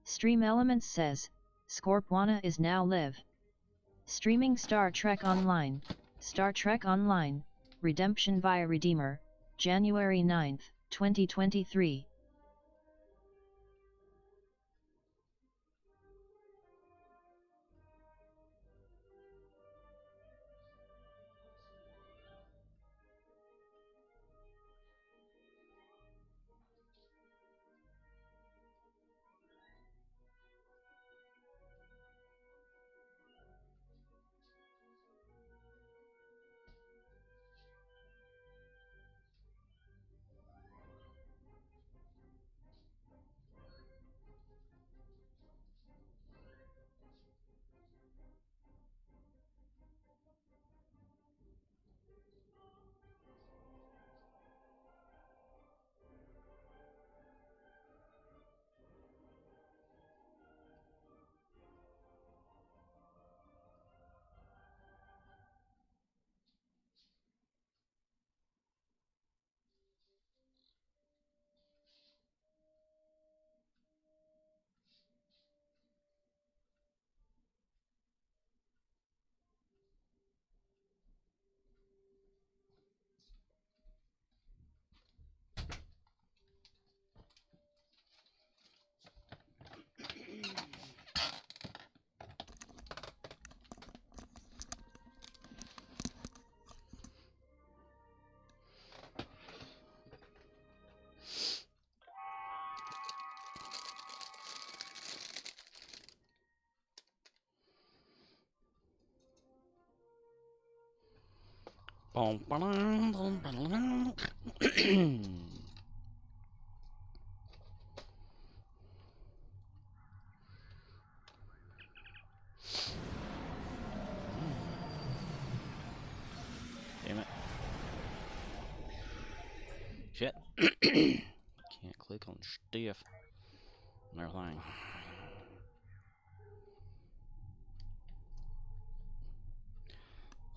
Stream Elements says, Scorpwana is now live. Streaming Star Trek Online, Redemption via Redeemer, January 9, 2023. Damn it. Shit. Can't click on stiff and everything.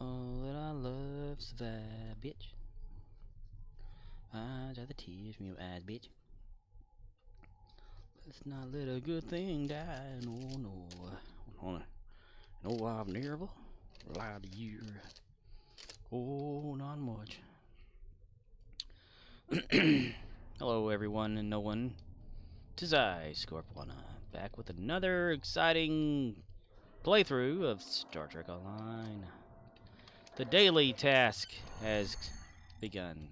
All that I love's that bitch. Eyes are the tears from your eyes, bitch. Let's not let a good thing die. No, no. No, I've never lied to you. Oh, not much. Hello, everyone and no one. 'Tis I, Scorpwana, back with another exciting playthrough of Star Trek Online. The daily task has begun.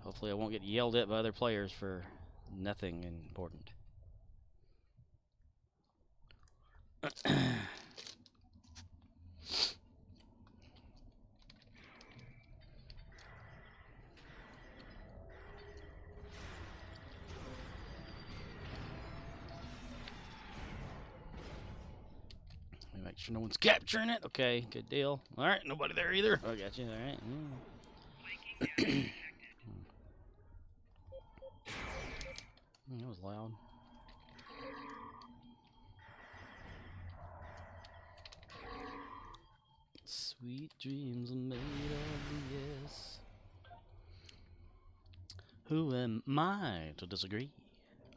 Hopefully I won't get yelled at by other players for nothing important. Let me make sure no one's capturing it. Okay, good deal. Alright, nobody there either. Oh, I got you. Alright. That was loud. Sweet dreams are made of yes. Who am I to disagree?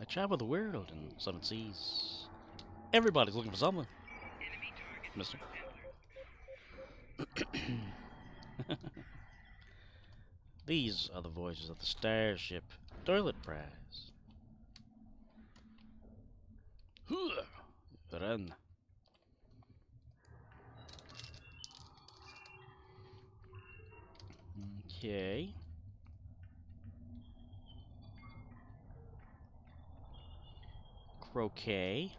I travel the world in seven seas. Everybody's looking for someone, mister. These are the voices of the Starship Toilet Prize. Run. Okay. Croquet.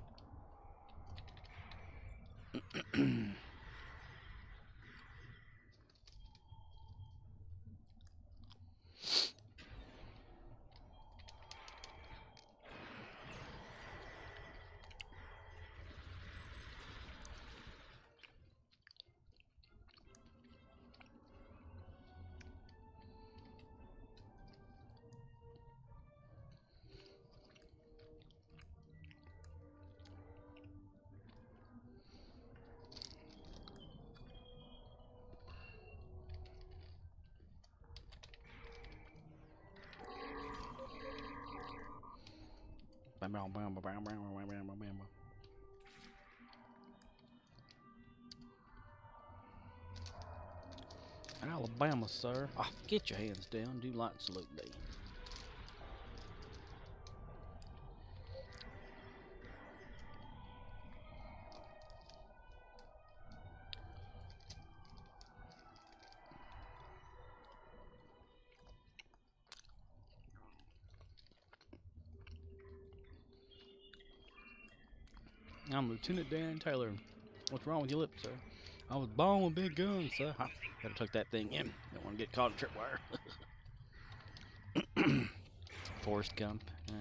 Bam, bam, bam, bam, bam, bam, bam, bam, bam. Alabama, sir. Ah, get your hands down. Do like salute me. I'm Lieutenant Dan Taylor. What's wrong with your lips, sir? I was born with big guns, sir. I gotta tuck that thing in. Don't want to get caught in tripwire. Forrest Gump. No.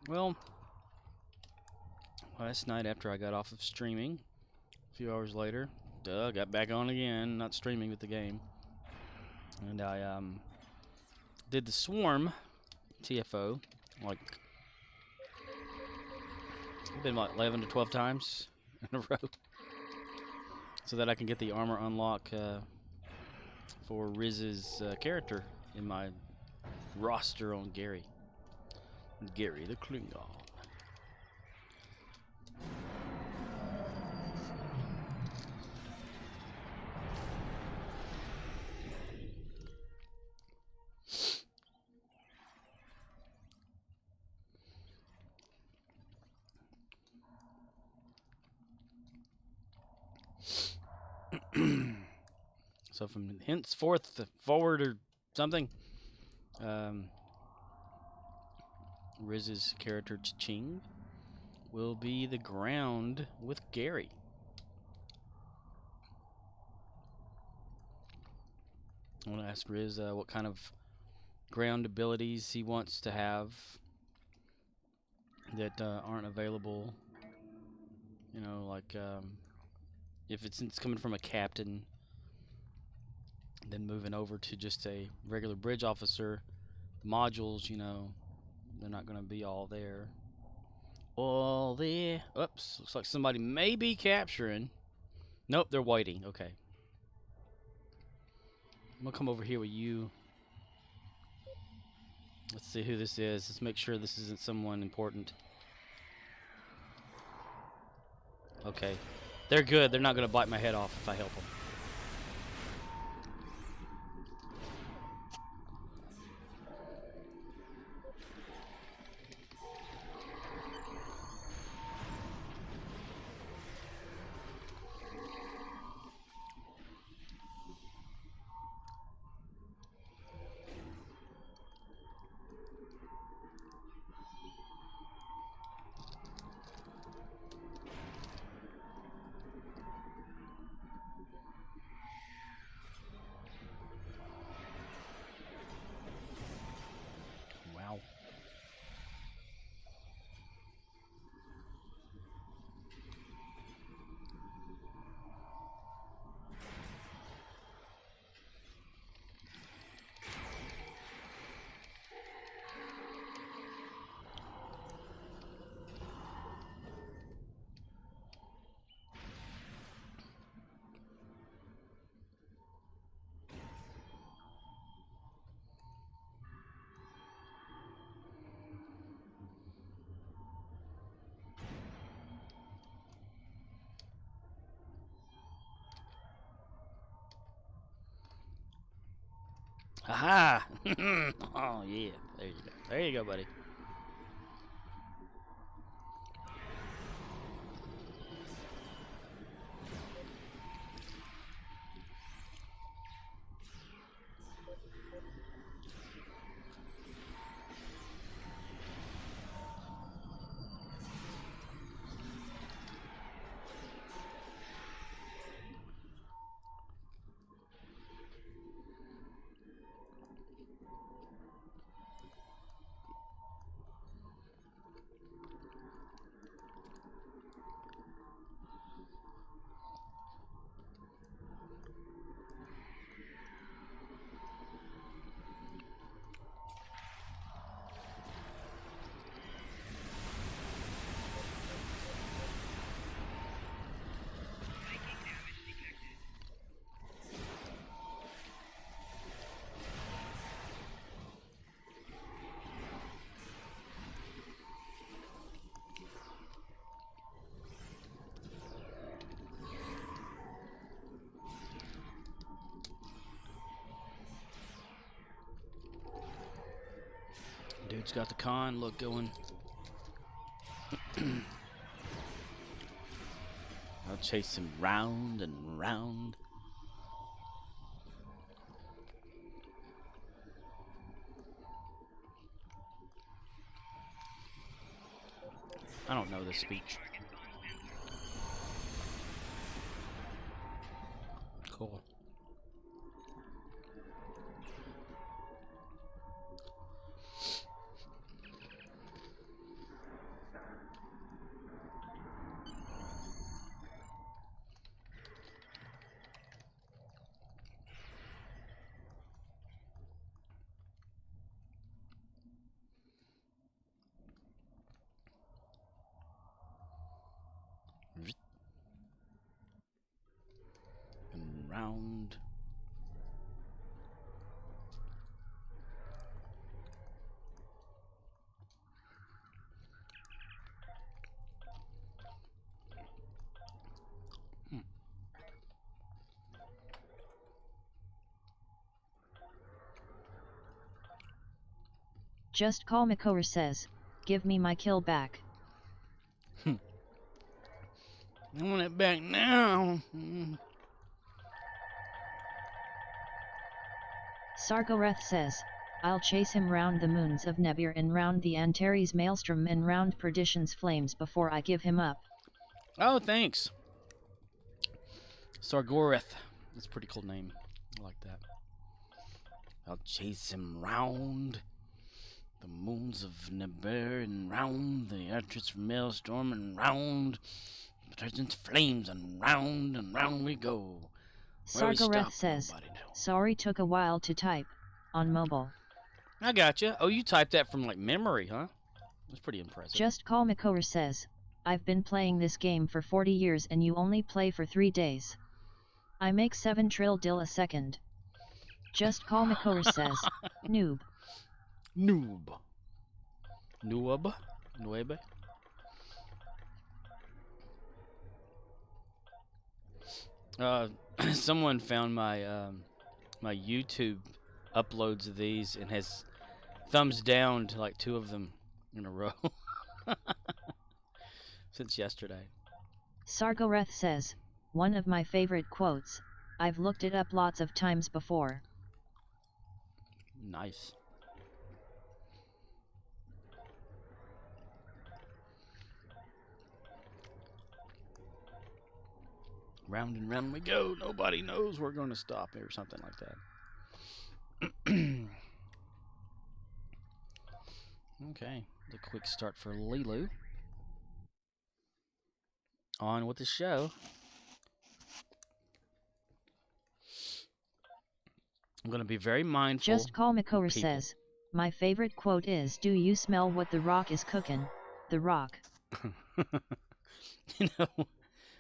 Well, last night after I got off of streaming, a few hours later, got back on again, not streaming with the game. And I did the Swarm TFO, like, it's been like 11 to 12 times in a row, so that I can get the armor unlock for Riz's character in my roster on Gary. Gary the Klingon. So from henceforth forward or something, Riz's character Ching will be the ground with Gary. I want to ask Riz what kind of ground abilities he wants to have that aren't available. You know, like if it's coming from a captain, then moving over to just a regular bridge officer, modules, you know, they're not going to be all there. All there. Oops, looks like somebody may be capturing. Nope, they're waiting. Okay. I'm going to come over here with you. Let's see who this is. Let's make sure this isn't someone important. Okay. They're good. They're not going to bite my head off if I help them. Wow. Aha! Oh, yeah. There you go. There you go, buddy. Dude's got the con look going. I'll chase him round and round. I don't know this speech. Cool. And round. Just Call Makora says, give me my kill back. I want it back now. Sargoreth says, I'll chase him round the moons of Nebir and round the Antares maelstrom and round perdition's flames before I give him up. Oh, thanks. Sargoreth. That's a pretty cool name. I like that. I'll chase him round the moons of Nebir and round the Antares maelstrom and round perdition's flames and round we go. Sargoreth says, sorry took a while to type, on mobile. I gotcha. Oh, you typed that from like memory, huh? That's pretty impressive. Just Call Makora says, I've been playing this game for 40 years and you only play for 3 days. I make 7 trill a second. Just Call Makora says, noob. Noob. Noob? Nuebe? Someone found my my YouTube uploads of these and has thumbs down to like 2 of them in a row since yesterday. Sargoreth says, one of my favorite quotes, I've looked it up lots of times before. Nice. Round and round we go. Nobody knows we're going to stop or something like that. Okay, the quick start for Lilu. On with the show. I'm going to be very mindful. Just Call Makora says, my favorite quote is, do you smell what the Rock is cooking? The Rock. You know,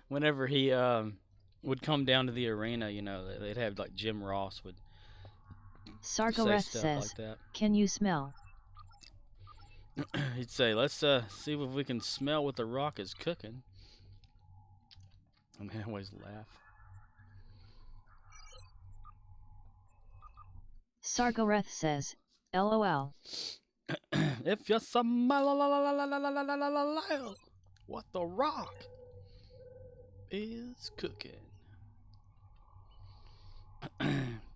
whenever he would come down to the arena, you know, they'd have like Jim Ross would Sargoreth say stuff says, like that. Can you smell? He'd say, let's see if we can smell what the Rock is cooking. And they always laugh. Sargoreth says, LOL. If you smell what the Rock is cooking.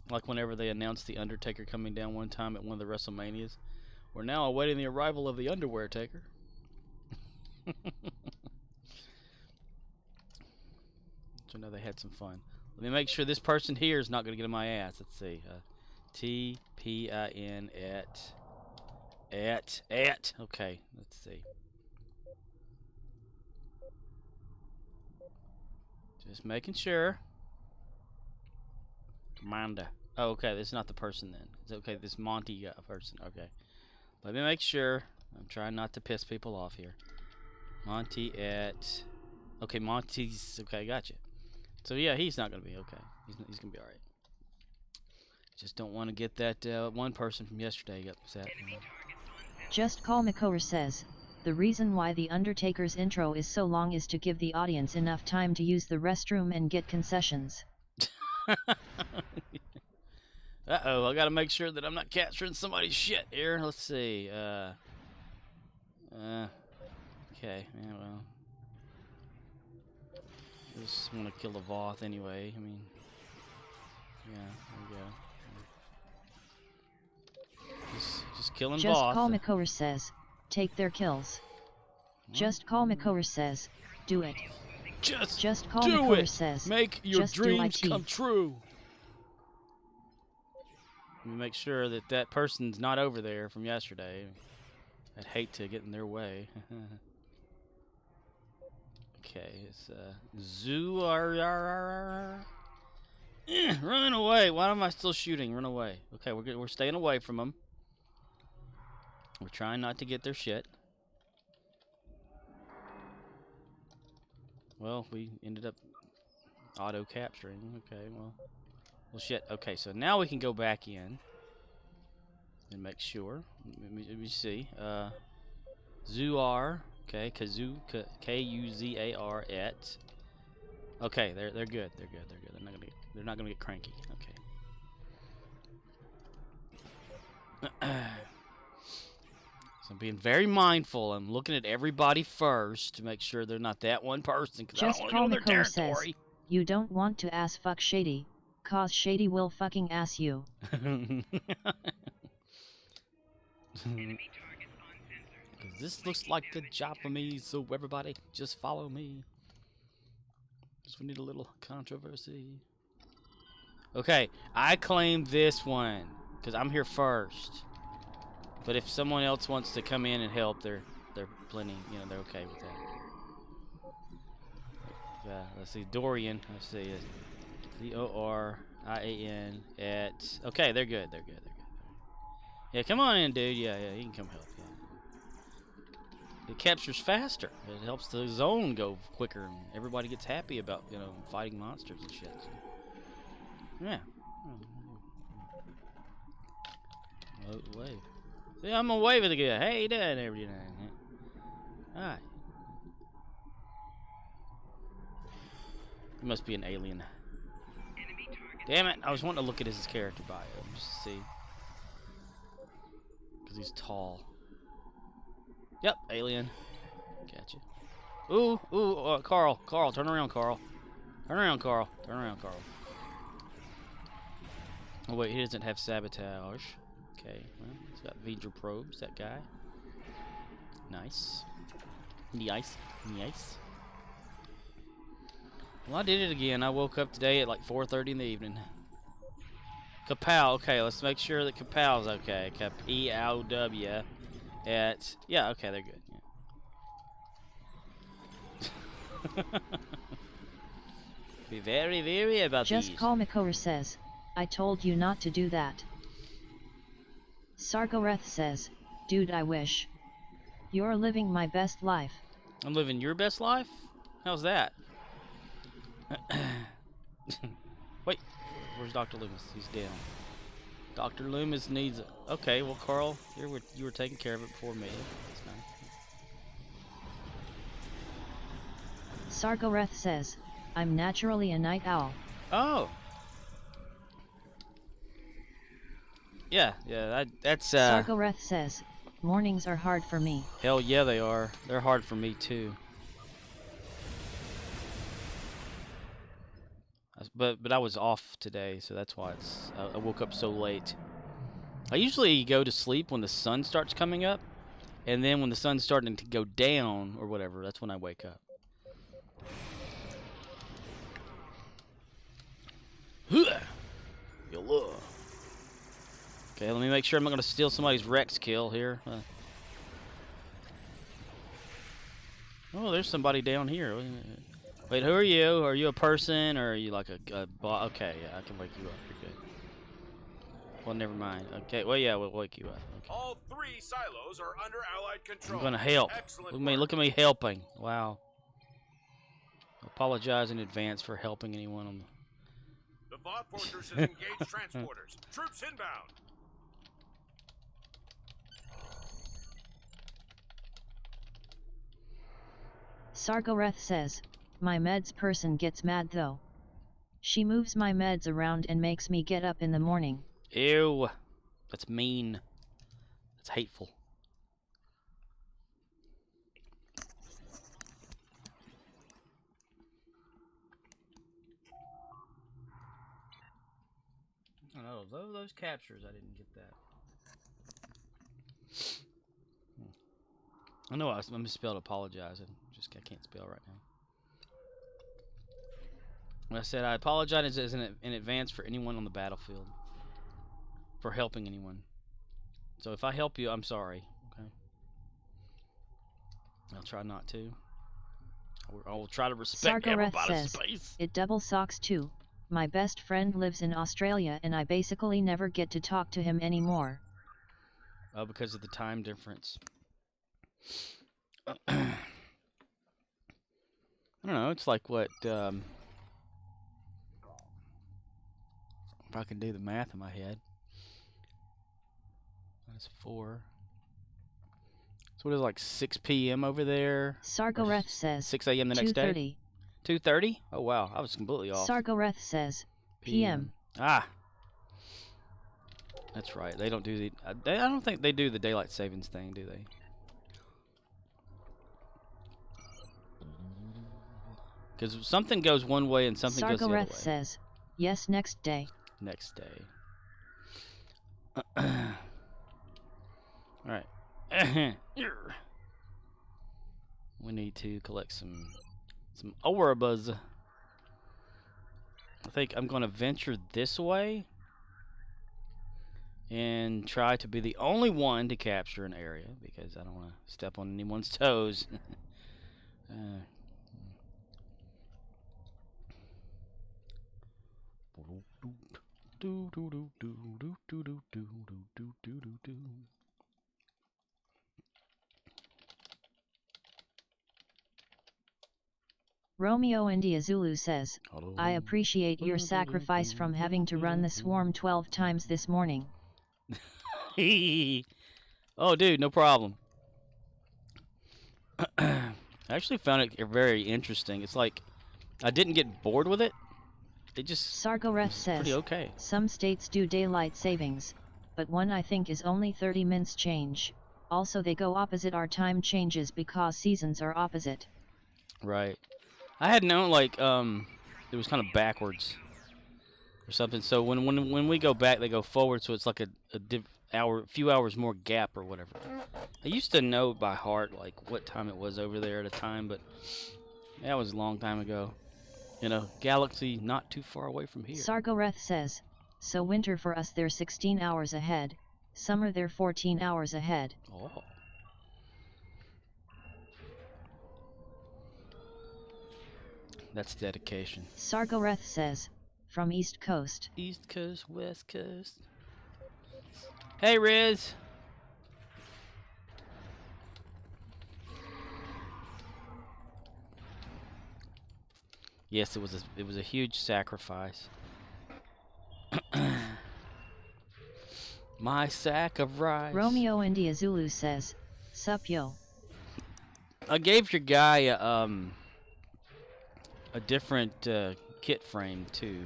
Like whenever they announced the Undertaker coming down one time at one of the WrestleManias. We're now awaiting the arrival of the Underwear Taker. So now they had some fun. Let me make sure this person here is not going to get in my ass. Let's see. TPIN at. Okay, let's see. Just making sure. Commander. Oh, okay, this is not the person then. It's okay, this Monty person. Okay. Let me make sure. I'm trying not to piss people off here. Monty at... Okay, Monty's... Okay, gotcha. So, yeah, he's not going to be okay. He's going to be alright. Just don't want to get that one person from yesterday get upset. Just Call Makora says, the reason why The Undertaker's intro is so long is to give the audience enough time to use the restroom and get concessions. Uh-oh, I gotta make sure that I'm not capturing somebody's shit here. Let's see. Okay, yeah, well. I just want to kill the Voth anyway. I mean, yeah, there we go. Just killing Just Voth. call Makor says, take their kills. Just call Makor says, do it. Just call do Makor it. says, Make your just dreams do it. come true. Let me make sure that that person's not over there from yesterday. I'd hate to get in their way. Okay, it's run away! Why am I still shooting? Run away! Okay, we're staying away from them. We're trying not to get their shit. Well, we ended up auto capturing. Okay, well shit. Okay, so now we can go back in and make sure. Let me see. Zuar. Okay, Kuzar et. Okay, they're good. They're good. They're not gonna get cranky. Okay. So I'm being very mindful. I'm looking at everybody first to make sure they're not that one person, because I don't want to go in their territory. Says, you don't want to ass fuck Shady, cause Shady will fucking ass you. This looks like a job for me, so everybody just follow me. Just we need a little controversy. Okay, I claim this one because I'm here first. But if someone else wants to come in and help, they're plenty. You know, they're okay with that. Let's see, Dorian. Let's see, Dorian at. Okay, they're good. They're good. Yeah, come on in, dude. Yeah, you can come help. Yeah. It captures faster. It helps the zone go quicker, and everybody gets happy about, you know, fighting monsters and shit. So. Yeah. Wave. See, I'm gonna wave at the guy. Hey, you doing every day? Alright. He must be an alien. Damn it! I was wanting to look at his character bio just to see. Because he's tall. Yep, alien. Gotcha. Ooh, Carl, turn around, Carl. Turn around, Carl. Oh wait, he doesn't have sabotage. Okay, well, he's got Vedra probes, that guy. Nice. Nice. Well, I did it again. I woke up today at like 4:30 in the evening. Kapow, okay, let's make sure that Kapow's okay. P-O-W at, yeah, okay, they're good. Yeah. Be very, very about Just these. call Makor says, I told you not to do that. Sargoreth says, dude, I wish. You're living my best life. I'm living your best life? How's that? Wait, where's Dr. Loomis? He's down. Dr. Loomis needs it. Okay, well, Carl, you were taking care of it before me. That's nice. Sargoreth says, I'm naturally a night owl. Oh. Yeah, that's Sargoreth says, mornings are hard for me. Hell yeah, they are. They're hard for me too. But I was off today, so that's why I woke up so late. I usually go to sleep when the sun starts coming up, and then when the sun's starting to go down or whatever, that's when I wake up. Okay, let me make sure I'm not going to steal somebody's Rex kill here. Oh, there's somebody down here. Wait, who are you? Are you a person, or are you like a bot? Okay, yeah, I can wake you up. You're good. Well, never mind. Okay, well, yeah, we'll wake you up. Okay. All 3 silos are under Allied control. I'm gonna help. Look at me helping. Wow. I apologize in advance for helping anyone on the Voth fortress has engaged transporters. Troops inbound. Sargoreth says, my meds person gets mad though. She moves my meds around and makes me get up in the morning. Ew. That's mean. That's hateful. I don't know. Those captures, I didn't get that. I know I misspelled apologize. I can't spell right now. When I said I apologize in advance for anyone on the battlefield. For helping anyone. So if I help you, I'm sorry. Okay. I'll try not to. I will try to respect everybody's space. It double socks too. My best friend lives in Australia and I basically never get to talk to him anymore. Oh, because of the time difference. I don't know, it's like what, if I can do the math in my head. That's 4. So what is it, like 6 p.m. over there? Sargoreth says 6 a.m. the next day? 2:30? Oh wow, I was completely off. Sargoreth says PM. Ah. That's right. They don't do the I don't think they do the daylight savings thing, do they? Because something goes one way and something goes the other way. Sargoreth says, yes, next day. Next day. Alright. We need to collect some Oribas. I think I'm going to venture this way and try to be the only one to capture an area because I don't want to step on anyone's toes. Romeo India Zulu says, I appreciate your sacrifice from having to run the swarm 12 times this morning. Oh, dude, no problem. I actually found it very interesting. It's like I didn't get bored with it. It just Sargoreth says, pretty okay. Some states do daylight savings, but one I think is only 30 minutes change. Also they go opposite our time changes because seasons are opposite. Right. I had known like it was kind of backwards or something. So when we go back, they go forward. So it's like a few hours more gap or whatever. I used to know by heart like what time it was over there at a time, but that was a long time ago. In a galaxy not too far away from here. Sargoreth says, so winter for us they're 16 hours ahead, summer they're 14 hours ahead. Oh. That's dedication. Sargoreth says, from East Coast. East Coast, West Coast. Hey, Riz. Yes, it was a huge sacrifice. My sack of rice. Romeo India Zulu says, sup yo. I gave your guy a different kit frame too.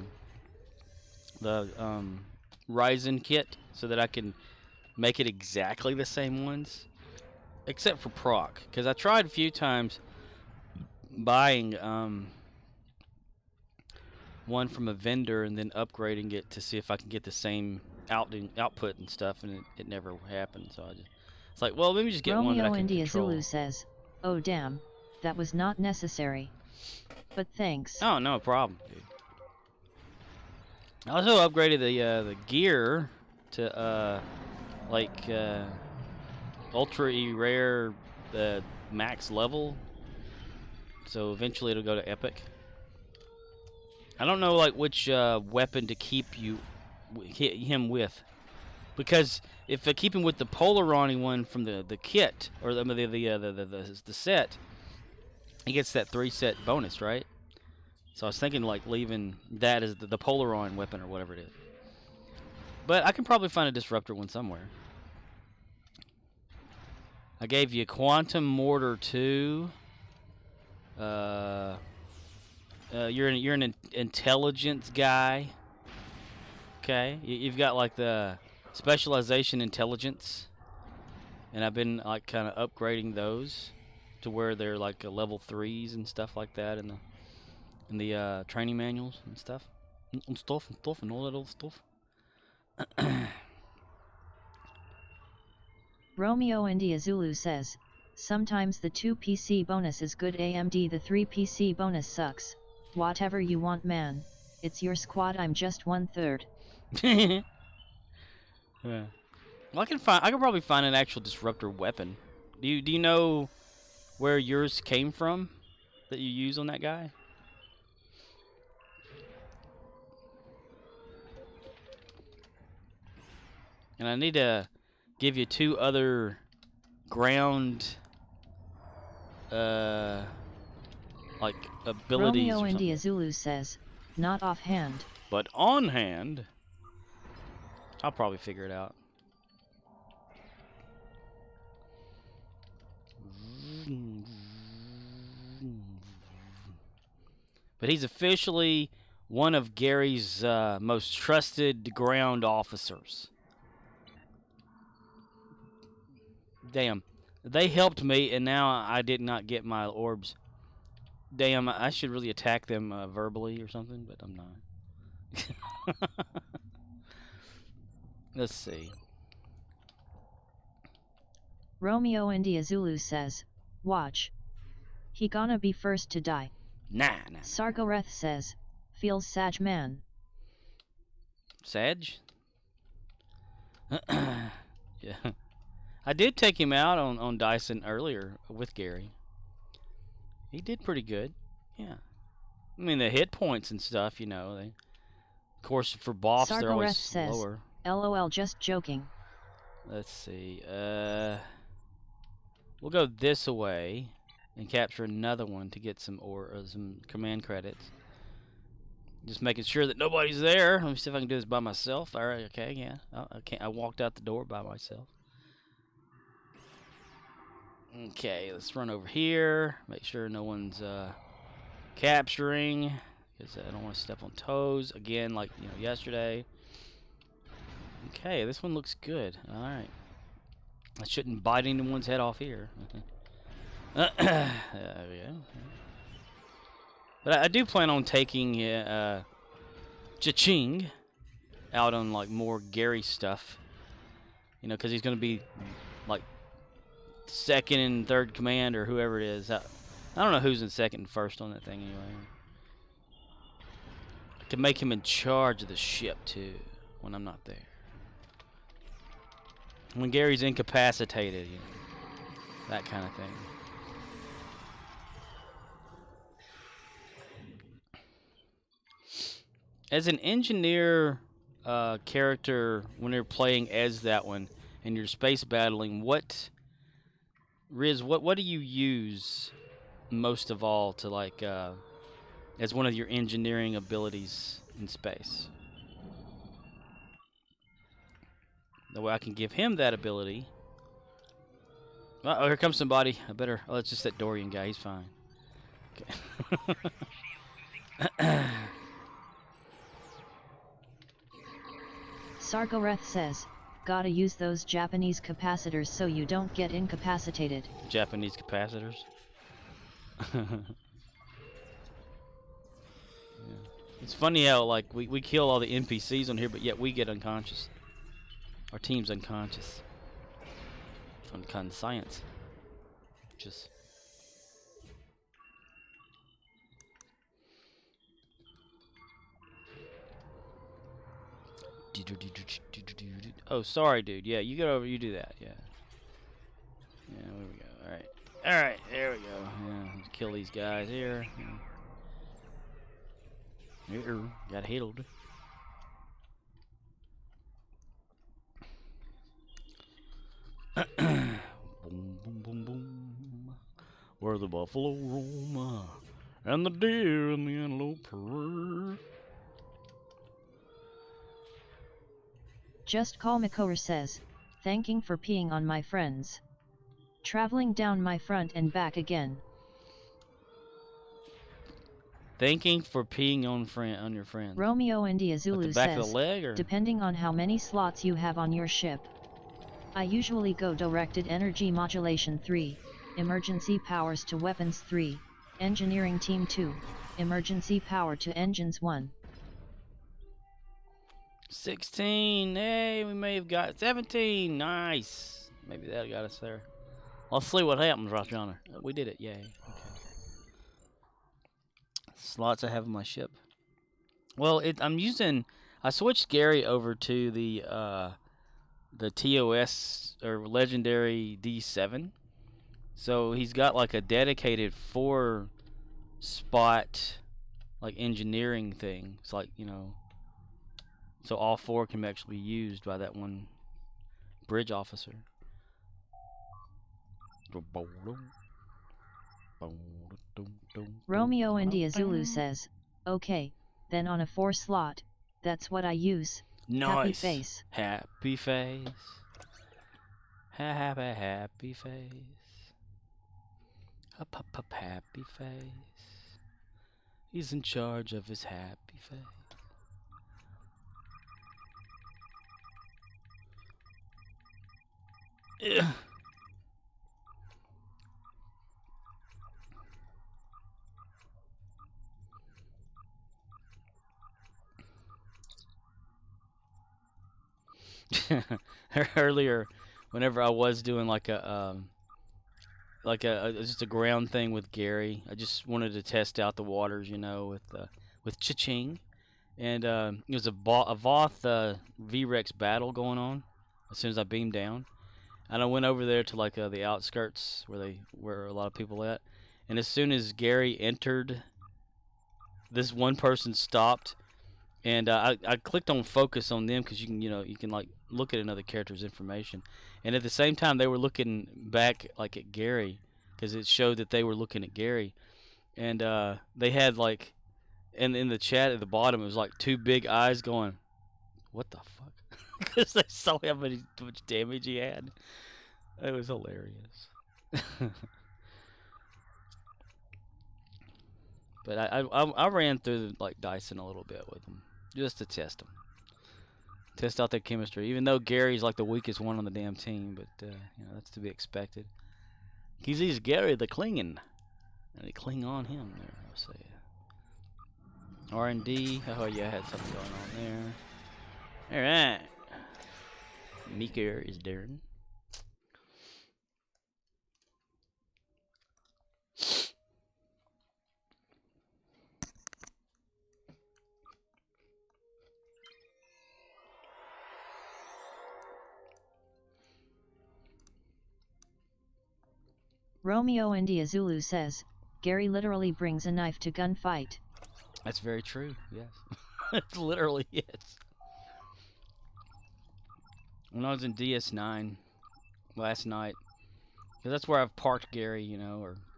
The Ryzen kit, so that I can make it exactly the same ones, except for proc. Because I tried a few times buying one from a vendor and then upgrading it to see if I can get the same output and stuff, and it never happened. So it's like, well, let me just get one that I can India control. Zulu says, oh damn, that was not necessary. But thanks. Oh, no problem, dude. I also upgraded the gear to ultra rare max level. So eventually it'll go to epic. I don't know like which weapon to keep him with, because if I keep him with the Polaronny one from the kit or the set, he gets that 3-set bonus, right? So I was thinking like leaving that as the Polaron weapon or whatever it is. But I can probably find a disruptor one somewhere. I gave you Quantum Mortar 2. You're an intelligence guy, Okay, you've got like the specialization intelligence, and I've been like kind of upgrading those to where they're like level 3s and stuff like that in the training manuals and stuff and all that old stuff. Romeo India Zulu says, sometimes the 2 PC bonus is good, AMD the 3 PC bonus sucks. Whatever you want, man. It's your squad, I'm just 1/3. Yeah. Well, I can probably find an actual disruptor weapon. Do you know where yours came from that you use on that guy? And I need to give you 2 other ground like abilities Romeo or India something. Zulu says, not offhand. But on hand, I'll probably figure it out. But he's officially one of Gary's most trusted ground officers. Damn. They helped me, and now I did not get my orbs. Damn, I should really attack them verbally or something, but I'm not. Let's see. Romeo India Zulu says, watch. He gonna be first to die. Nah. Sargoreth says, feels sad, man. Sag? Yeah. I did take him out on Dyson earlier with Gary. He did pretty good. Yeah. I mean, the hit points and stuff, you know, of course, for boss, they're always says, lower. LOL, just joking. Let's see. We'll go this way and capture another one to get some some command credits. Just making sure that nobody's there. Let me see if I can do this by myself. All right, okay, yeah. I walked out the door by myself. Okay, let's run over here. Make sure no one's capturing, because I don't want to step on toes again, like yesterday. Okay, this one looks good. All right, I shouldn't bite anyone's head off here. There we go. But I do plan on taking Cha-Ching out on like more Gary stuff, because he's gonna be like second and third command or whoever it is. I don't know who's in second and first on that thing anyway. I can make him in charge of the ship too when I'm not there. When Gary's incapacitated, that kind of thing. As an engineer character, when you're playing as that one and you're space battling, Riz, what do you use most of all to like as one of your engineering abilities in space? That way I can give him that ability. Oh, here comes somebody. Oh, it's just that Dorian guy. He's fine. Okay. Sargoreth says, gotta use those Japanese capacitors so you don't get incapacitated. Japanese capacitors? Yeah. It's funny how, like, we kill all the NPCs on here, but yet we get unconscious. Our team's unconscious. Unconscious. Just... Oh, sorry, dude. Yeah, you get over. You do that. Yeah. Yeah. There we go. All right. All right. There we go. Yeah. Let's kill these guys here. Yeah. Got healed. Boom, boom, boom, boom. Where the buffalo roam, and the deer and the antelope purr. Just Call Makor says, thanking for peeing on my friends. Traveling down my front and back again. Thanking for peeing on your friend. Romeo India Like Zulu the back of says, the leg, or depending on how many slots you have on your ship. I usually go directed energy modulation 3, emergency powers to weapons 3, engineering team 2, emergency power to engines 1. 16. Hey, we may have got 17. Nice. Maybe that got us there. Let's see what happens right yonder. We did it. Yay. Okay. Slots I have in my ship. Well, I switched Gary over to the TOS or legendary D7. So he's got like a dedicated 4-spot like engineering thing. It's like, so all 4 can actually be used by that one bridge officer. Romeo India Zulu says, okay, then on a 4 slot, that's what I use. Nice. Happy face. Happy face. Happy face. Happy face. He's in charge of his happy face. Yeah. Earlier, whenever I was doing like a just a ground thing with Gary, I just wanted to test out the waters, with Cha-Ching, and it was a Voth V-Rex battle going on. As soon as I beamed down, and I went over there to like the outskirts where a lot of people at, and as soon as Gary entered, this one person stopped. And I clicked on focus on them because you can like look at another character's information, and at the same time they were looking back like at Gary because it showed that they were looking at Gary, and they had like, and in the chat at the bottom it was like 2 big eyes going, what the fuck? Because they saw how much damage he had. It was hilarious. But I ran through like Dyson a little bit with them. Just to test them. Test out their chemistry. Even though Gary's like the weakest one on the damn team, but that's to be expected. He's Gary the Klingon. And they cling on him there, I'll say. R&D. Oh yeah, I had something going on there. Alright. Mika is Darren. Romeo India Zulu says, Gary literally brings a knife to gunfight. That's very true, yes. It's literally, yes. When I was in DS9 last night, because that's where I've parked Gary,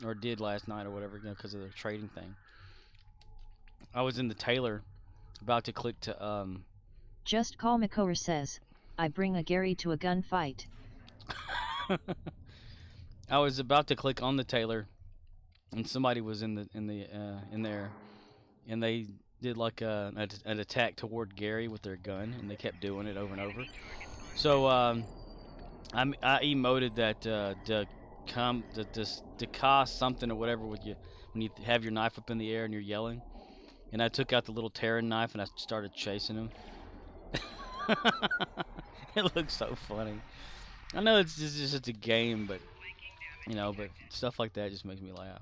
or did last night or whatever, because of the trading thing. I was in the Taylor, about to click to, Just Call Makor says, I bring a Gary to a gunfight. I was about to click on the Taylor, and somebody was in there, and they did like an attack toward Gary with their gun, and they kept doing it over and over. So I emoted that to cost something or whatever with you when you have your knife up in the air and you're yelling, and I took out the little Terran knife and I started chasing him. It looks so funny. I know it's just a game, but but stuff like that just makes me laugh.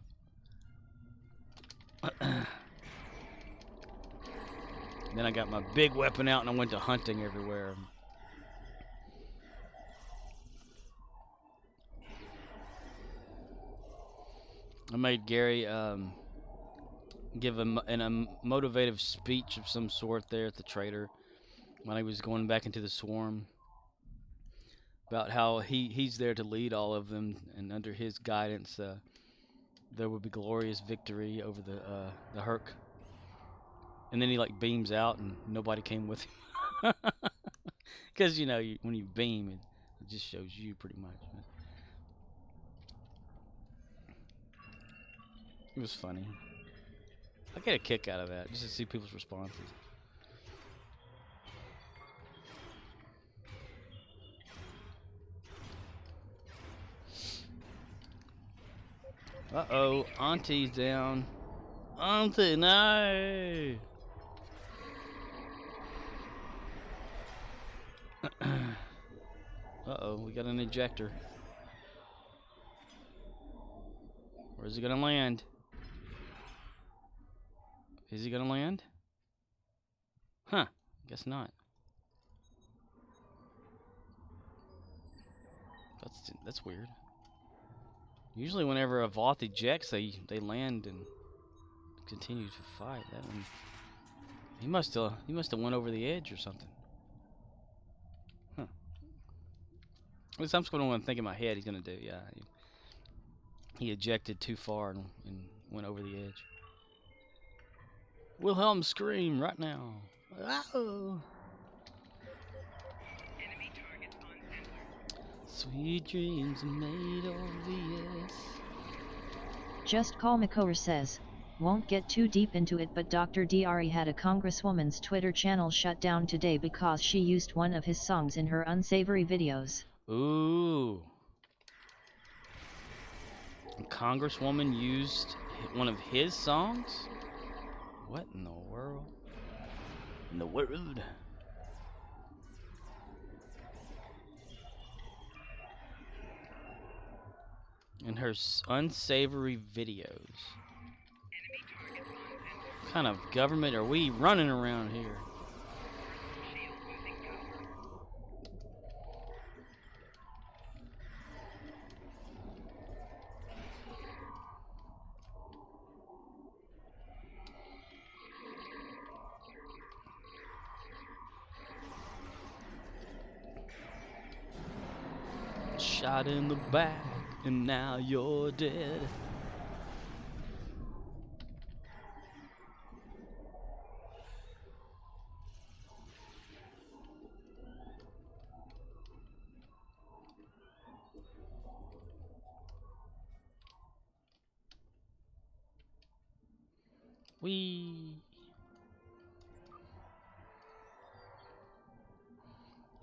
Then I got my big weapon out and I went to hunting everywhere. I made Gary give a motivative speech of some sort there at the trader when he was going back into the swarm, about how he's there to lead all of them, and under his guidance there would be glorious victory over the Herc. And then he like beams out and nobody came with him. Because when you beam, it just shows you pretty much. It was funny. I get a kick out of that, just to see people's responses. Uh-oh, Auntie's down. Auntie, no! Uh-oh, we got an ejector. Where's he gonna land? Is he gonna land? Huh, guess not. That's weird. Usually whenever a Voth ejects, they land and continue to fight. That one, he must have went over the edge or something. Huh. At least I'm just gonna think in my head he's gonna do. Yeah, he ejected too far and went over the edge. Wilhelm scream right now. Oh. Sweet dreams are made of VS. Just Call Makor says, won't get too deep into it, but Dr. Dre had a congresswoman's Twitter channel shut down today because she used one of his songs in her unsavory videos. Ooh. A congresswoman used one of his songs? What in the world? In the world? In her unsavory videos. What kind of government are we running around here? Shot in the back, and now you're dead.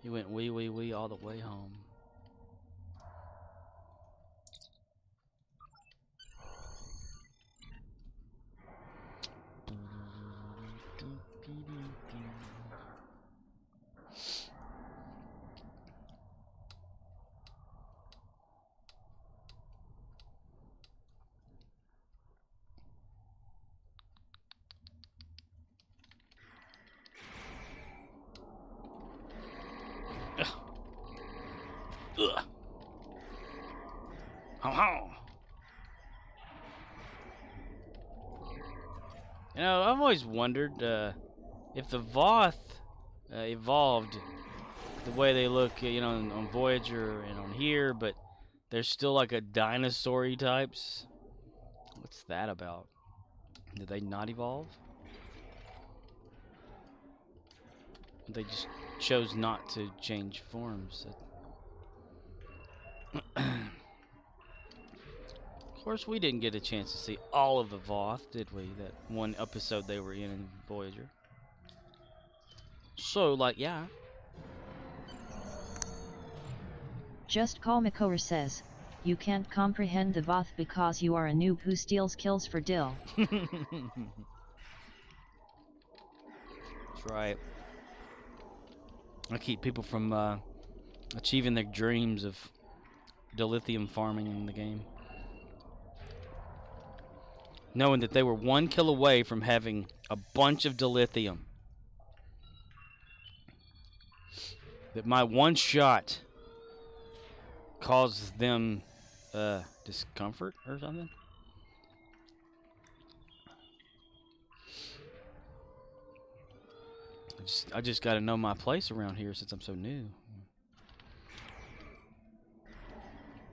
He went wee all the way home. Ugh. How? You know, I've always wondered if the Voth evolved the way they look, you know, on Voyager and on here, but they're still like a dinosaur-y types. What's that about? Did they not evolve? They just chose not to change forms. Of course, we didn't get a chance to see all of the Voth, did we? That one episode they were in Voyager. So, like, yeah. Just Call Makor says, you can't comprehend the Voth because you are a noob who steals kills for Dill. That's right. I keep people from achieving their dreams of dilithium farming in the game. Knowing that they were 1 kill away from having a bunch of dilithium. That my one shot caused them discomfort or something. I just got to know my place around here since I'm so new.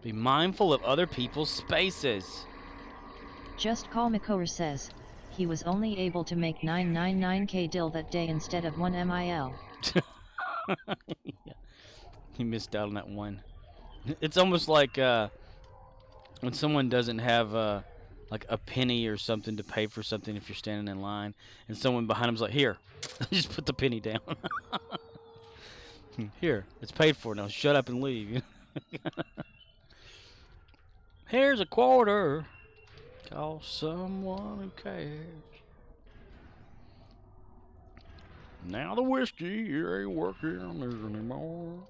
Be mindful of other people's spaces. Just Call Makor says, he was only able to make 999k Dill that day instead of 1 MIL. Yeah. He missed out on that one. It's almost like when someone doesn't have like a penny or something to pay for something if you're standing in line, and someone behind him's like, "Here," just put the penny down. Here, it's paid for now. Shut up and leave. Here's a quarter. Call someone who cares. Now the whiskey ain't working on there anymore.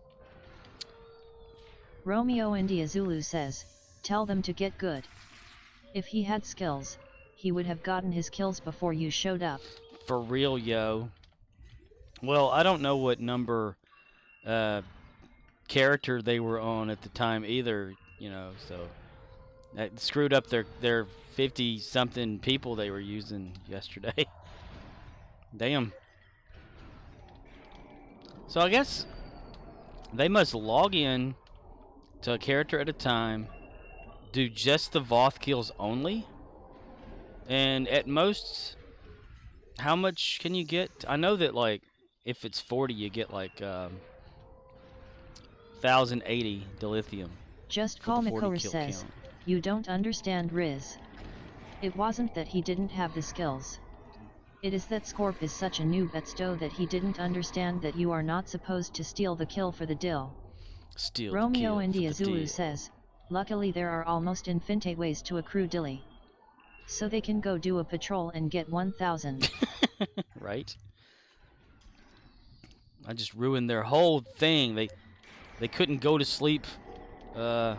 Romeo India Zulu says, tell them to get good. If he had skills, he would have gotten his kills before you showed up. For real, yo. Well, I don't know what number character they were on at the time either, you know, so that screwed up their 50-something people they were using yesterday. Damn. So I guess they must log in to a character at a time, do just the Voth kills only, and at most, how much can you get? I know that, like, if it's 40, you get like 1,080 dilithium. Just Call Makor says, count. You don't understand Riz. It wasn't that he didn't have the skills. It is that Scorp is such a noob at Stowe that he didn't understand that you are not supposed to steal the kill for the dill. Steal Romeo the kill India for the Zulu deal. says, luckily there are almost infinite ways to accrue dilly. So they can go do a patrol and get 1,000. Right? I just ruined their whole thing. They couldn't go to sleep an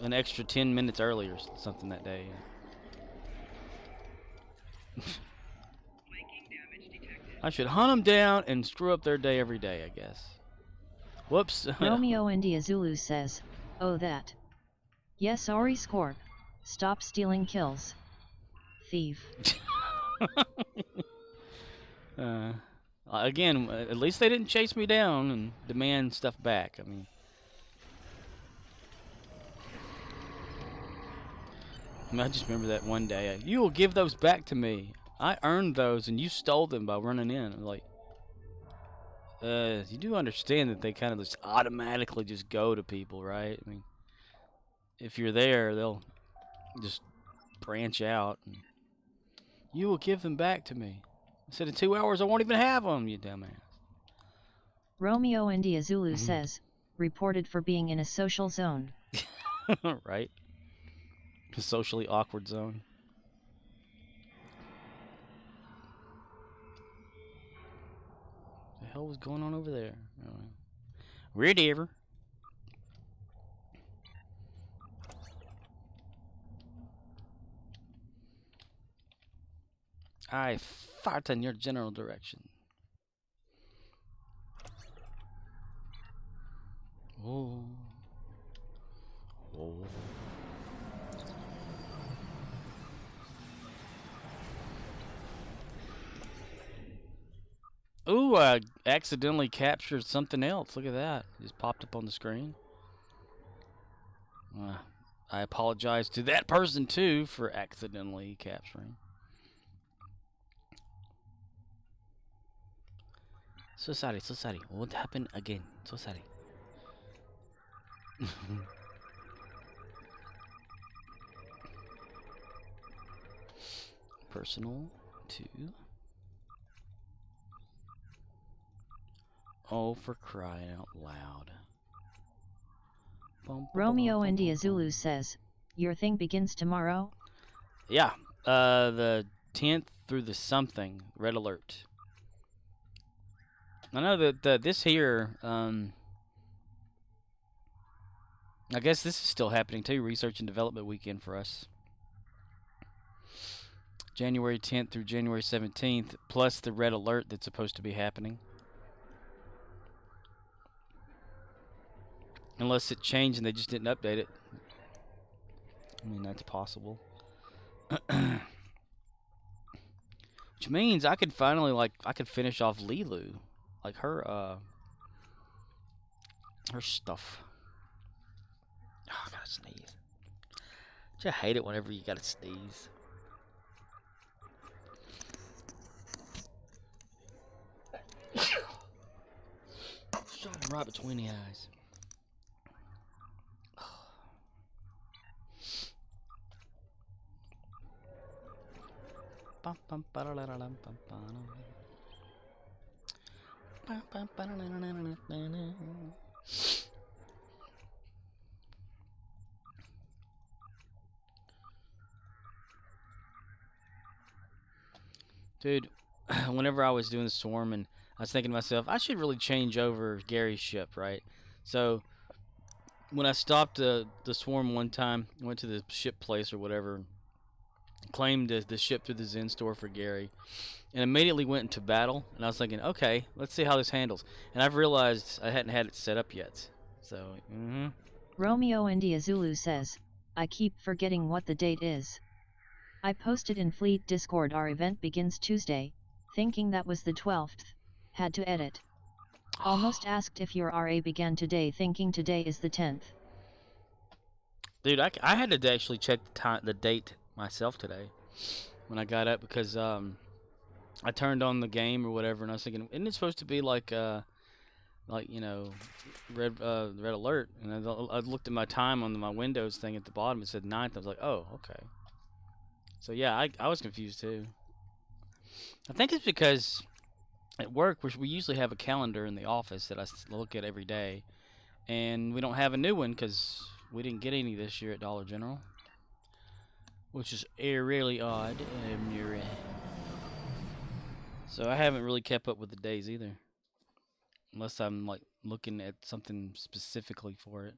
extra 10 minutes earlier or something that day. I should hunt them down and screw up their day every day, I guess. Whoops. Romeo India Zulu says, oh that. Yes, sorry Scorp. Stop stealing kills. Thief. Again, at least they didn't chase me down and demand stuff back. I mean, I just remember that one day. You will give those back to me. I earned those, and you stole them by running in. I'm like, you do understand that they kind of just automatically just go to people, right? I mean, if you're there, they'll just branch out. And you will give them back to me. I said in 2 hours I won't even have them, you dumbass. Romeo India Zulu says, reported for being in a social zone. Right? A socially awkward zone. What the hell was going on over there? Weird ever. I fart in your general direction. Oh. Oh. Ooh, I accidentally captured something else. Look at that. It just popped up on the screen. I apologize to that person, too, for accidentally capturing. So sorry, so sorry. What happened again? So sorry. Personal, 2. Oh, for crying out loud. Romeo India Zulu says, your thing begins tomorrow? Yeah, the 10th through the something, red alert. I know that this here, I guess this is still happening too, research and development weekend for us. January 10th through January 17th, plus the red alert that's supposed to be happening. Unless it changed and they just didn't update it. I mean, that's possible. Which means I could finally, I could finish off Lilu. Like her stuff. Oh, I gotta sneeze. I hate it whenever you gotta sneeze. Shot him right between the eyes. Dude, whenever I was doing the Swarm, and I was thinking to myself, I should really change over Gary's ship, right? So when I stopped the Swarm one time, went to the ship place or whatever, claimed the ship through the Zen store for Gary, and immediately went into battle. And I was thinking, okay, let's see how this handles. And I've realized I hadn't had it set up yet. So, Romeo India Zulu says, I keep forgetting what the date is. I posted in Fleet Discord our event begins Tuesday, thinking that was the 12th, had to edit. Almost asked if your RA began today, thinking today is the 10th. Dude, I had to actually check the date myself today when I got up, because I turned on the game or whatever, and I was thinking, isn't it supposed to be like you know, red alert? And I looked at my time on my Windows thing at the bottom. It said 9th. I was like, oh, okay. So yeah, I was confused too. I think it's because at work we usually have a calendar in the office that I look at every day, and we don't have a new one because we didn't get any this year at Dollar General, which is really odd. So I haven't really kept up with the days either, unless I'm like looking at something specifically for it.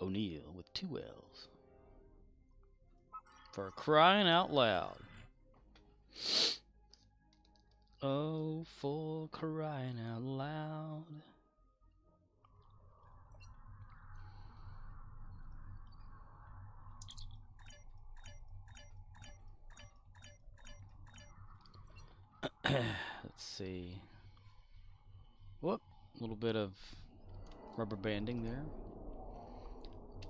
O'Neal with 2 L's. For crying out loud. Oh, for crying out loud. Let's see. Whoop. A little bit of rubber banding there.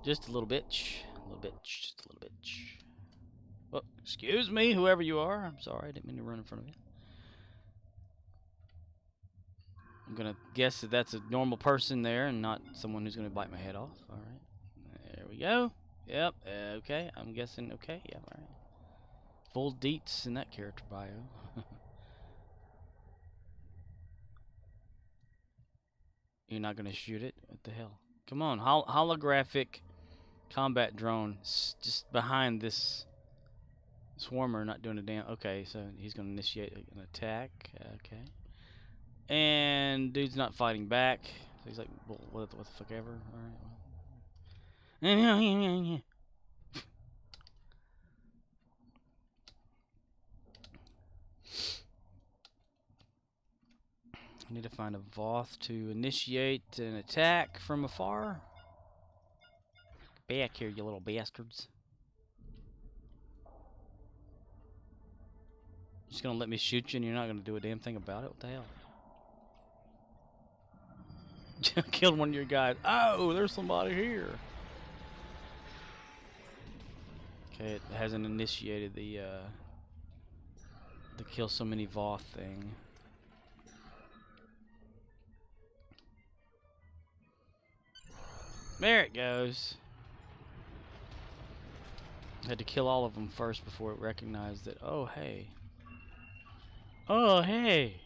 Just a little bitch. A little bitch. Just a little bitch. Oh, excuse me, whoever you are. I'm sorry, I didn't mean to run in front of you. I'm gonna guess that that's a normal person there and not someone who's gonna bite my head off. Alright. There we go. Yep. Okay. I'm guessing. Okay. Yeah. Alright. Full deets in that character bio. You're not gonna shoot it? What the hell? Come on, holographic combat drone just behind this swarmer, not doing a damn. Okay, so he's gonna initiate an attack. Okay, and dude's not fighting back. So he's like, well, what the fuck ever. All right. I need to find a Voth to initiate an attack from afar. Back here, you little bastards. You're just gonna let me shoot you and you're not gonna do a damn thing about it? What the hell? Killed one of your guys. Oh, there's somebody here. Okay, it hasn't initiated the kill so many Voth thing. There it goes. I had to kill all of them first before it recognized that. Oh, hey. Oh, hey.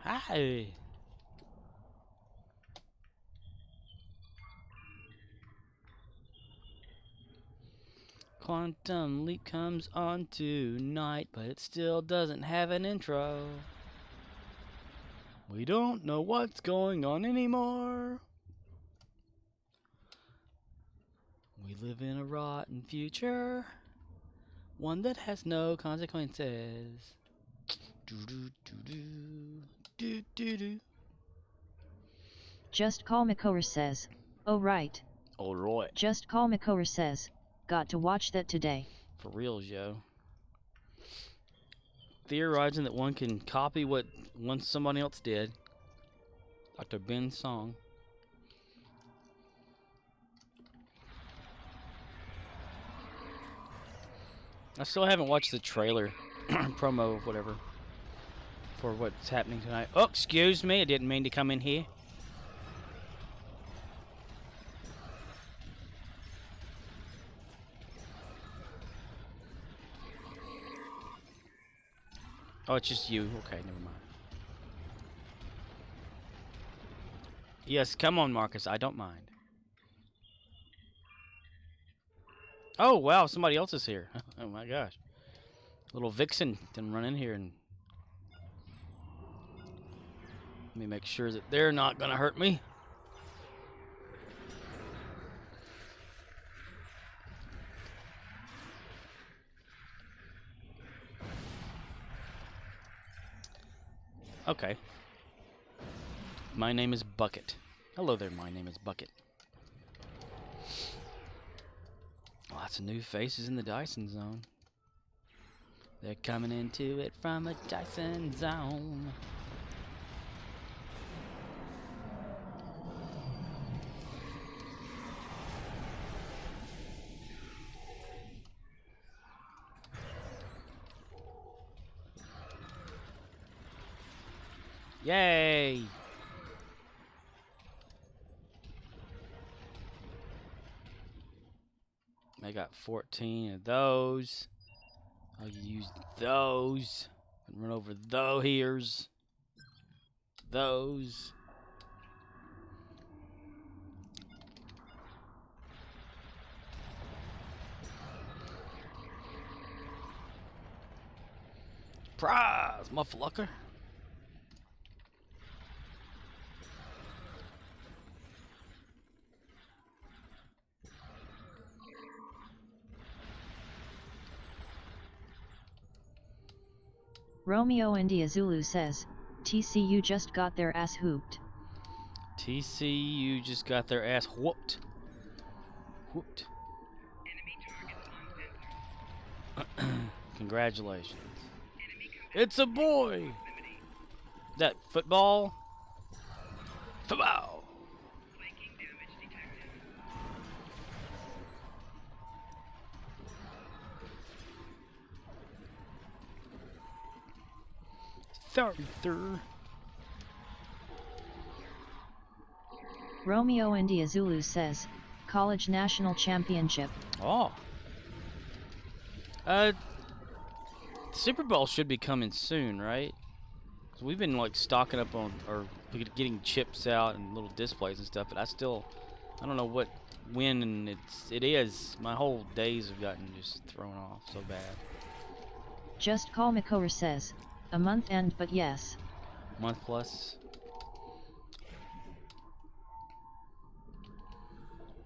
Hi. Quantum Leap comes on tonight, but it still doesn't have an intro. We don't know what's going on anymore. We live in a rotten future, one that has no consequences. Just Call McCower says, oh right. Alright. Just Call McCower says, got to watch that today. For reals, yo. Theorizing that one can copy what somebody else did. Dr. Ben's song. I still haven't watched the trailer, promo, whatever, for what's happening tonight. Oh, excuse me, I didn't mean to come in here. Oh, it's just you. Okay, never mind. Yes, come on, Marcus. I don't mind. Oh, wow. Somebody else is here. Oh, my gosh. Little Vixen can run in here and... Let me make sure that they're not going to hurt me. Okay. My name is Bucket. Hello there, my name is Bucket. Lots of new faces in the Dyson Zone. They're coming into it from a Dyson Zone. Yay! I got 14 of those. I'll use those and run over those here's. Those. Surprise, mufflucker. Romeo India Zulu says, TCU just got their ass hooped. TCU just got their ass whooped. Whooped. Congratulations. It's a boy! That football? Football! Sorry, sir. Romeo India Zulu says, College National Championship. Oh. Super Bowl should be coming soon, right? 'Cause we've been like stocking up on, or getting chips out and little displays and stuff, but I don't know when it is. My whole days have gotten just thrown off so bad. Just Call Makora says, a month end but yes. Month plus.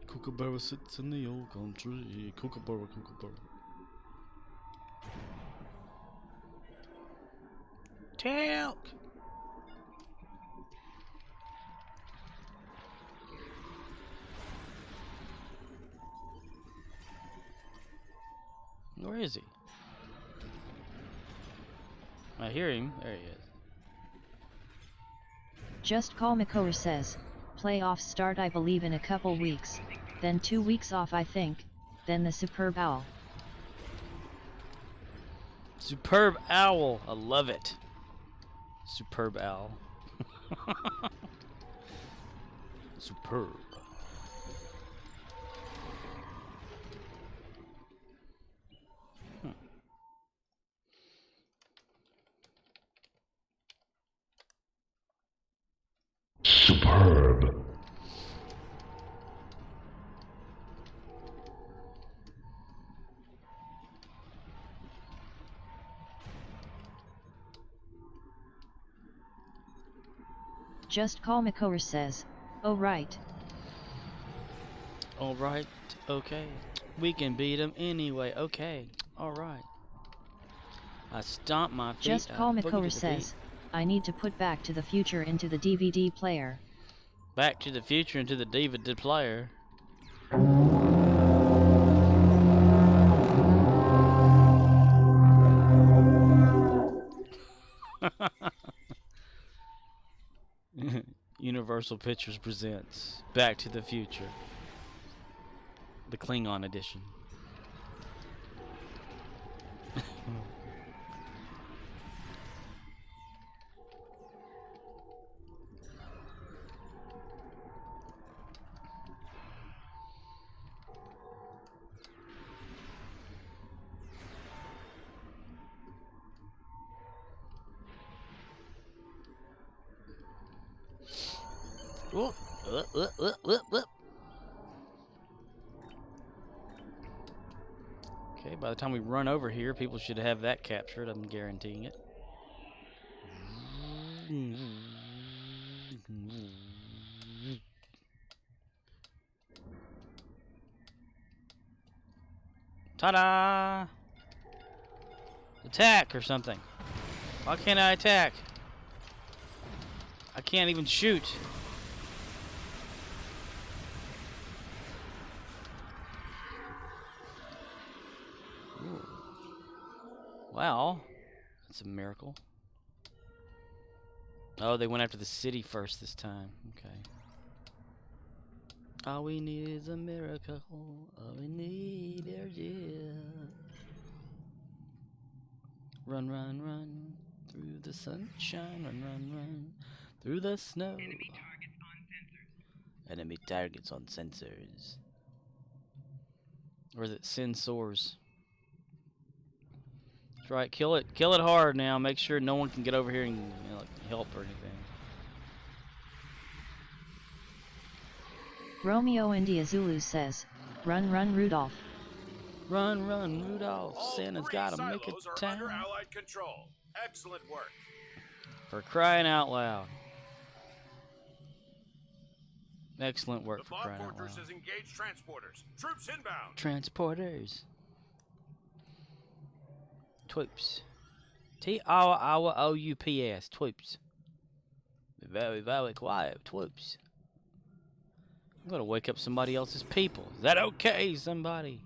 Kookaburra sits in the old country. Kookaburra, Kookaburra. Talk! Where is he? I hear him. There he is. Just Call Makora says, playoffs start I believe in a couple weeks, then 2 weeks off I think, then the Superb Owl. Superb Owl. I love it. Superb Owl. Superb. Superb. Just Call Makora says, oh right. Alright, okay. We can beat them anyway, okay. Alright. I stomp my feet. Just Call Makora says, I need to put Back to the Future into the DVD player. Back to the Future into the DVD player. Universal Pictures presents Back to the Future, the Klingon edition. Whoop. Whoop. Okay, by the time we run over here, people should have that captured. I'm guaranteeing it. Ta-da! Attack or something. Why can't I attack? I can't even shoot. Ooh. Wow, that's a miracle. Oh, they went after the city first this time. Okay. All we need is a miracle. All we need is you. Run, run, run through the sunshine. Run, run, run through the snow. Enemy targets on sensors. Or is it sensors? That's right. Kill it. Kill it hard now. Make sure no one can get over here and like, help or anything. Romeo India Zulu says, "Run, run, Rudolph." Run, run, Rudolph. All Santa's 3 gotta make silos a are under town. Allied control. Excellent work. For crying out loud. Excellent work The for Bob crying out Fortress loud. has engaged transporters. Troops inbound. Transporters. Twoops. T-R-O-O-U-P-S. Twoops. Be very, very quiet. Twoops. I'm gonna wake up somebody else's people. Is that okay, somebody?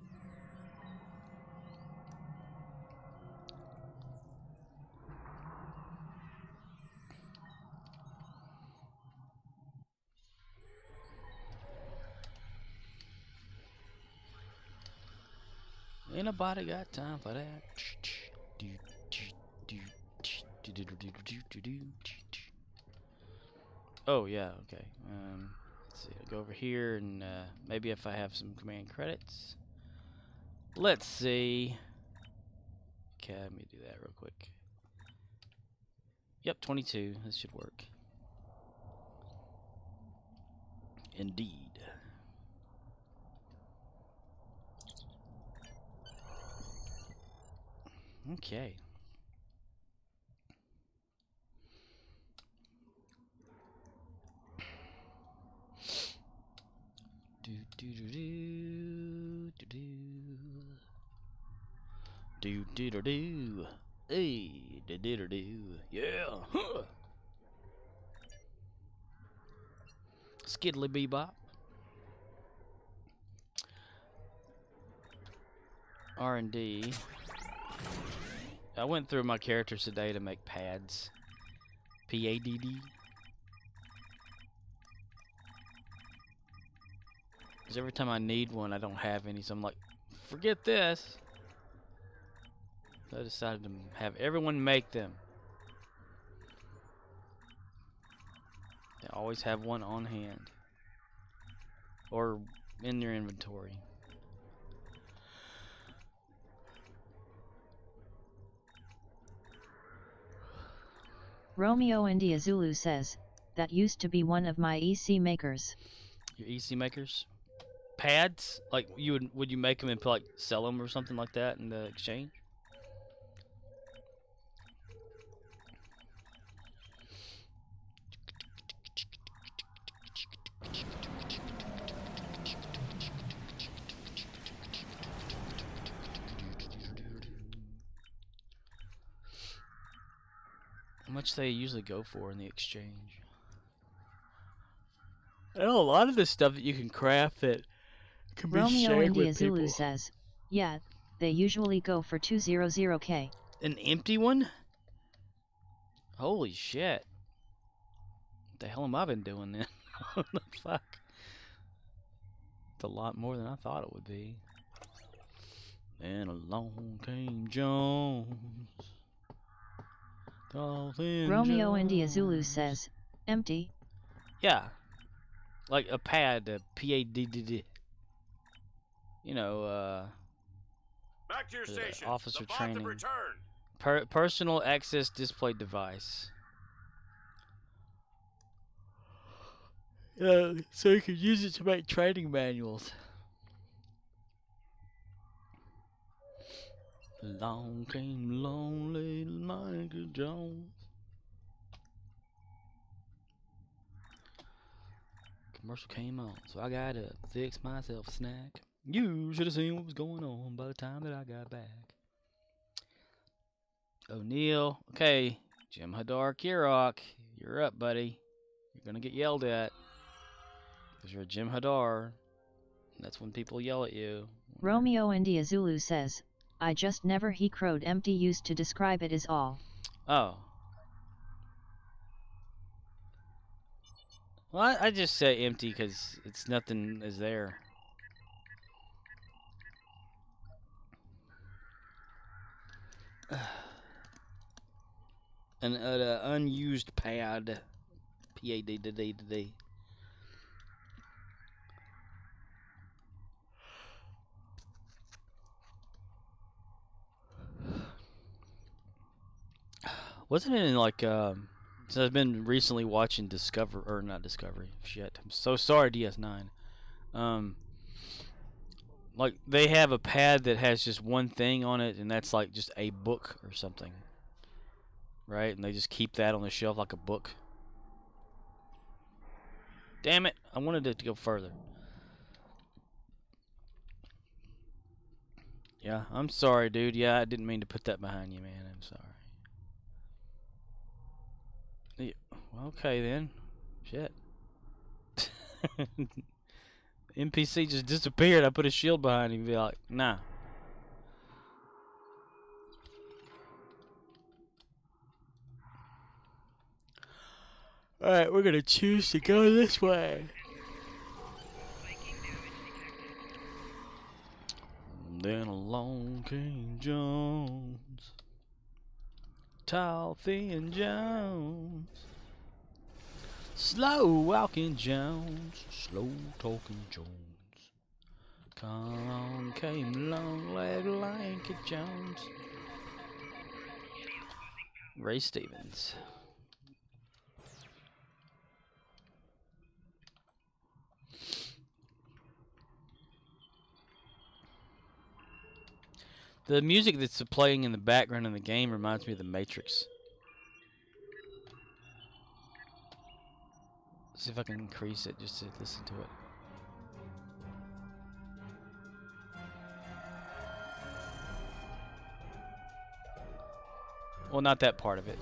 Ain't nobody got time for that. Oh yeah, okay. Let's see. I'll go over here and maybe if I have some command credits. Let's see. Okay, let me do that real quick. Yep, 22. This should work. Indeed. Okay. Do do do do do do do do do. Hey, do do do do. Yeah. Huh. Skiddly bebop. R&D. I went through my characters today to make pads. P-A-D-D. Because every time I need one, I don't have any, so I'm like, forget this. So I decided to have everyone make them. They always have one on hand. Or in your inventory. Romeo India Zulu says, "That used to be one of my EC makers." Your EC makers? Pads? Like would you make them and like sell them or something like that in the exchange? How much they usually go for in the exchange? I know a lot of the stuff that you can craft that can be Romeo shared India with Zulu people. says, "Yeah, they usually go for 200k." An empty one? Holy shit. What the hell am I been doing then? What the fuck? It's a lot more than I thought it would be. And along came Jones. Dolphin Romeo India Jones. Zulu says, "Empty." Yeah. Like a pad, a P-A-D-D-D. You know, Back to your station. officer The bots training. have returned. Personal access display device. So you could use it to make training manuals. Along came lonely Michael Jones. Commercial came on, so I got to fix myself a snack. You should have seen what was going on by the time that I got back. O'Neal, okay, Jim Hadar Kirok, you're up, buddy. You're gonna get yelled at because you're a Jim Hadar. That's when people yell at you. Romeo India Zulu says, I just never he crowed empty used to describe it as all. Oh. Well, I just say empty because it's nothing is there. An unused pad. P-A-D today. Wasn't it in like so I've been recently watching not Discovery. Shit. I'm so sorry, DS9. Like they have a pad that has just one thing on it, and that's like just a book or something. Right? And they just keep that on the shelf like a book. Damn it. I wanted it to go further. Yeah, I'm sorry, dude. Yeah, I didn't mean to put that behind you, man. I'm sorry. Yeah, okay, then. Shit. NPC just disappeared. I put a shield behind him and be like, nah. Alright, we're gonna choose to go this way. Then along came Jones. Tall, thin Jones. Slow walking Jones. Slow talking Jones. Come on, came long leg lanky Jones. Ray Stevens. The music that's playing in the background in the game reminds me of The Matrix. See if I can increase it just to listen to it. Well, not that part of it.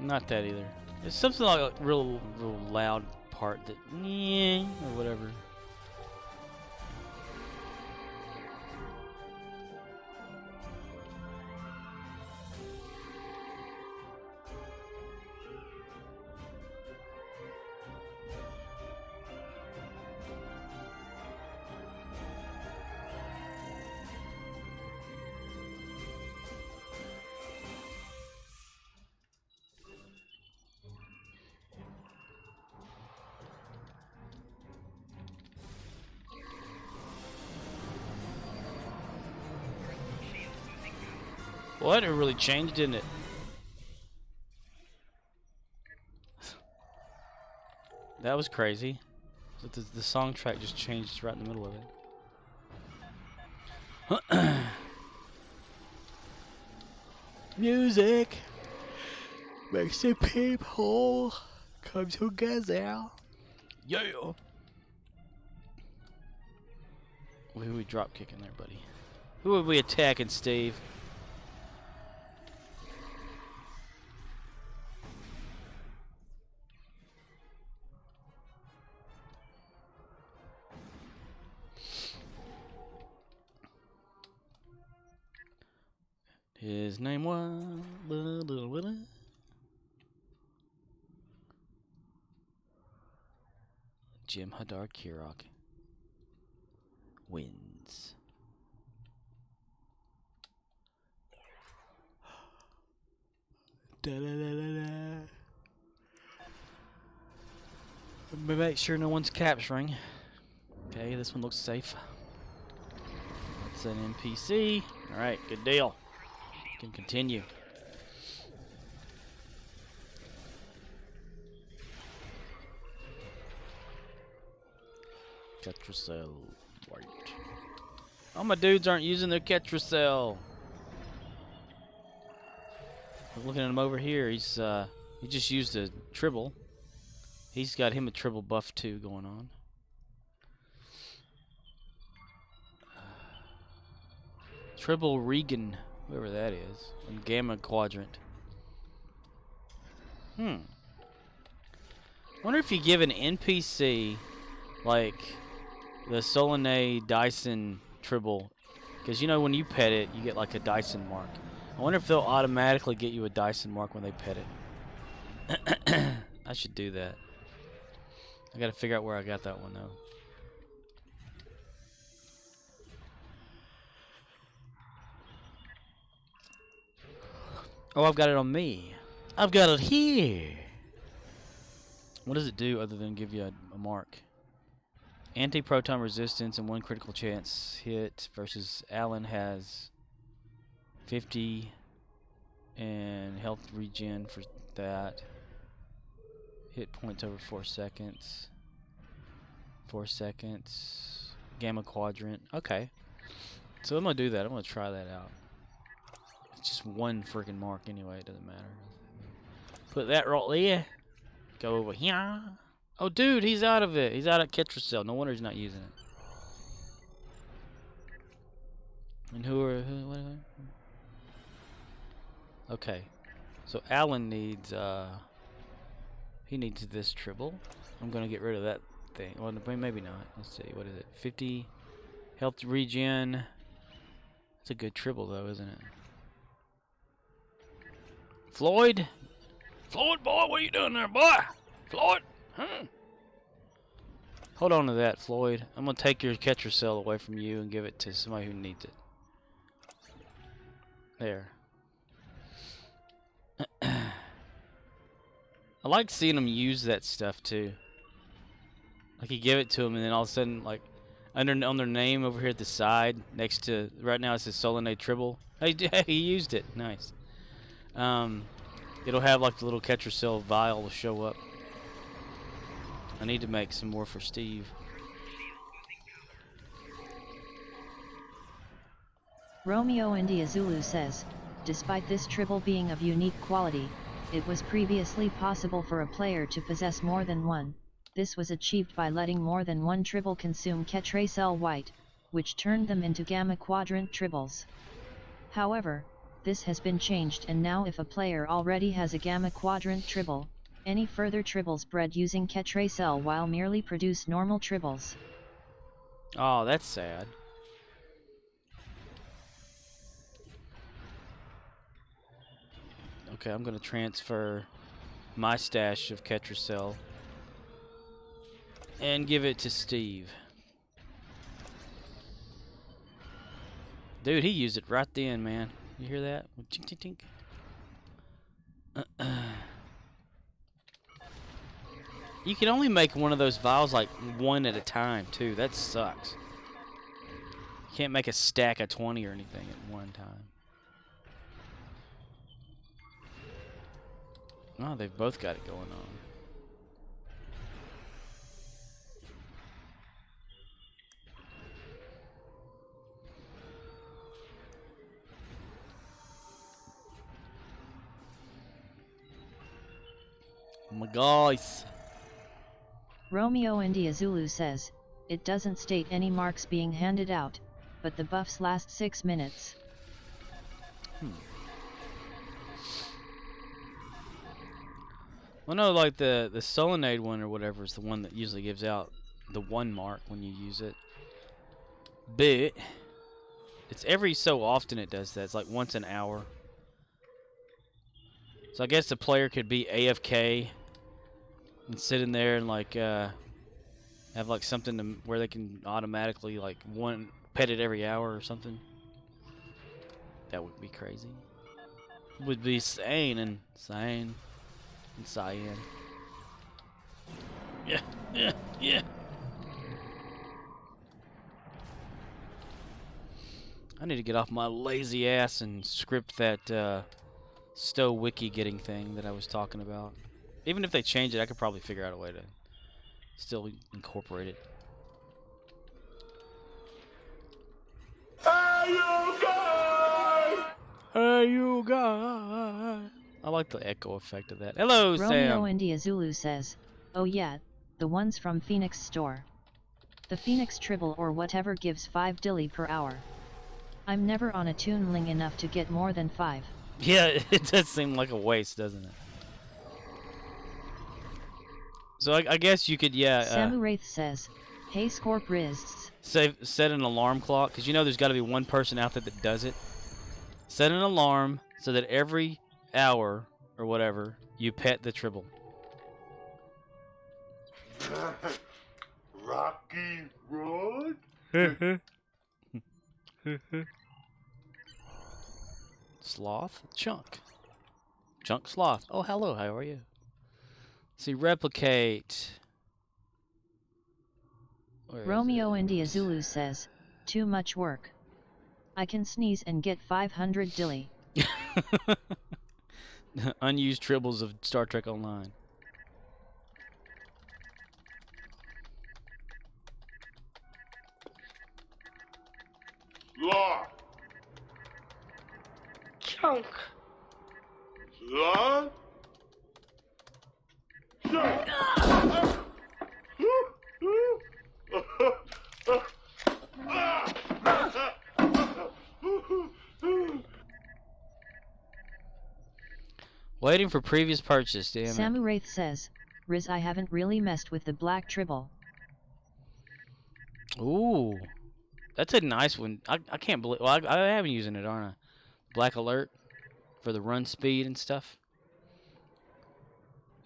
Not that either. It's something like a real loud part that or whatever. Well, it really changed, didn't it? That was crazy. The song track just changed right in the middle of it. Music makes the people come together. Yeah. Who are we drop kicking there, buddy? Who are we attacking, Steve? His name was Jem'Hadar Kirok wins. Da -da -da -da -da. Let me make sure no one's capturing. Okay, this one looks safe. It's an NPC. Alright, good deal. Can continue. Ketracel white. All my dudes aren't using their Ketracel. Looking at him over here, he just used a Tribble. He's got him a Tribble buff too going on. Tribble Regan, whoever that is, and Gamma Quadrant. I wonder if you give an NPC like the Solanay Dyson Tribble, because you know when you pet it, you get like a Dyson mark. I wonder if they'll automatically get you a Dyson mark when they pet it. I should do that. I gotta figure out where I got that one though. Oh, I've got it on me. I've got it here. What does it do other than give you a mark? Anti-proton resistance and 1 critical chance hit versus Alan has 50 and health regen for that. Hit points over 4 seconds. 4 seconds. Gamma Quadrant. Okay. So I'm going to do that. I'm going to try that out. It's just 1 freaking mark anyway. It doesn't matter. Put that right there. Go over here. Oh, dude, he's out of it. He's out of Ketracel. No wonder he's not using it. And what? Okay. So Alan needs, he needs this Tribble. I'm going to get rid of that thing. Well, maybe not. Let's see. What is it? 50 health regen. It's a good Tribble, though, isn't it? Floyd? Floyd, boy, what are you doing there, boy? Floyd? Hold on to that, Floyd. I'm going to take your Ketracel away from you and give it to somebody who needs it. There. I like seeing them use that stuff, too. Like, you give it to them, and then all of a sudden, like, on their name over here at the side, next to, right now it says Solanay Tribble. Hey, he used it. Nice. It'll have, like, the little Ketracel vial show up. I need to make some more for Steve. Romeo India Zulu says, despite this Tribble being of unique quality, it was previously possible for a player to possess more than one. This was achieved by letting more than one Tribble consume Ketracel white, which turned them into Gamma Quadrant Tribbles. However, this has been changed, and now if a player already has a Gamma Quadrant Tribble, any further Tribbles bred using Ketracel will merely produce normal Tribbles. Oh, that's sad. Okay, I'm going to transfer my stash of Ketracel and give it to Steve. Dude, he used it right then, man. You hear that? Tink, tink, tink. You can only make one of those vials like 1 at a time, too. That sucks. You can't make a stack of 20 or anything at one time. Oh, they've both got it going on. Oh my gosh. Romeo India Zulu says, it doesn't state any marks being handed out, but the buffs last 6 minutes. Well, no, like the Solanade one or whatever is the one that usually gives out the 1 mark when you use it. But it's every so often it does that. It's like once an hour. So I guess the player could be AFK and sit in there and like Have like something where they can automatically like pet it every hour or something. That would be crazy. Would be sane and cyan. Yeah, yeah, yeah. I need to get off my lazy ass and script that Stow Wiki getting thing that I was talking about. Even if they change it, I could probably figure out a way to still incorporate it. Hey, you guys! Hey, you guys! I like the echo effect of that. Hello, Romeo Sam. India Zulu says, oh yeah, the ones from Phoenix store. The Phoenix Tribble or whatever gives 5 dilly per hour. I'm never on a Toonling enough to get more than 5. Yeah, it does seem like a waste, doesn't it? So I guess you could, yeah. Samu Wraith says, hey Scorp Rists. Set an alarm clock, because you know there's got to be one person out there that does it. Set an alarm so that every hour or whatever you pet the Tribble. Rocky Road? Sloth? Chunk. Chunk Sloth. Oh, hello, how are you? See, replicate. Where is Romeo it? India Zulu says, too much work. I can sneeze and get 500 dilly. Unused tribbles of Star Trek Online. Law. Chunk. Law. Chunk. Waiting for previous purchase, damn it. Samu Wraith says, Riz I haven't really messed with the black Tribble. Ooh. That's a nice one. I can't believe... Well, I have been using it, aren't I? Black Alert for the run speed and stuff.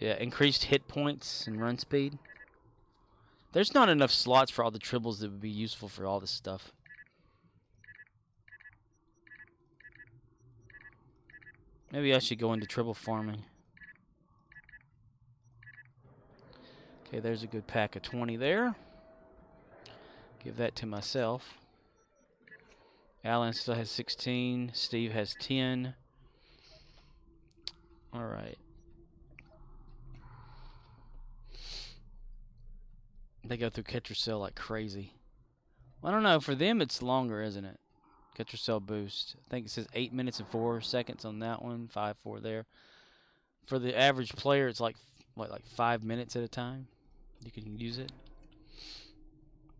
Yeah, increased hit points and run speed. There's not enough slots for all the tribbles that would be useful for all this stuff. Maybe I should go into tribble farming. Okay, there's a good pack of 20 there. Give that to myself. Alan still has 16. Steve has 10. All right. They go through Ketracel like crazy. Well, I don't know. For them, it's longer, isn't it? Ketracel boost. I think it says 8 minutes and 4 seconds on that one. 5-4 there. For the average player, it's like, what, like 5 minutes at a time? You can use it.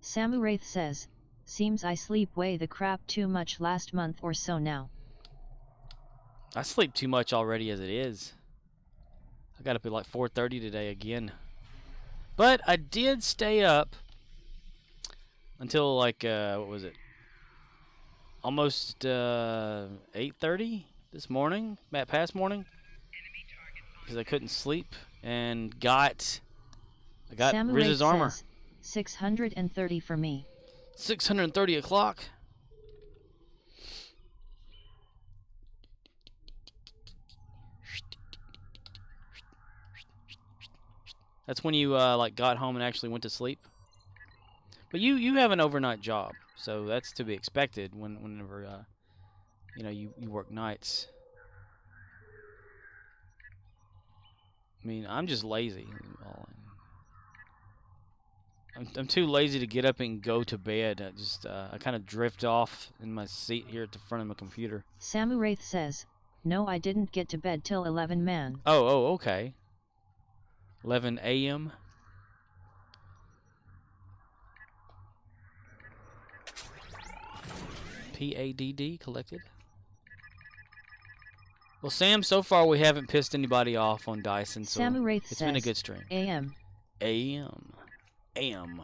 Samu Wraith says, seems I sleep way the crap too much last month or so now. I sleep too much already as it is. I got up at like 4:30 today again. But I did stay up until like, what was it? Almost 8:30 this morning, past morning. Because I couldn't sleep and I got Samu Wraith Riz's armor. says, 630 for me. 630 o'clock. That's when you like got home and actually went to sleep. But you have an overnight job, so that's to be expected whenever you know you work nights. I mean, I'm just lazy. I'm too lazy to get up and go to bed. I kind of drift off in my seat here at the front of my computer. Samu Wraith says, no I didn't get to bed till 11 man. Oh, okay. 11 a.m. PADD collected. Well, Sam, so far we haven't pissed anybody off on Dyson, so Samu Wraith it's says, been a good stream. AM. AM.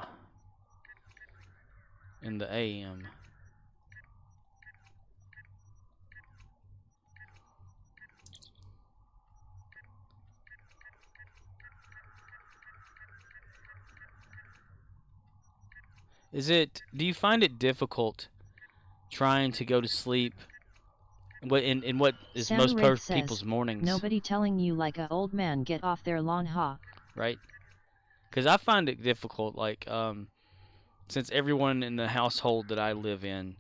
In the AM. Do you find it difficult trying to go to sleep? In what is most Samu says, people's mornings, nobody telling you like a old man get off their lawn, right? Because I find it difficult, like since everyone in the household that I live in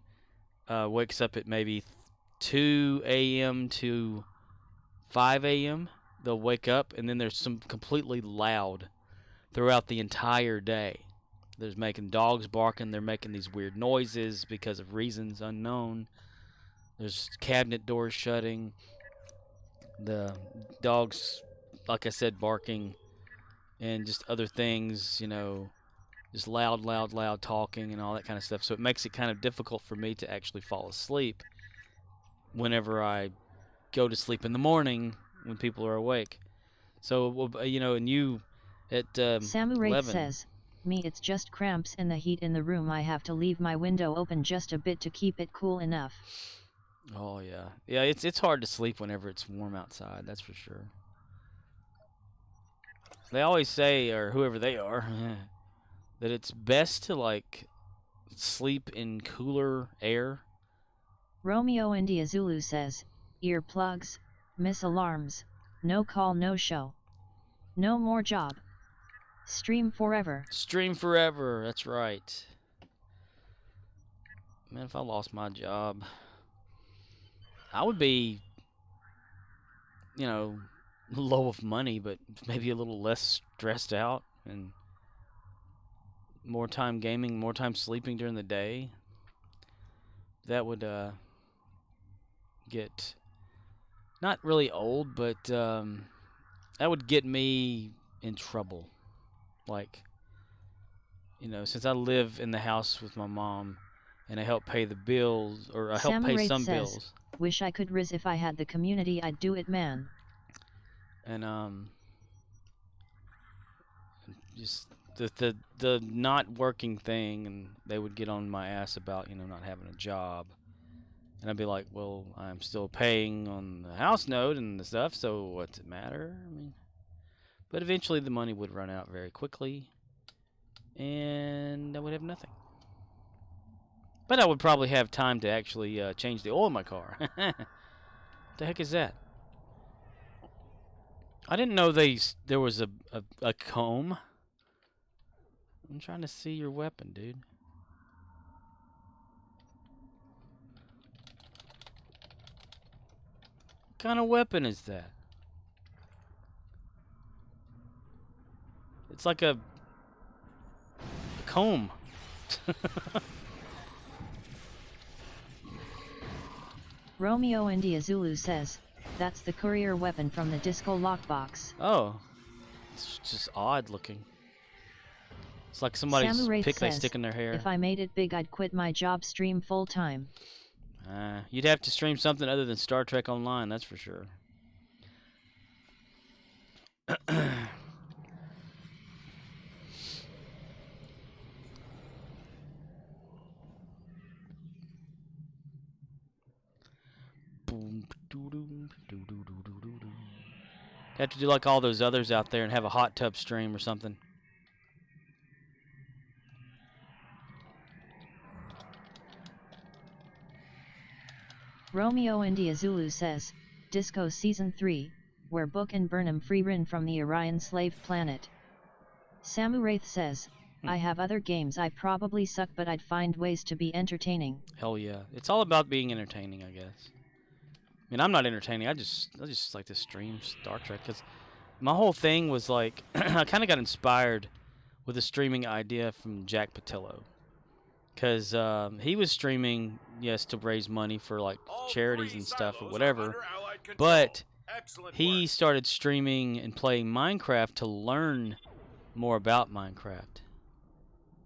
wakes up at maybe 2 a.m. to 5 a.m. They'll wake up, and then there's some completely loud throughout the entire day. There's making dogs barking. They're making these weird noises because of reasons unknown. There's cabinet doors shutting. The dogs, like I said, barking, and just other things, just loud talking and all that kind of stuff. So it makes it kind of difficult for me to actually fall asleep whenever I go to sleep in the morning when people are awake. So, and you at Samu 11. says, me it's just cramps and the heat in the room. I have to leave my window open just a bit to keep it cool enough. Oh yeah, yeah. It's hard to sleep whenever it's warm outside. That's for sure. They always say, or whoever they are, that it's best to like sleep in cooler air. Romeo India Zulu says, earplugs, miss alarms, no call no show. No more job. Stream forever. Stream forever, that's right. Man, if I lost my job, I would be, low of money, but maybe a little less stressed out and more time gaming, more time sleeping during the day. That would get not really old, but that would get me in trouble. Like, since I live in the house with my mom and I help pay the bills, or I help pay some bills. Wish I could riz if I had the community, I'd do it, man. And just the not working thing, and they would get on my ass about not having a job, and I'd be like, well, I'm still paying on the house note and the stuff, so what's it matter? I mean, but eventually the money would run out very quickly, and I would have nothing. But I would probably have time to actually change the oil in my car. What the heck is that? I didn't know there was a comb. I'm trying to see your weapon, dude. What kind of weapon is that? It's like a comb. Romeo India Zulu says, that's the courier weapon from the disco lockbox. Oh, it's just odd looking. It's like somebody's pick they stick in their hair. If I made it big, I'd quit my job, stream full time. You'd have to stream something other than Star Trek Online, that's for sure. Have to do like all those others out there and have a hot tub stream or something. Romeo India Zulu says, Disco Season 3, where Book and Burnham free run from the Orion slave planet. Samu Wraith says, I have other games I probably suck, but I'd find ways to be entertaining. Hell yeah. It's all about being entertaining, I guess. I mean, I'm not entertaining. I just like to stream Star Trek, because my whole thing was like, I kind of got inspired with a streaming idea from Jack Patillo, because he was streaming, yes, to raise money for like charities and stuff or whatever, but he started streaming and playing Minecraft to learn more about Minecraft.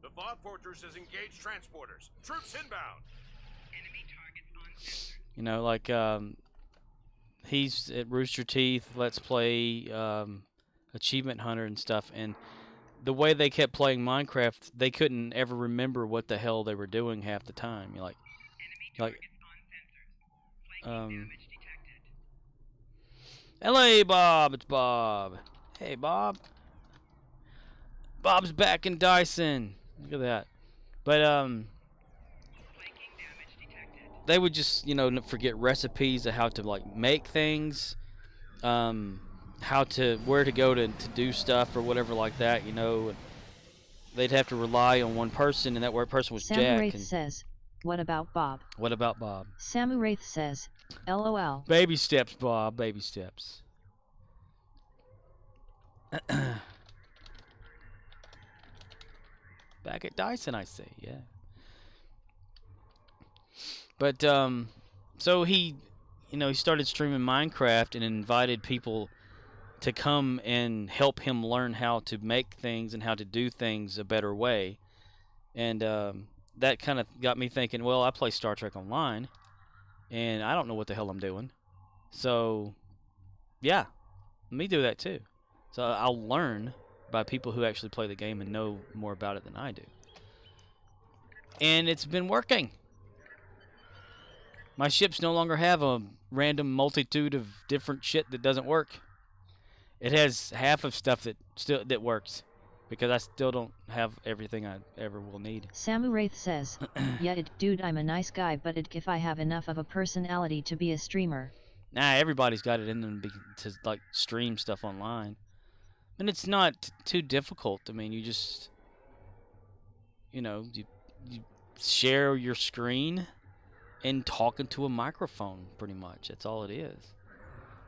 The Vought Fortress has engaged transporters. Troops inbound. Enemy targets on sensor. He's at Rooster Teeth, Let's Play, Achievement Hunter and stuff, and the way they kept playing Minecraft, they couldn't ever remember what the hell they were doing half the time. You're like, LA Bob, it's Bob. Hey Bob. Bob's back in Dyson. Look at that. But they would just, you know, forget recipes of how to like make things, where to go to do stuff or whatever like that, you know. They'd have to rely on one person, and that one person was Jack. Samuraith says, what about Bob? What about Bob? Samuraith says, LOL. Baby steps, Bob, baby steps. Back at Dyson, I say, yeah. But, so he, you know, he started streaming Minecraft and invited people to come and help him learn how to make things and how to do things a better way. And that kind of got me thinking, well, I play Star Trek Online, and I don't know what the hell I'm doing. So, yeah, let me do that too. So I'll learn by people who actually play the game and know more about it than I do. And it's been working. My ships no longer have a random multitude of different shit that doesn't work. It has half of stuff that works, because I still don't have everything I ever will need. Samuraith says, yeah, dude, I'm a nice guy, but if I have enough of a personality to be a streamer. Nah, everybody's got it in them to like stream stuff online, and it's not too difficult. I mean, you just, you know, you share your screen and talk into a microphone, pretty much. That's all it is.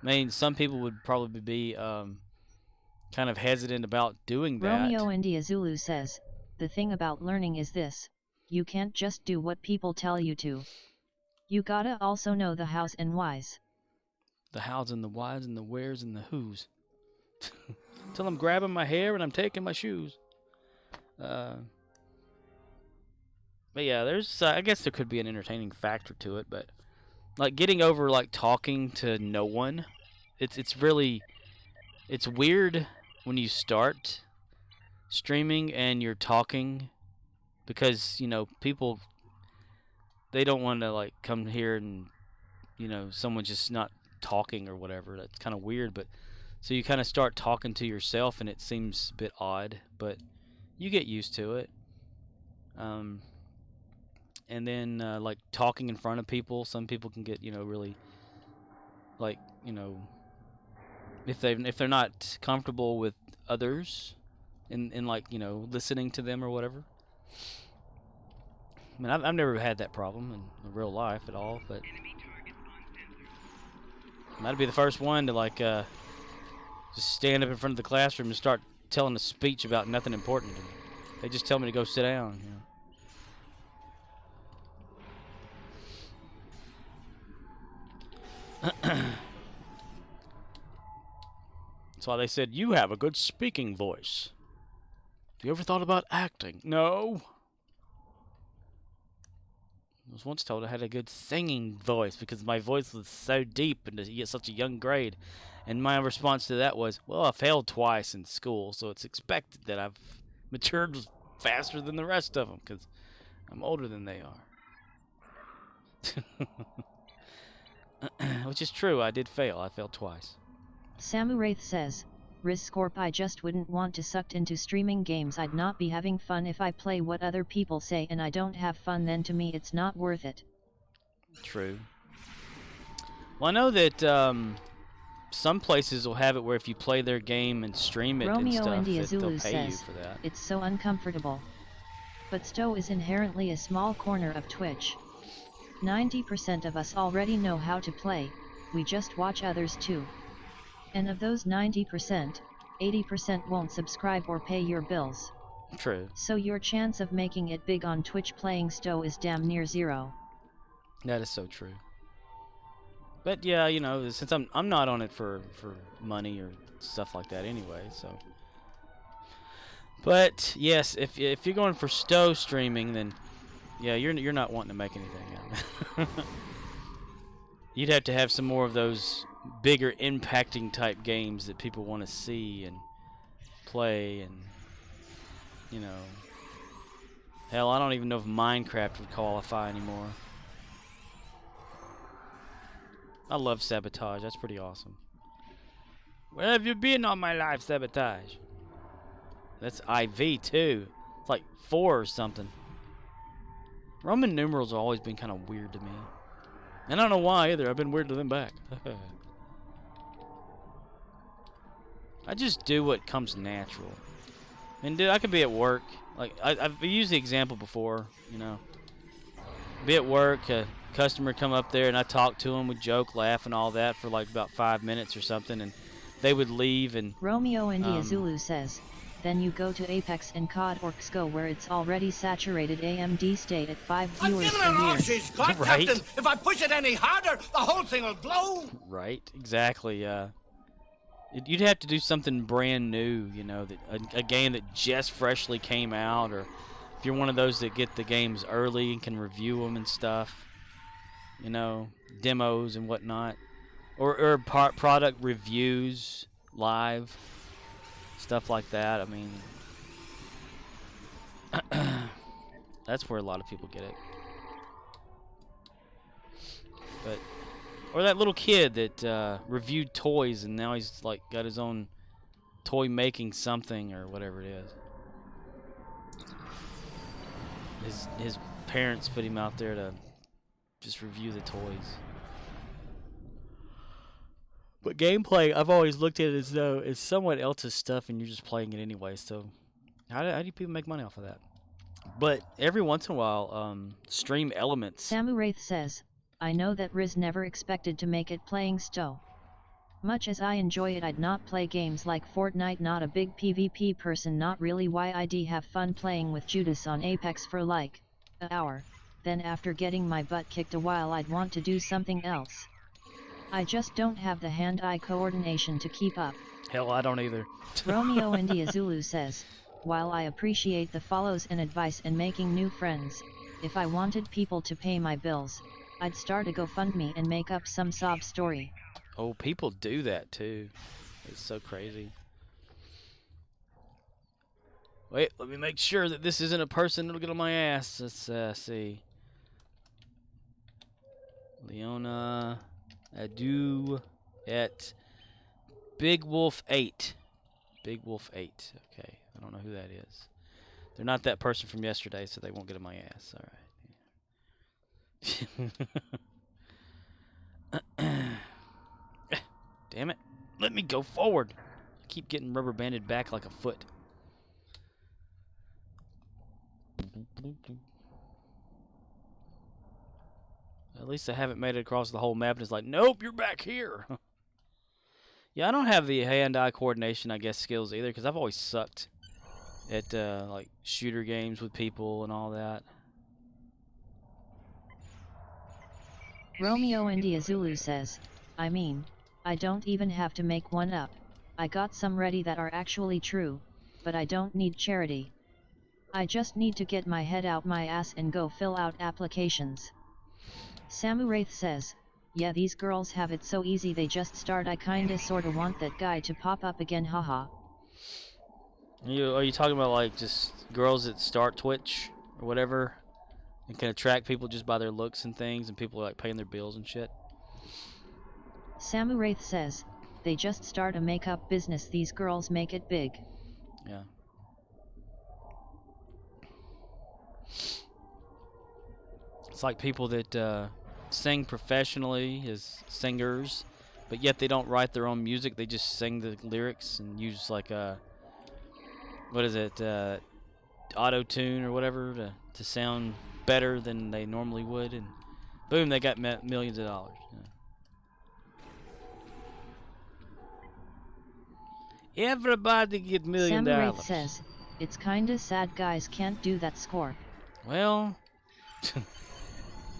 I mean, some people would probably be kind of hesitant about doing that. Romeo India Zulu says, the thing about learning is this: you can't just do what people tell you to. You gotta also know the hows and whys. The hows and the whys and the wheres and the whos. Till I'm grabbing my hair and I'm taking my shoes. But yeah, there's I guess there could be an entertaining factor to it, but like getting over like talking to no one, it's weird when you start streaming and you're talking, because, you know, people, they don't want to like come here and, you know, someone just not talking or whatever. That's kind of weird. But so you kind of start talking to yourself and it seems a bit odd, but you get used to it. And then like talking in front of people, some people can get, you know, really like, you know, if they're not comfortable with others in like, you know, listening to them or whatever. I mean, I've never had that problem in real life at all, but I'd be the first one to like just stand up in front of the classroom and start telling a speech about nothing important to me. They just tell me to go sit down, you know. That's why they said, you have a good speaking voice. Have you ever thought about acting? No. I was once told I had a good singing voice because my voice was so deep and at such a young grade. And my response to that was, well, I failed twice in school, so it's expected that I've matured faster than the rest of them because I'm older than they are. Which is true, I did fail. I failed twice. Samuraith says, Rizscorp, I just wouldn't want to sucked into streaming games. I'd not be having fun if I play what other people say and I don't have fun, then to me it's not worth it. True. Well, I know that some places will have it where if you play their game and stream it and stuff, they'll pay you for that. It's so uncomfortable. But Stowe is inherently a small corner of Twitch. 90% of us already know how to play, we just watch others too. And of those 90%, 80% won't subscribe or pay your bills. True. So your chance of making it big on Twitch playing Stowe is damn near zero. That is so true. But yeah, you know, since I'm not on it for money or stuff like that anyway, so. But yes, if you're going for Stowe streaming, then yeah, you're not wanting to make anything out of it. You'd have to have some more of those bigger impacting type games that people want to see and play, and you know, hell, I don't even know if Minecraft would qualify anymore. I love Sabotage. That's pretty awesome. Where have you been all my life, Sabotage? That's IV too. It's like 4 or something. Roman numerals have always been kind of weird to me. And I don't know why either. I've been weird to them back. I just do what comes natural. And dude, I could be at work. Like I've used the example before, you know. Be at work, a customer come up there, and I talk to him, we joke, laugh, and all that for like about 5 minutes or something, and they would leave. And Romeo India Zulu says, then you go to Apex and COD or XCO where it's already saturated AMD state at 5 viewers per year. God, right? Captain, if I push it any harder, the whole thing will blow. Right, exactly. You'd have to do something brand new, you know, that a game that just freshly came out, or if you're one of those that get the games early and can review them and stuff, you know, demos and whatnot, or product reviews live, stuff like that. I mean, that's where a lot of people get it. But or that little kid that reviewed toys and now he's like got his own toy making something or whatever it is. His parents put him out there to just review the toys. But gameplay, I've always looked at it as though it's someone else's stuff and you're just playing it anyway. So how do people make money off of that? But every once in a while, Stream Elements. Samu Wraith says, I know that Riz never expected to make it playing STO. Much as I enjoy it, I'd not play games like Fortnite, not a big PvP person, not really why I'd have fun playing with Judas on Apex for like an hour, then after getting my butt kicked a while I'd want to do something else. I just don't have the hand-eye coordination to keep up. Hell, I don't either. Romeo India Zulu says, while I appreciate the follows and advice and making new friends, if I wanted people to pay my bills, I'd start a GoFundMe and make up some sob story. Oh, people do that too. It's so crazy. Wait, let me make sure that this isn't a person that'll get on my ass. Let's see. Leona Adu at Big Wolf 8. Big Wolf 8. Okay, I don't know who that is. They're not that person from yesterday, so they won't get on my ass. All right. Damn it. Let me go forward. I keep getting rubber banded back like a foot. At least I haven't made it across the whole map and it's like, nope, you're back here. Yeah, I don't have the hand-eye coordination, I guess, skills either, because I've always sucked at like shooter games with people and all that. Romeo India Zulu says, I mean, I don't even have to make one up. I got some ready that are actually true, but I don't need charity. I just need to get my head out my ass and go fill out applications. Samu Wraith says, yeah, these girls have it so easy, they just start. I kinda sorta want that guy to pop up again, haha. Are you talking about like just girls that start Twitch or whatever and can attract people just by their looks and things, and people are like paying their bills and shit? Samu Wraith says, they just start a makeup business, these girls make it big. Yeah. It's like people that sing professionally as singers, but yet they don't write their own music. They just sing the lyrics and use like what is it, auto-tune or whatever to sound better than they normally would, and boom, they got millions of dollars. Yeah. Everybody get $1 million. Samu Wraith says, it's kinda sad guys can't do that score. Well,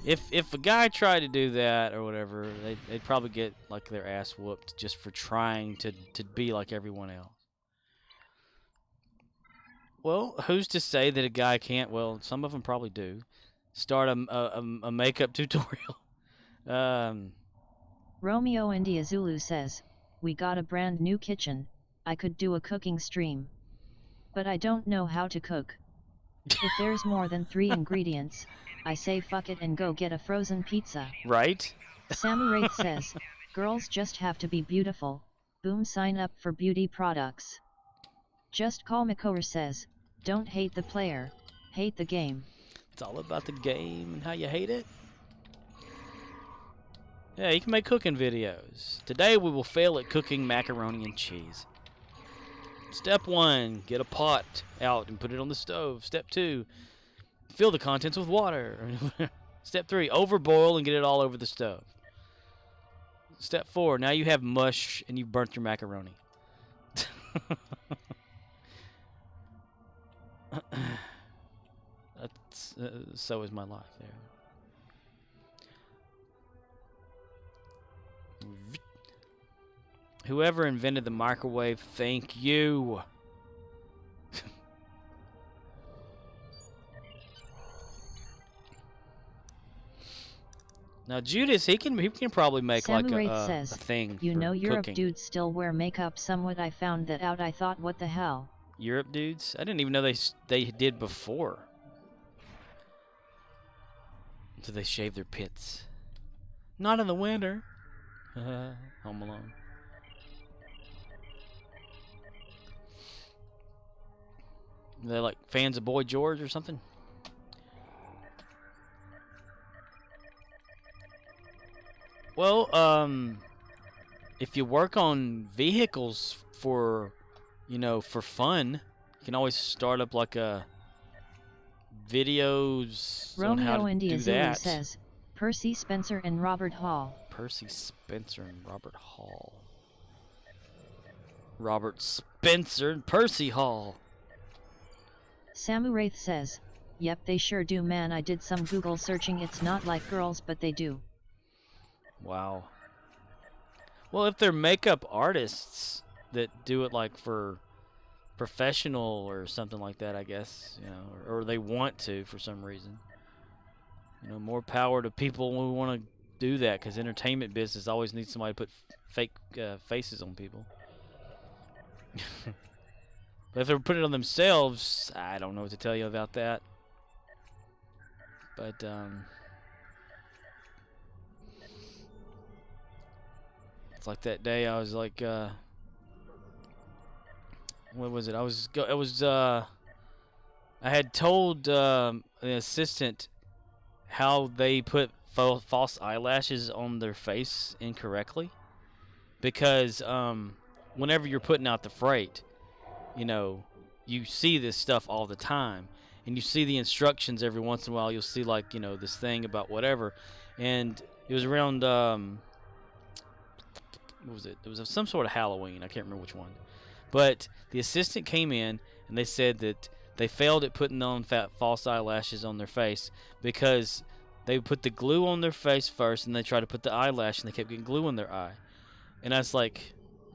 if a guy tried to do that or whatever, they'd probably get like their ass whooped just for trying to be like everyone else. Well, who's to say that a guy can't? Well, some of them probably do. Start a makeup tutorial. Romeo India Zulu says, we got a brand new kitchen. I could do a cooking stream. But I don't know how to cook. If there's more than 3 ingredients, I say fuck it and go get a frozen pizza. Right? Samu Wraith says, girls just have to be beautiful. Boom, sign up for beauty products. Just Call Makor says, don't hate the player, hate the game. It's all about the game and how you hate it. Yeah, you can make cooking videos. Today we will fail at cooking macaroni and cheese. Step 1, get a pot out and put it on the stove. Step 2, fill the contents with water. Step 3, overboil and get it all over the stove. Step 4, now you have mush and you've burnt your macaroni. That's, so is my life there. Whoever invented the microwave, thank you. Now Judas, he can probably make like a thing. You know, Europe cooking. dudes still wear makeup. Somewhat I found that out. I thought, what the hell? Europe dudes? I didn't even know they did before. So they shave their pits. Not in the winter. Home Alone. They're like fans of Boy George or something. Well, if you work on vehicles for, you know, for fun, you can always start up like a videos on how to India do Zulu that. says, Percy Spencer and Robert Hall. Percy Spencer and Robert Hall. Robert Spencer and Percy Hall. Samu Wraith says, yep, they sure do, man. I did some Google searching. It's not like girls, but they do. Wow. Well, if they're makeup artists that do it like for professional or something like that, I guess, you know, or they want to for some reason. You know, more power to people who want to do that, because entertainment business always needs somebody to put fake faces on people. But if they're putting it on themselves, I don't know what to tell you about that. But it's like that day I was like, what was it? I had told the assistant how they put false eyelashes on their face incorrectly, because whenever you're putting out the freight, you know, you see this stuff all the time, and you see the instructions every once in a while. You'll see, like, you know, this thing about whatever, and it was around what was it? It was some sort of Halloween. I can't remember which one, but the assistant came in and they said that they failed at putting on false eyelashes on their face because they put the glue on their face first, and they tried to put the eyelash, and they kept getting glue on their eye. And I was like,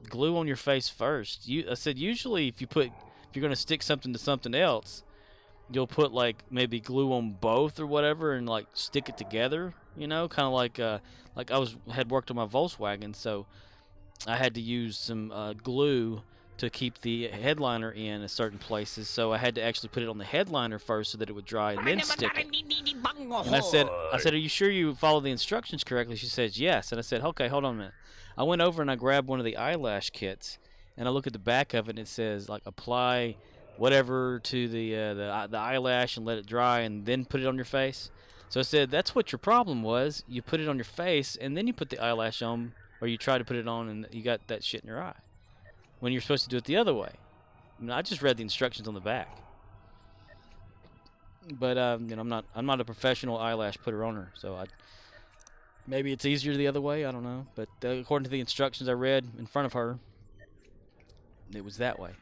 glue on your face first? I said, usually if you're going to stick something to something else, you'll put like maybe glue on both or whatever and like stick it together, you know, kind of like I had worked on my Volkswagen, so I had to use some glue to keep the headliner in certain places, so I had to actually put it on the headliner first so that it would dry and then stick it. And I said, are you sure you follow the instructions correctly? She says, yes. And I said, okay, hold on a minute. I went over and I grabbed one of the eyelash kits, and I look at the back of it, and it says, like, apply whatever to the eyelash and let it dry and then put it on your face. So I said, that's what your problem was. You put it on your face, and then you put the eyelash on, or you try to put it on, and you got that shit in your eye, when you're supposed to do it the other way. I mean, I just read the instructions on the back. But you know, I'm not a professional eyelash putter owner, so maybe it's easier the other way. I don't know. But according to the instructions I read in front of her, it was that way.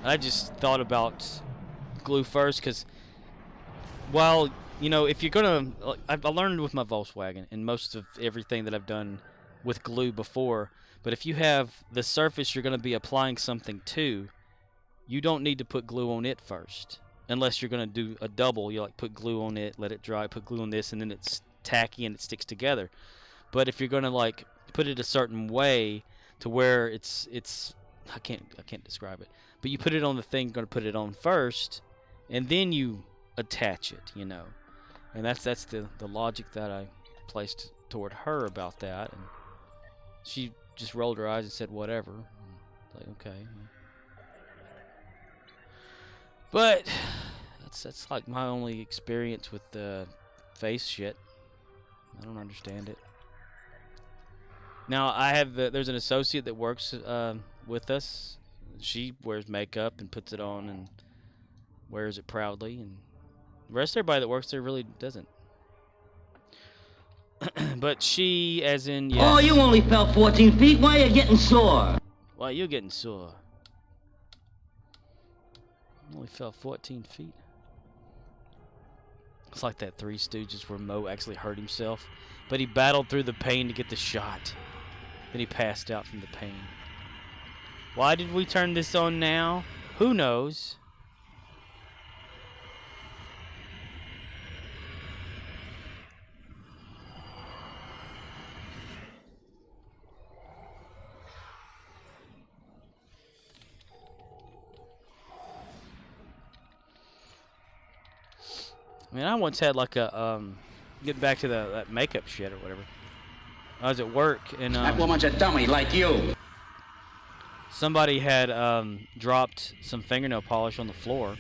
I just thought about glue first, because while, you know, if you're gonna, I learned with my Volkswagen and most of everything that I've done with glue before. But if you have the surface you're going to be applying something to, you don't need to put glue on it first. Unless you're going to do a double, you like put glue on it, let it dry, put glue on this, and then it's tacky and it sticks together. But if you're going to like put it a certain way to where it's I can't describe it. But you put it on the thing you're going to put it on first, and then you attach it, you know. And that's the logic that I placed toward her about that, and she just rolled her eyes and said whatever. Like, okay. But That's like my only experience with the face shit. I don't understand it. Now I have there's an associate that works with us. She wears makeup and puts it on and wears it proudly, and the rest of everybody that works there really doesn't. But she, as in, yes. Oh, you only fell 14 feet. Why are you getting sore? Why you getting sore? Only fell 14 feet. It's like that Three Stooges where Moe actually hurt himself, but he battled through the pain to get the shot. Then he passed out from the pain. Why did we turn this on now? Who knows? I mean, I once had like a, getting back to that makeup shit or whatever. I was at work and That woman's a dummy like you. somebody had dropped some fingernail polish on the floor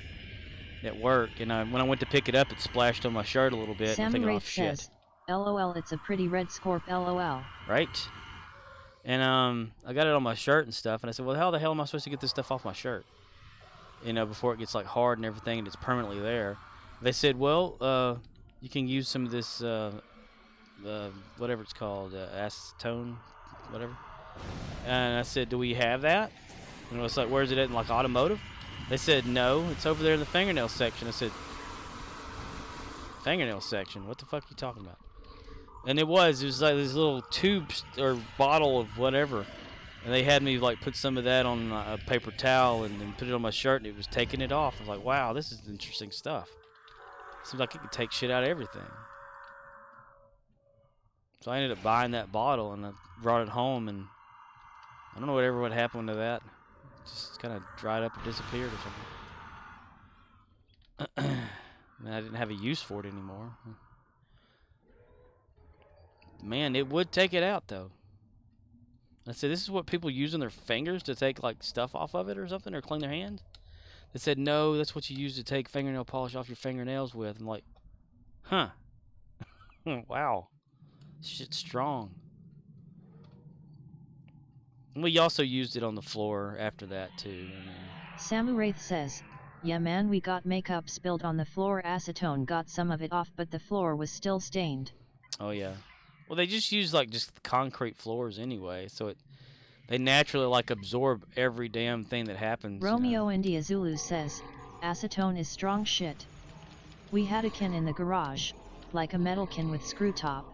at work, and when I went to pick it up, it splashed on my shirt a little bit. I'm thinking, oh shit. Says, LOL, it's a pretty red Scorp, LOL. Right. And I got it on my shirt and stuff, and I said, well, how the hell am I supposed to get this stuff off my shirt? You know, before it gets like hard and everything, and it's permanently there. They said, well, you can use some of this, whatever it's called, acetone, whatever. And I said, do we have that? And it was like, where's it at in like automotive? They said, no, it's over there in the fingernail section. I said, fingernail section? What the fuck are you talking about? And it was like this little tube or bottle of whatever. And they had me like put some of that on a paper towel and then put it on my shirt, and it was taking it off. I was like, wow, this is interesting stuff. Seems like it could take shit out of everything. So I ended up buying that bottle, and I brought it home, and I don't know what happened to that. It just kind of dried up or disappeared or something. I mean, I didn't have a use for it anymore. Man, it would take it out, though. I said, this is what people use on their fingers to take, like, stuff off of it or something, or clean their hands? They said, no, that's what you use to take fingernail polish off your fingernails with. I'm like, huh. Wow. Shit's strong. We also used it on the floor after that, too. Samuraith says, yeah man, we got makeup spilled on the floor, acetone got some of it off, but the floor was still stained. Oh, yeah. Well, they just use, like, just concrete floors anyway, so they naturally, like, absorb every damn thing that happens. Romeo India Zulu says, acetone is strong shit. We had a can in the garage, like a metal can with screw top.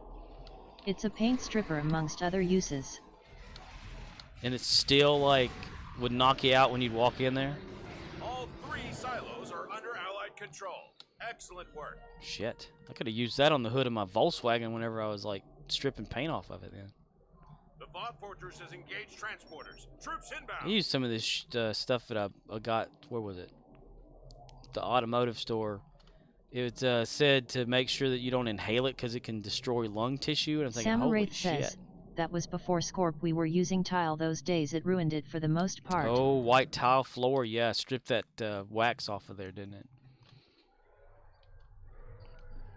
It's a paint stripper amongst other uses. And it's still, like, would knock you out when you'd walk in there? All 3 silos are under Allied control. Excellent work. Shit. I could have used that on the hood of my Volkswagen whenever I was, like, stripping paint off of it then. The VOD Fortress has engaged transporters. Troops inbound. I used some of this stuff that I got, where was it? The automotive store. It said to make sure that you don't inhale it because it can destroy lung tissue. And I'm thinking, holy shit. Says, that was before Scorp. We were using tile those days. It ruined it for the most part. Oh, white tile floor. Yeah, stripped that wax off of there, didn't it?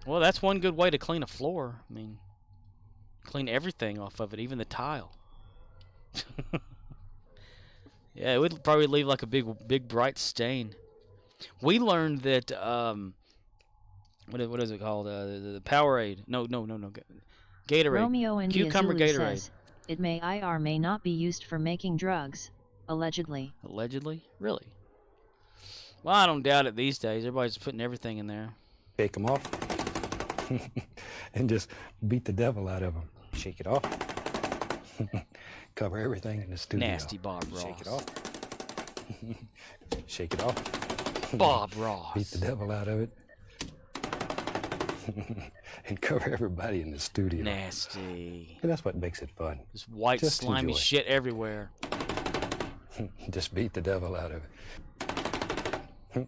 Well, that's one good way to clean a floor. I mean, clean everything off of it, even the tile. Yeah, it would probably leave like a big bright stain. We learned that what is it called? The Powerade. No. Gatorade. Romeo India Cucumber Zulu Gatorade. says, it may or may not be used for making drugs, allegedly. Allegedly? Really? Well, I don't doubt it these days. Everybody's putting everything in there. Shake them off and just beat the devil out of them. Shake it off. Cover everything in the studio. Nasty Bob Ross. Shake it off. Shake it off. Bob Ross. Beat the devil out of it. And cover everybody in the studio. Nasty. And that's what makes it fun. This white Just slimy enjoy. shit everywhere. Just beat the devil out of it.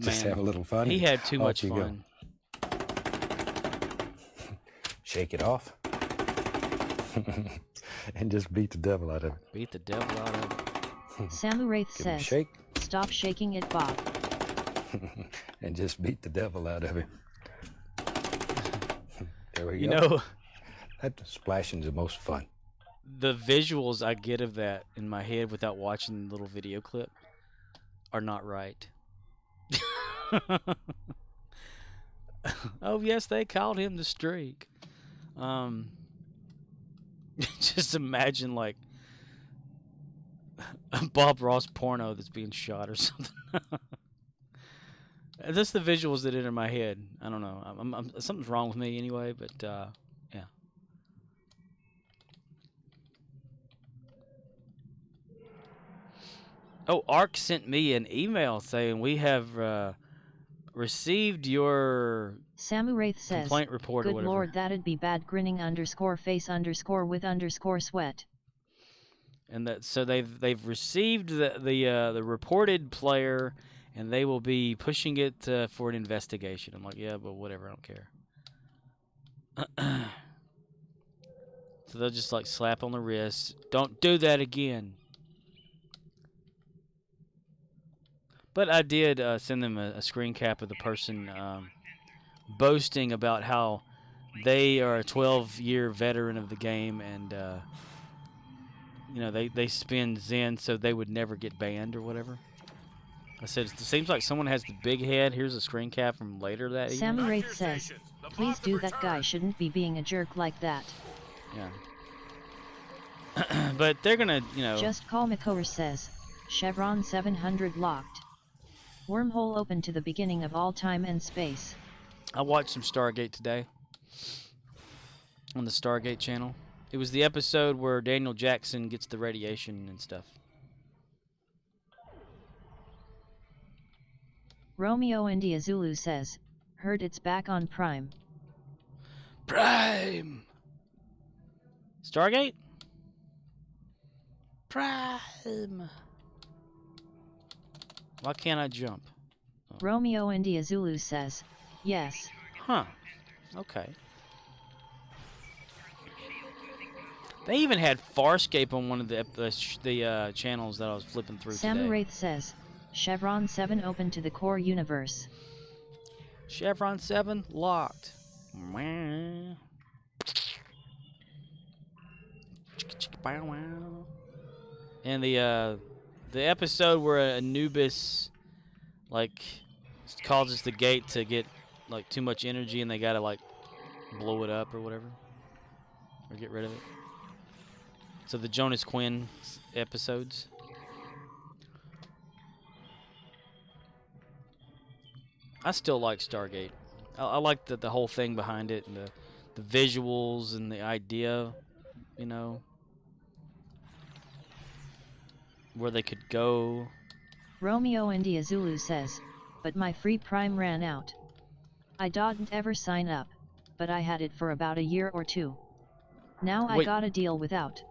Just Man, have a little fun. He had too Off much you go. fun. Shake it off. And just beat the devil out of it. Beat the devil out of it. Samuraith Give me a says, shake. stop shaking it, Bob. and just beat the devil out of him. There we go. You know, that splashing's the most fun. the visuals I get of that in my head without watching the little video clip are not right. Oh yes, they called him the Streak. Just imagine like a Bob Ross porno that's being shot or something. That's the visuals that enter my head. I don't know. Something's wrong with me anyway, but yeah. Oh, Ark sent me an email saying we have received your Samu Wraith says, complaint report or good whatever. lord, that'd be bad. Grinning _ face _ with _ sweat. And that so they've received the reported player, and they will be pushing it for an investigation. I'm like, yeah, but whatever, I don't care. So they'll just like slap on the wrist. Don't do that again. But I did send them a screen cap of the person boasting about how they are a 12-year veteran of the game, and you know, they spin Zen so they would never get banned or whatever. I said, it seems like someone has the big head. Here's a screen cap from later that evening. Samu Wraith says, please do, that guy shouldn't be being a jerk like that. Yeah. But they're gonna, you know. Just Call Makor says, Chevron 700 locked. Wormhole open to the beginning of all time and space. I watched some Stargate today on the Stargate channel. It was the episode where Daniel Jackson gets the radiation and stuff. Romeo India Zulu says, heard it's back on Prime. Prime! Stargate? Prime! Why can't I jump? Oh. Romeo India Zulu says, yes. Huh. Okay. They even had Farscape on one of the channels that I was flipping through Samu today. Wraith says, Chevron 7 open to the core universe. Chevron 7 locked. And the episode where Anubis like causes the gate to get like too much energy and they gotta like blow it up or whatever, or get rid of it. So the Jonas Quinn episodes. I still like Stargate. I like the whole thing behind it, and the visuals and the idea, you know, where they could go. Romeo India Zulu says, but my free Prime ran out. I didn't ever sign up, but I had it for about a year or two. Now I got a deal without.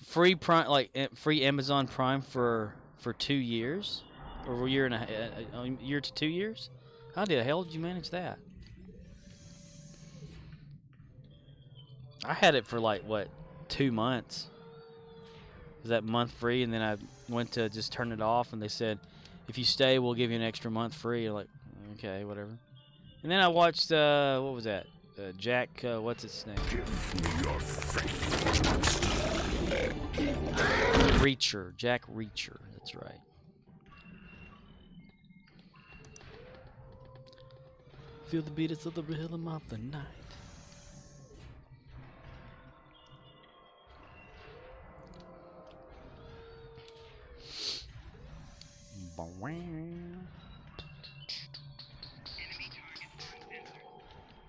Free Prime, like free Amazon Prime for 2 years, or a year and a year to 2 years. How the hell did you manage that? I had it for like what, 2 months. Was that month free, and then I went to just turn it off, and they said, if you stay, we'll give you an extra month free. I'm like, okay, whatever. And then I watched what was that? Jack, what's his name? Give me your faith. Reacher, Jack Reacher. That's right. Feel the beats of the rhythm of the night.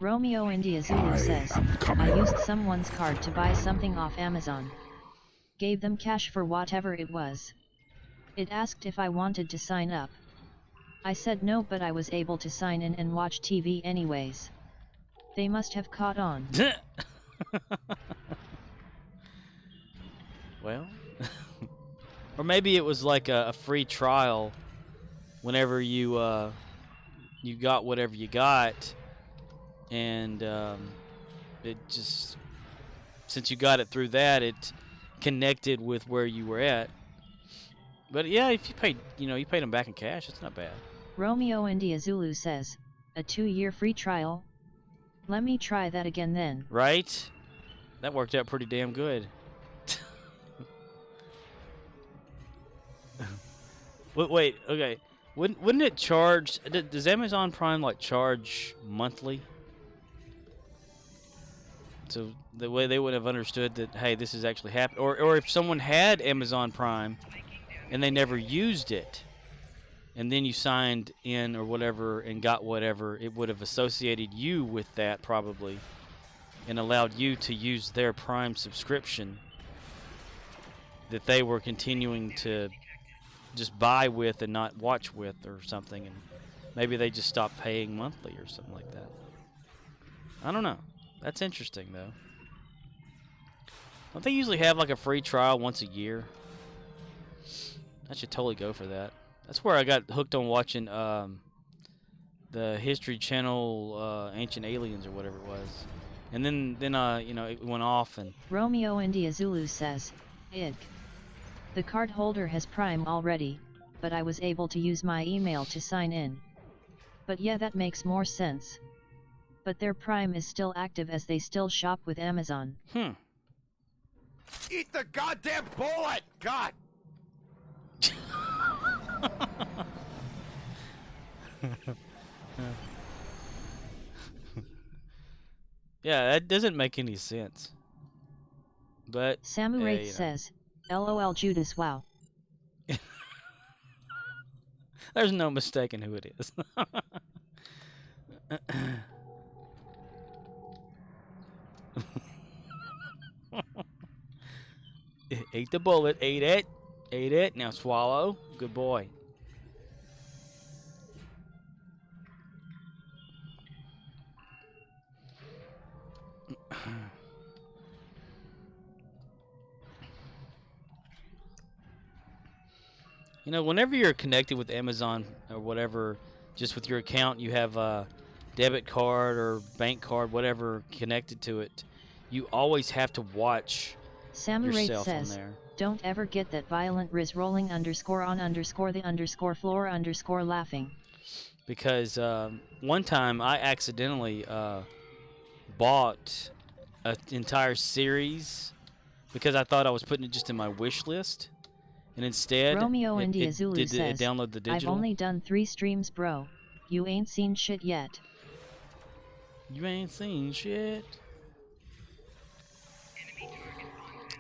Romeo India Zulu says, I used someone's card to buy something off Amazon. Gave them cash for whatever it was. It asked if I wanted to sign up. I said no, but I was able to sign in and watch TV anyways. They must have caught on. Well, or maybe it was like a free trial whenever you got whatever you got, and it just, since you got it through that, it connected with where you were at. But yeah, if you paid, you paid them back in cash, it's not bad. Romeo India Zulu says, a 2-year free trial? Let me try that again then. Right? That worked out pretty damn good. Wait, okay. Wouldn't it charge? Does Amazon Prime like charge monthly? So the way they would have understood that, hey, this is actually happening, or if someone had Amazon Prime and they never used it, and then you signed in or whatever and got whatever, it would have associated you with that probably, and allowed you to use their Prime subscription that they were continuing to just buy with and not watch with or something, and maybe they just stopped paying monthly or something like that. I don't know. That's interesting though. Don't they usually have like a free trial once a year? I should totally go for that. That's where I got hooked on watching the History Channel Ancient Aliens or whatever it was. And then you know, it went off and Romeo India Zulu says, Ig. The card holder has Prime already, but I was able to use my email to sign in. But yeah, that makes more sense. But their Prime is still active as they still shop with Amazon. Eat the goddamn bullet! God! yeah, that doesn't make any sense. But Samu hey, Wraith says, LOL Judas wow. There's no mistaking who it is. Ate the bullet, ate it, now swallow. Good boy. You know, whenever you're connected with Amazon or whatever, just with your account, you have a debit card or bank card, whatever connected to it, you always have to watch Samu Wraith yourself on says, there. don't ever get that violent riz rolling _on_the_floor_ laughing. Because one time I accidentally bought an entire series because I thought I was putting it just in my wish list. And instead, Romeo India Zulu it says, download the digital. I've only done 3 streams, bro. You ain't seen shit yet. You ain't seen shit.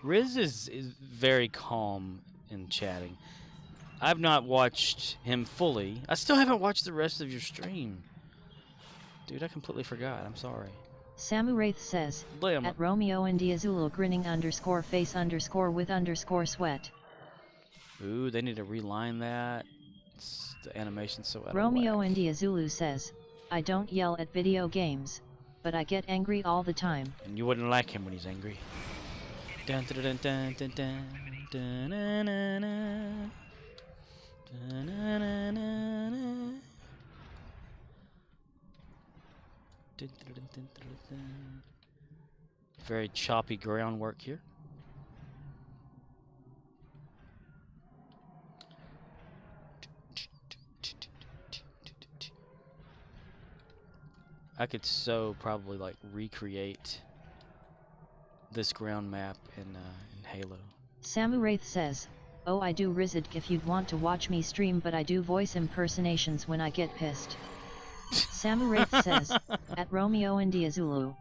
Riz is very calm in chatting. I've not watched him fully. I still haven't watched the rest of your stream. Dude, I completely forgot. I'm sorry. Samu Wraith says, at Romeo India Zulu grinning _face_with_sweat. Ooh, they need to reline that. The animation's so out of Romeo whack. India Zulu says, I don't yell at video games, but I get angry all the time. And you wouldn't like him when he's angry. Dun dun dun dun dun dun dun dun dun dun dun. Very choppy groundwork here. I could so probably like recreate this ground map in Halo. Samu Wraith says, oh, I do Rizid if you'd want to watch me stream, but I do voice impersonations when I get pissed. Samu Wraith says, at Romeo India Zulu.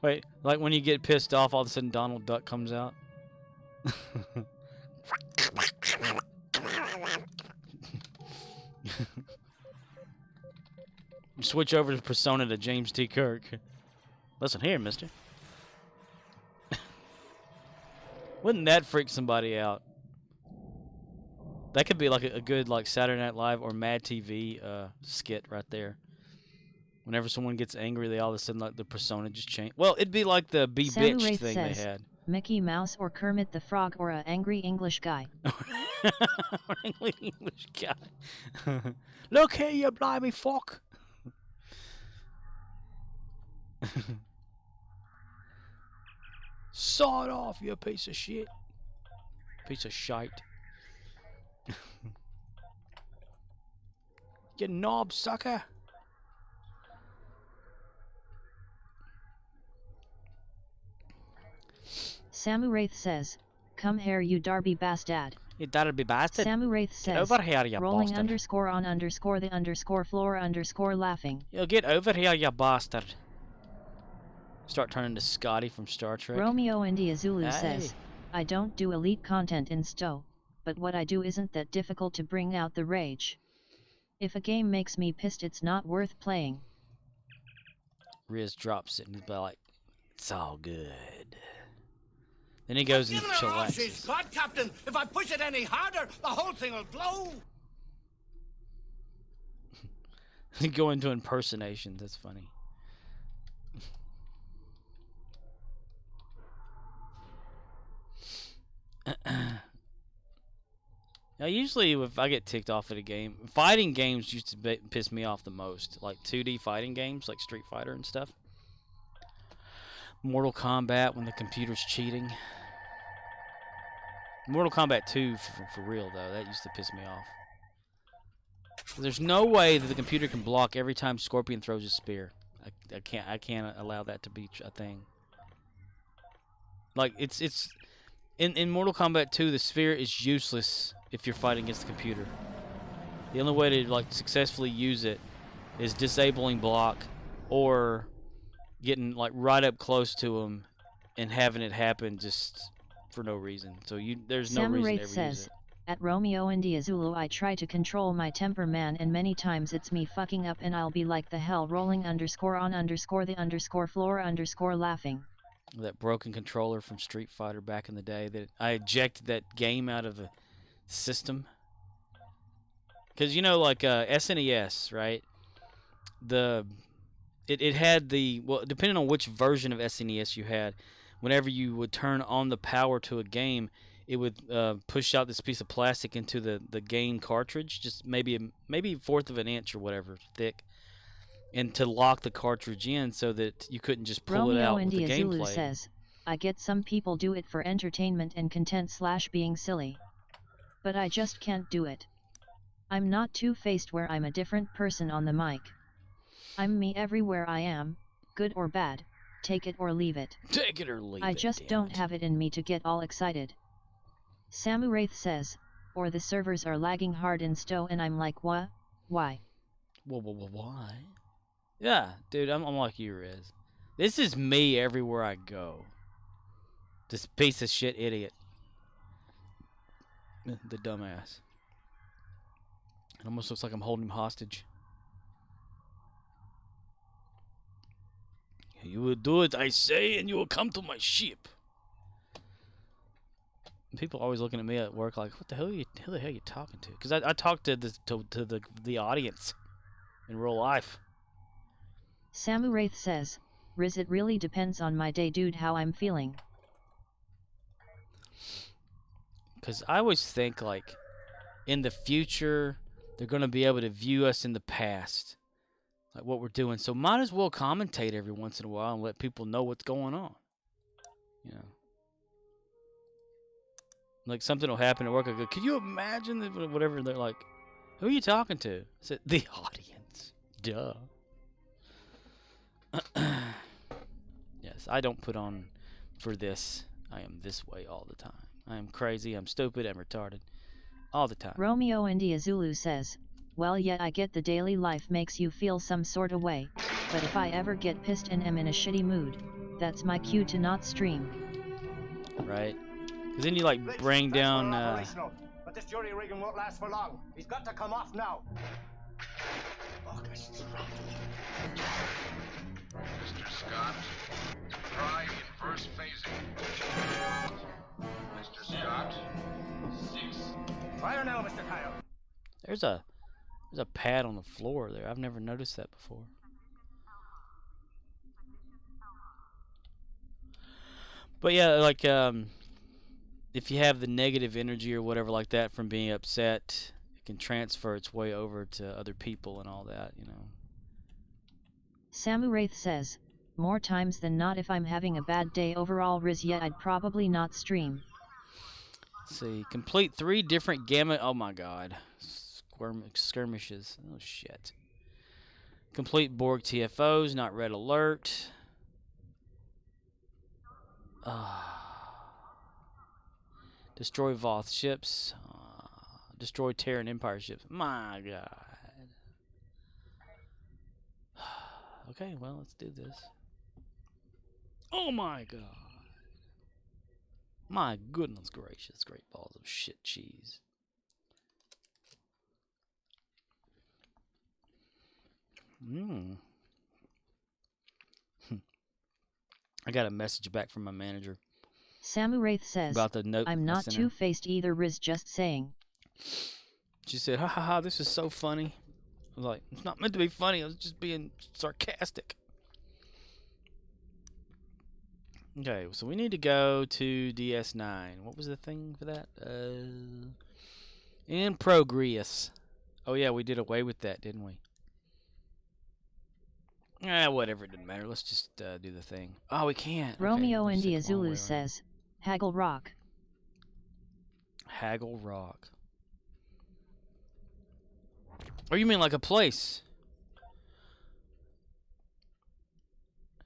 Wait, like when you get pissed off, all of a sudden Donald Duck comes out? Switch over to persona to James T. Kirk. Listen here, mister. Wouldn't that freak somebody out? That could be like a good like Saturday Night Live or Mad TV skit right there. Whenever someone gets angry, they all of a sudden like the persona just change. Well, it'd be like the Be Samu Bitch Wraith thing says, they had. Mickey Mouse or Kermit the Frog or a angry English guy. Angry English guy. Look here, you blimey fuck. Sawed off, you piece of shit. Piece of shite. You knob sucker. Samu Wraith says, "Come here, you Darby bastard." You Darby bastard. Samu Wraith Get says, over here, you rolling bastard. underscore on underscore the underscore floor underscore laughing. Yo, get over here, you bastard. Start turning to Scotty from Star Trek. Romeo India Zulu Hey. says, "I don't do elite content in STO, but what I do isn't that difficult to bring out the rage. If a game makes me pissed, it's not worth playing." Riz drops it and he's like, it's all good. Then he goes and chillaxes. God, Captain, if I push it any harder, the whole thing will blow. Go into impersonations. That's funny. Now, usually if I get ticked off at a game, fighting games used to piss me off the most. Like 2D fighting games, like Street Fighter and stuff. Mortal Kombat, when the computer's cheating. Mortal Kombat 2, for real, though. That used to piss me off. There's no way that the computer can block every time Scorpion throws a spear. I can't allow that to be a thing. Like, it's in Mortal Kombat 2, the spear is useless if you're fighting against the computer. The only way to, like, successfully use it is disabling block or getting, like, right up close to him and having it happen just for no reason. So there's no Samu reason Wraith to ever says, use it. "At Romeo India Zulu I try to control my temper, man, and many times it's me fucking up and I'll be like the hell, rolling underscore on underscore the underscore floor underscore laughing." That broken controller from Street Fighter back in the day, that I ejected that game out of the system. Because, you know, like SNES, right? It had the, well, depending on which version of SNES you had, whenever you would turn on the power to a game, it would push out this piece of plastic into the game cartridge, just maybe a fourth of an inch or whatever thick, and to lock the cartridge in so that you couldn't just pull it out Romeo with the India Zulu gameplay. says, "I get some people do it for entertainment and content / being silly. But I just can't do it. I'm not two-faced where I'm a different person on the mic. I'm me everywhere I am, good or bad, take it or leave it. Take it or leave it. I just don't have it in me to get all excited." Samu Wraith says, "Or the servers are lagging hard in STO and I'm like, what? Why?" Why? Yeah, dude, I'm like you, Riz. This is me everywhere I go. This piece of shit idiot. The dumbass. It almost looks like I'm holding him hostage. You will do it, I say, and you will come to my ship. People are always looking at me at work like, what the hell are you talking to? Because I talk to the audience in real life. Samu Wraith says, "Riz, it really depends on my day, dude, how I'm feeling." Because I always think, like, in the future, they're going to be able to view us in the past, like what we're doing. So might as well commentate every once in a while and let people know what's going on. You know, like something will happen at work. I go, "Can you imagine that?" Whatever. They're like, "Who are you talking to?" I said, "The audience." Duh. Yes, I don't put on for this. I am this way all the time. I am crazy, I'm stupid, I'm retarded. All the time. Romeo India Zulu says, "Well, yeah, I get the daily life makes you feel some sort of way, but if I ever get pissed and am in a shitty mood, that's my cue to not stream." Right? Because then you, like, bring down... But this jury rigging won't last for long. He's got to come off now. Mr. Scott, try inverse phasing. Mr. Scott, 6. Fire now, Mr. Kyle. There's a pad on the floor there. I've never noticed that before. But yeah, like, if you have the negative energy or whatever like that from being upset, it can transfer its way over to other people and all that, you know. Samu Wraith says, "More times than not, if I'm having a bad day overall, Riz, yet I'd probably not stream." Let's see, complete 3 different gamma. Oh my god. skirmishes. Oh, shit. Complete Borg TFOs, not red alert. Destroy Voth ships. Destroy Terran Empire ships. My God. Okay, well, let's do this. Oh my God. My goodness gracious, great balls of shit cheese. I got a message back from my manager. Samu Wraith says, about the note I'm I not sent her. two-faced either, Riz, just saying. She said, ha ha ha, this is so funny. I was like, it's not meant to be funny, I was just being sarcastic. Okay, so we need to go to DS9. What was the thing for that? In Progress. Oh yeah, we did away with that, didn't we? Whatever, it didn't matter. Let's just do the thing. Oh, we can't. Romeo okay, India Zulu says, Haggle Rock. Haggle Rock. Oh, you mean like a place?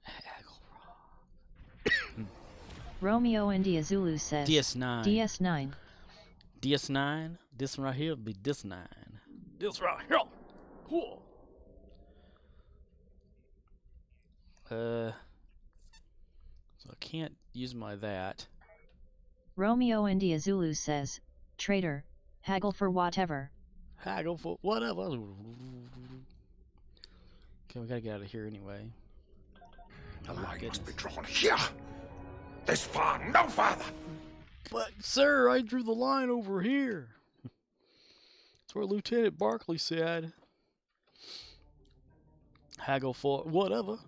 Haggle Rock. Romeo India Zulu says, DS9. DS9. DS9? This one right here would be DS9. This right here. Whoa. So I can't use my that. Romeo India Zulu says, Traitor, haggle for whatever. Haggle for whatever. Okay, we gotta get out of here anyway. The line must be drawn here. This far, no farther. But, sir, I drew the line over here. That's where Lieutenant Barkley said. Haggle for whatever.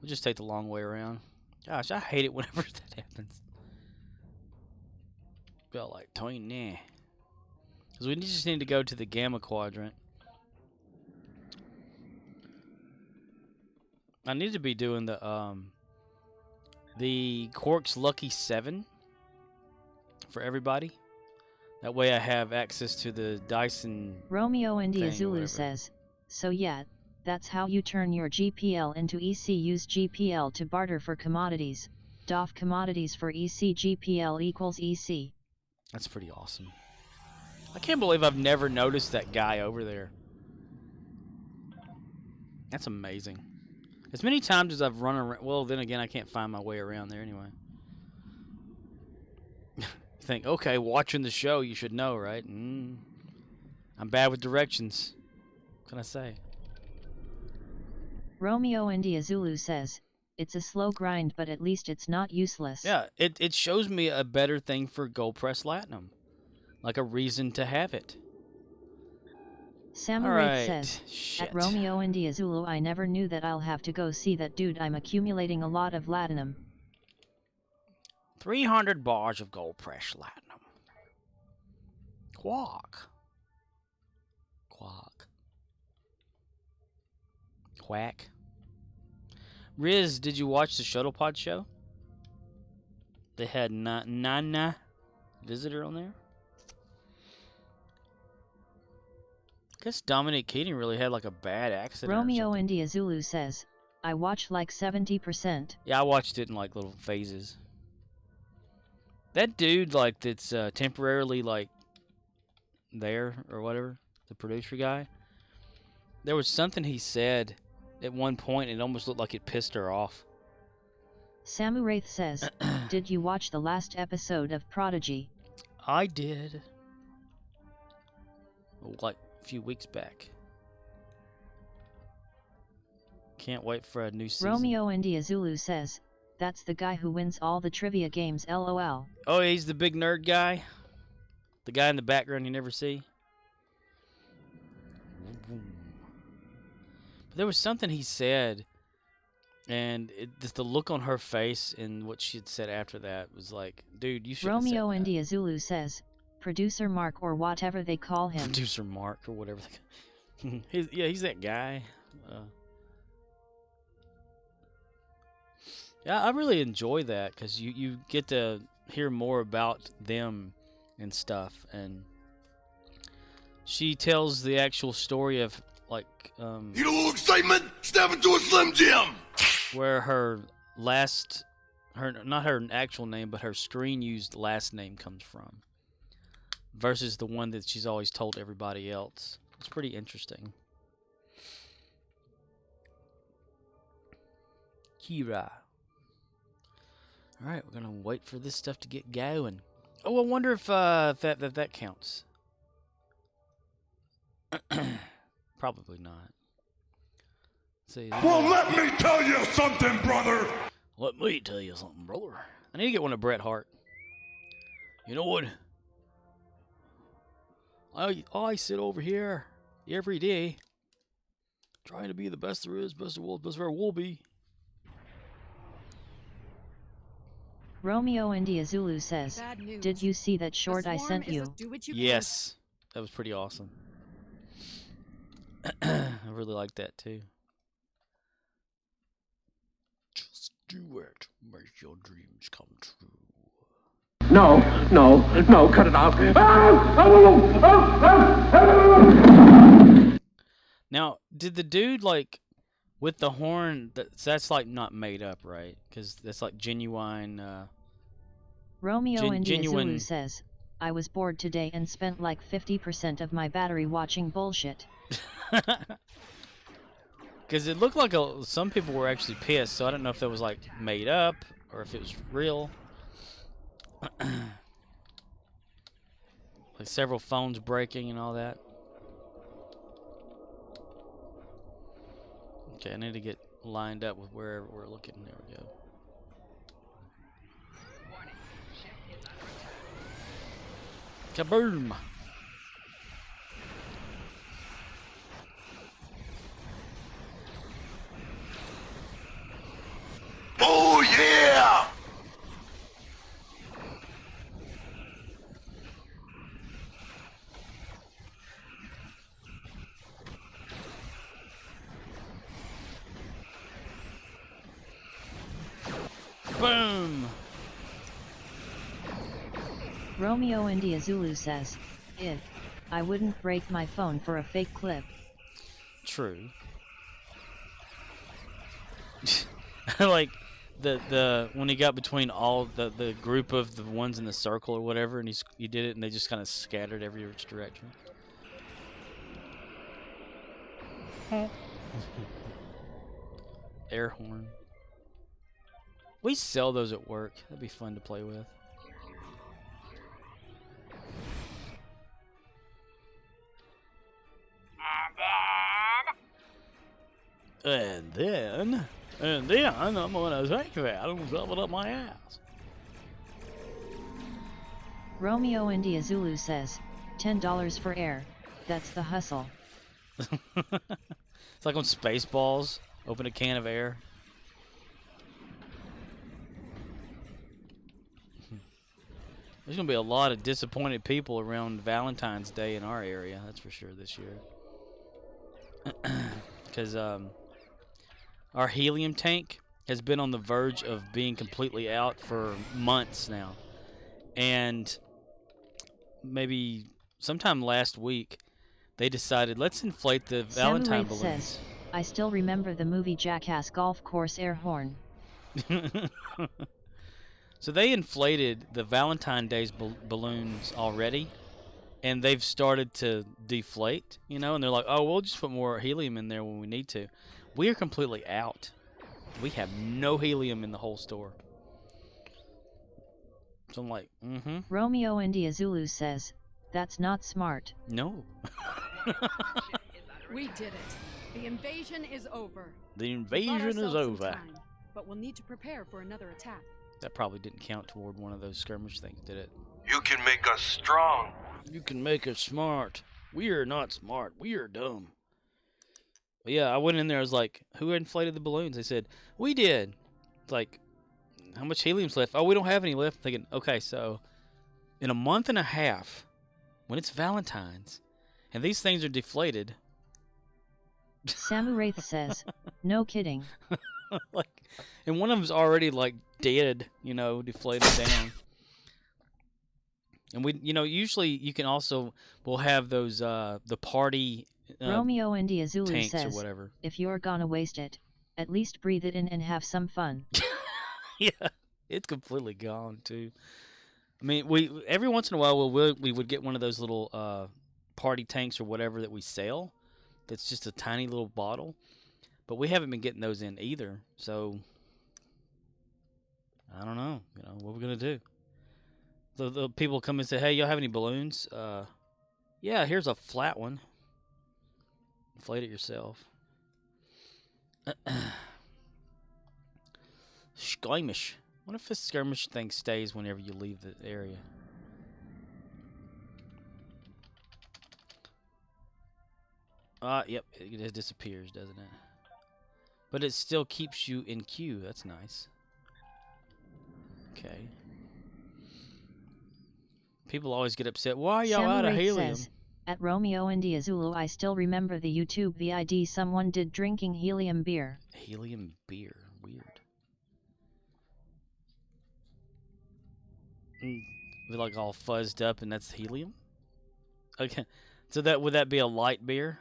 We'll just take the long way around. Gosh, I hate it whenever that happens. Felt like Tony, nah. Because we just need to go to the Gamma Quadrant. I need to be doing the Quark's Lucky 7 for everybody. That way I have access to the Dyson. Romeo India thing, Zulu whatever. says, so yeah, that's how you turn your GPL into EC. Use GPL to barter for commodities. DOF commodities for EC. GPL equals EC. That's pretty awesome. I can't believe I've never noticed that guy over there. That's amazing. As many times as I've run around, well, then again, I can't find my way around there anyway. You think, okay, watching the show, you should know, right? I'm bad with directions. What can I say? Romeo India Zulu says, it's a slow grind, but at least it's not useless. Yeah, it shows me a better thing for Gold Press Platinum. Like a reason to have it. Samu Wraith says, at Romeo India Zulu, I never knew that. I'll have to go see that dude. I'm accumulating a lot of Latinum. 300 bars of Gold Press Platinum. Quack. Quack. Riz, did you watch the Shuttlepod show? They had Nana Visitor on there. I guess Dominic Keating really had like a bad accident. Romeo India Zulu says, I watched like 70%. Yeah, I watched it in like little phases. That dude, like, that's temporarily like there or whatever, the producer guy. There was something he said at one point, and it almost looked like it pissed her off. Samu Wraith says, did you watch the last episode of Prodigy? I did. Like a few weeks back. Can't wait for a new season. Romeo India Zulu says, that's the guy who wins all the trivia games, LOL. Oh, he's the big nerd guy? The guy in the background you never see? But there was something he said, and just the look on her face and what she had said after that was like, dude, you should have said Romeo that. India Zulu says, Producer Mark or whatever they call him. Producer Mark or whatever. He's that guy. Yeah, I really enjoy that because you get to hear more about them and stuff, and she tells the actual story of like Need a little excitement? Step into a Slim Jim. where her not her actual name, but her screen used last name comes from, versus the one that she's always told everybody else. It's pretty interesting. Kira. All right, we're gonna wait for this stuff to get going. Oh, I wonder if that counts. Probably not. Let's see. Well, let me tell you something, brother. Let me tell you something, brother. I need to get one of Bret Hart. You know what? I sit over here every day trying to be the best there is, best there will, best there will be. Romeo India Zulu says, did you see that short I sent you? Yes. That was pretty awesome. I really like that too. Just do it. Make your dreams come true. No, cut it out. Now, did the dude like with the horn? That's like not made up, right? Because that's like genuine. Romeo India genuine. Zulu says, I was bored today and spent like 50% of my battery watching bullshit. Because it looked like some people were actually pissed, so I don't know if that was like made up or if it was real. Like several phones breaking and all that. Okay, I need to get lined up with wherever we're looking. There we go. Kaboom! Oh, yeah! Boom! Romeo India Zulu says, if I wouldn't break my phone for a fake clip. True. Like the when he got between all the group of the ones in the circle or whatever, and he did it, and they just kind of scattered every which direction. Air horn. We sell those at work. That'd be fun to play with. And then I'm gonna take that and shove it up my ass. Romeo India Zulu says, $10 for air. That's the hustle. It's like on Spaceballs. Open a can of air. There's gonna be a lot of disappointed people around Valentine's Day in our area. That's for sure this year. Because our helium tank has been on the verge of being completely out for months now. And maybe sometime last week, they decided, let's inflate the Valentine balloons. Says, I still remember the movie Jackass golf course air horn. So they inflated the Valentine Day's balloons already, and they've started to deflate, you know, and they're like, oh, we'll just put more helium in there when we need to. We are completely out. We have no helium in the whole store. So I'm like, Romeo India Zulu says, that's not smart. No. We did it. The invasion is over. The invasion is over. Time, but we'll need to prepare for another attack. That probably didn't count toward one of those skirmish things, did it? You can make us strong. You can make us smart. We are not smart. We are dumb. But yeah, I went in there. I was like, who inflated the balloons? They said, we did. It's like, how much helium's left? Oh, we don't have any left. I'm thinking, okay, so in a month and a half, when it's Valentine's, and these things are deflated. Samu Wraith says, no kidding. Like, and one of them's already like dead, you know, deflated down. And we, usually you can also, we'll have those, the party Romeo India Zulu tanks says, or whatever. if you're gonna waste it, at least breathe it in and have some fun. Yeah, it's completely gone too. I mean, we every once in a while we would get one of those little party tanks or whatever that we sell. That's just a tiny little bottle, but we haven't been getting those in either. So I don't know. What we're gonna do. The people come and say, "Hey, y'all have any balloons?" Yeah, here's a flat one. Inflate it yourself. Skirmish. What if this skirmish thing stays whenever you leave the area? Yep, it disappears, doesn't it? But it still keeps you in queue. That's nice. Okay. People always get upset. Why are y'all out of helium? Says, at Romeo India Zulu, I still remember the YouTube VID someone did drinking helium beer. Helium beer. Weird. We're like all fuzzed up and that's helium? Okay. So would that be a light beer?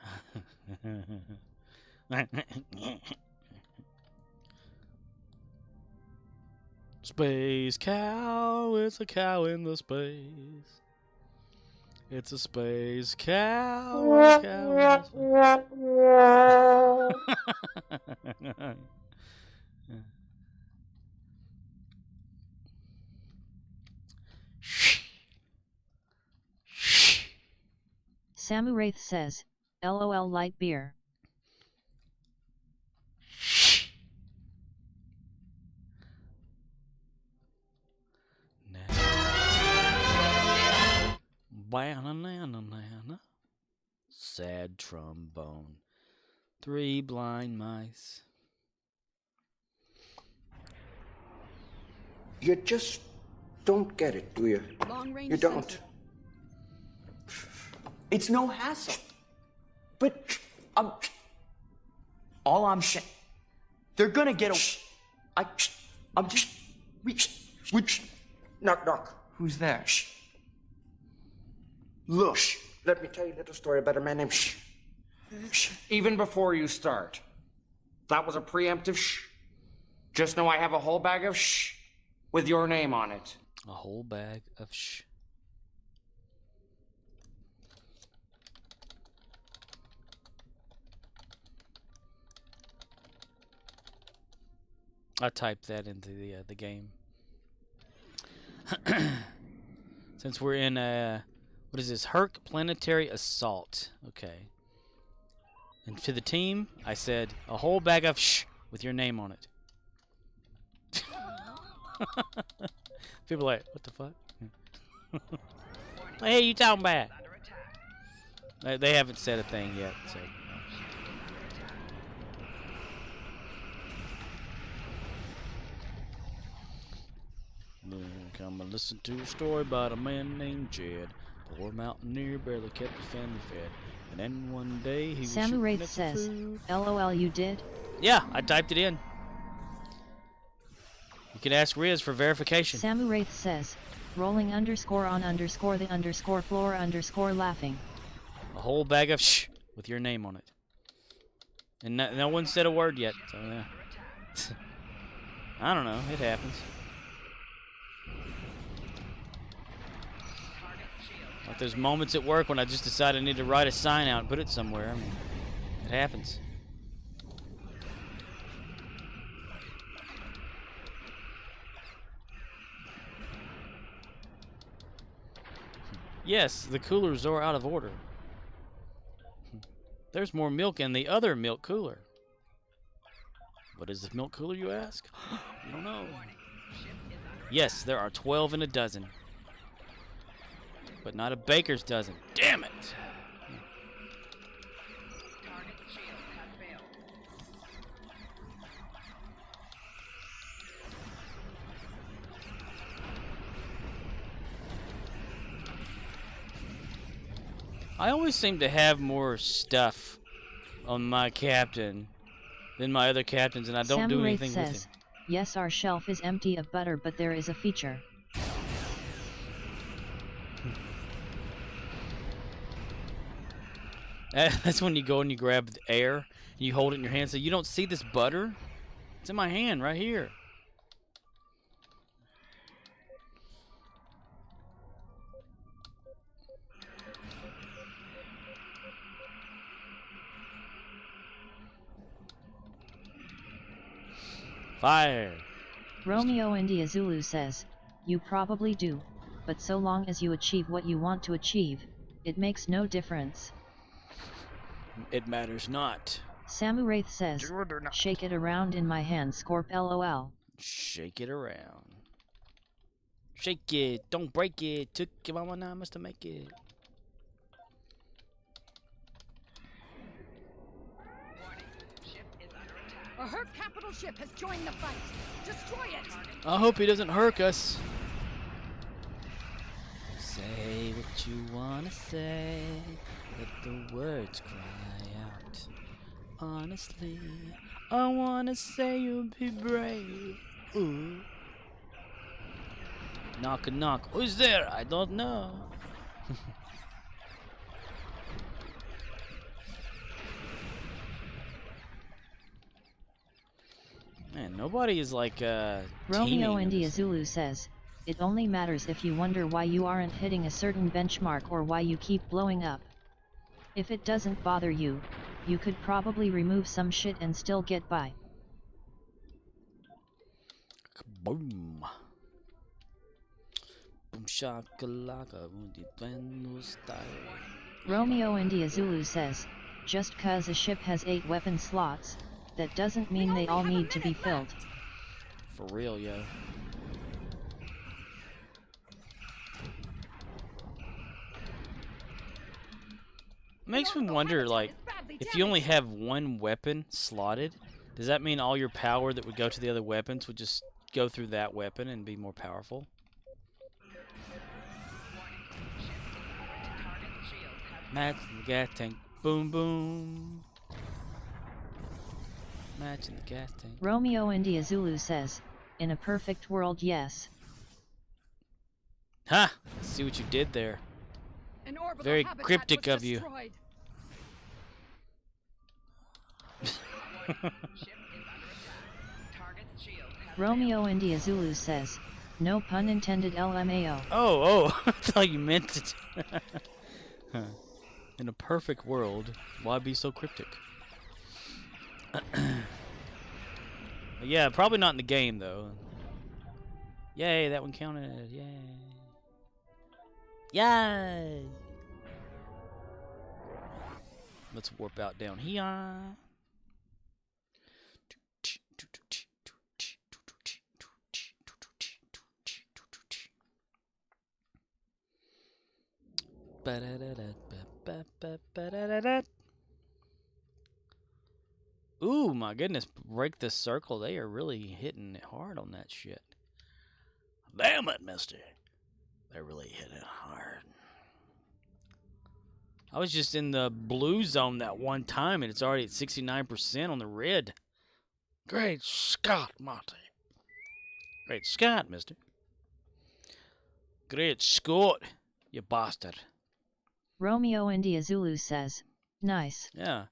Space cow, it's a cow in the space. It's a space cow. Samu Wraith says, LOL light beer. Banana. Sad trombone. 3 blind mice. You just don't get it, do you? Long-range You don't. sensor. It's no hassle. But all I'm saying, they're gonna get a. I'm just. Knock, knock. Who's there? Look, let me tell you a little story about a man named Shh. Even before you start, that was a preemptive shh. Just know I have a whole bag of shh with your name on it. A whole bag of shh. I typed that into the game. Since we're in what is this? Herc Planetary Assault. Okay. And to the team, I said a whole bag of shh with your name on it. People are like, what the fuck? Hey, you talking about? They haven't said a thing yet, so. Come and listen to a story about a man named Jed. Poor mountaineer barely kept the family fed. And then one day he was Samu Wraith says, LOL you did? Yeah, I typed it in. You can ask Riz for verification. Samu Wraith says, rolling underscore on underscore the underscore floor underscore laughing. A whole bag of shh with your name on it. And no one said a word yet, so yeah. I don't know, it happens. Like there's moments at work when I just decide I need to write a sign out and put it somewhere. I mean, it happens. Yes, the coolers are out of order. There's more milk in the other milk cooler. What is the milk cooler, you ask? You don't know. Yes, there are 12 in a dozen. But not a baker's dozen. Damn it! I always seem to have more stuff on my captain than my other captains, and I don't do anything says, with him. Yes, our shelf is empty of butter, but there is a feature. That's when you go and you grab the air and you hold it in your hand. So you don't see this butter? It's in my hand right here. Fire. Romeo India Zulu says, you probably do, but so long as you achieve what you want to achieve, it makes no difference. It matters not. Samu Wraith says, shake it around in my hand, Scorp LOL. Shake it around. Shake it, don't break it. Took your mama namas to make it. A Herc capital ship has joined the fight. Destroy it. I hope he doesn't hurt us. Say what you wanna say. Let the words cry out. Honestly, I wanna say you'll be brave. Ooh. Knock a knock. Who's there? I don't know. Man, nobody is like Romeo India Zulu says, it only matters if you wonder why you aren't hitting a certain benchmark or why you keep blowing up. If it doesn't bother you, you could probably remove some shit and still get by. Boom. Boom shakalaka style. Romeo India Zulu says, just cause a ship has 8 weapon slots, that doesn't mean they all need to be filled. For real, yo. Makes me wonder, like, if you only have one weapon slotted, does that mean all your power that would go to the other weapons would just go through that weapon and be more powerful? Match the gas tank. Boom, boom. Matching the gas tank. Romeo India Zulu says, in a perfect world, yes. Ha! See what you did there. Very cryptic of you. Romeo India Zulu says, no pun intended LMAO. Oh, I thought you meant it. In a perfect world, why be so cryptic? Yeah, probably not in the game, though. Yay, that one counted. Yay. Yay! Let's warp out down here. Ooh, my goodness, break the circle. They are really hitting it hard on that shit. Damn it, mister. They're really hitting it hard. I was just in the blue zone that one time, and it's already at 69% on the red. Great Scott, Monty. Great Scott, mister. Great Scott, you bastard. Romeo India Zulu says, nice. Yeah.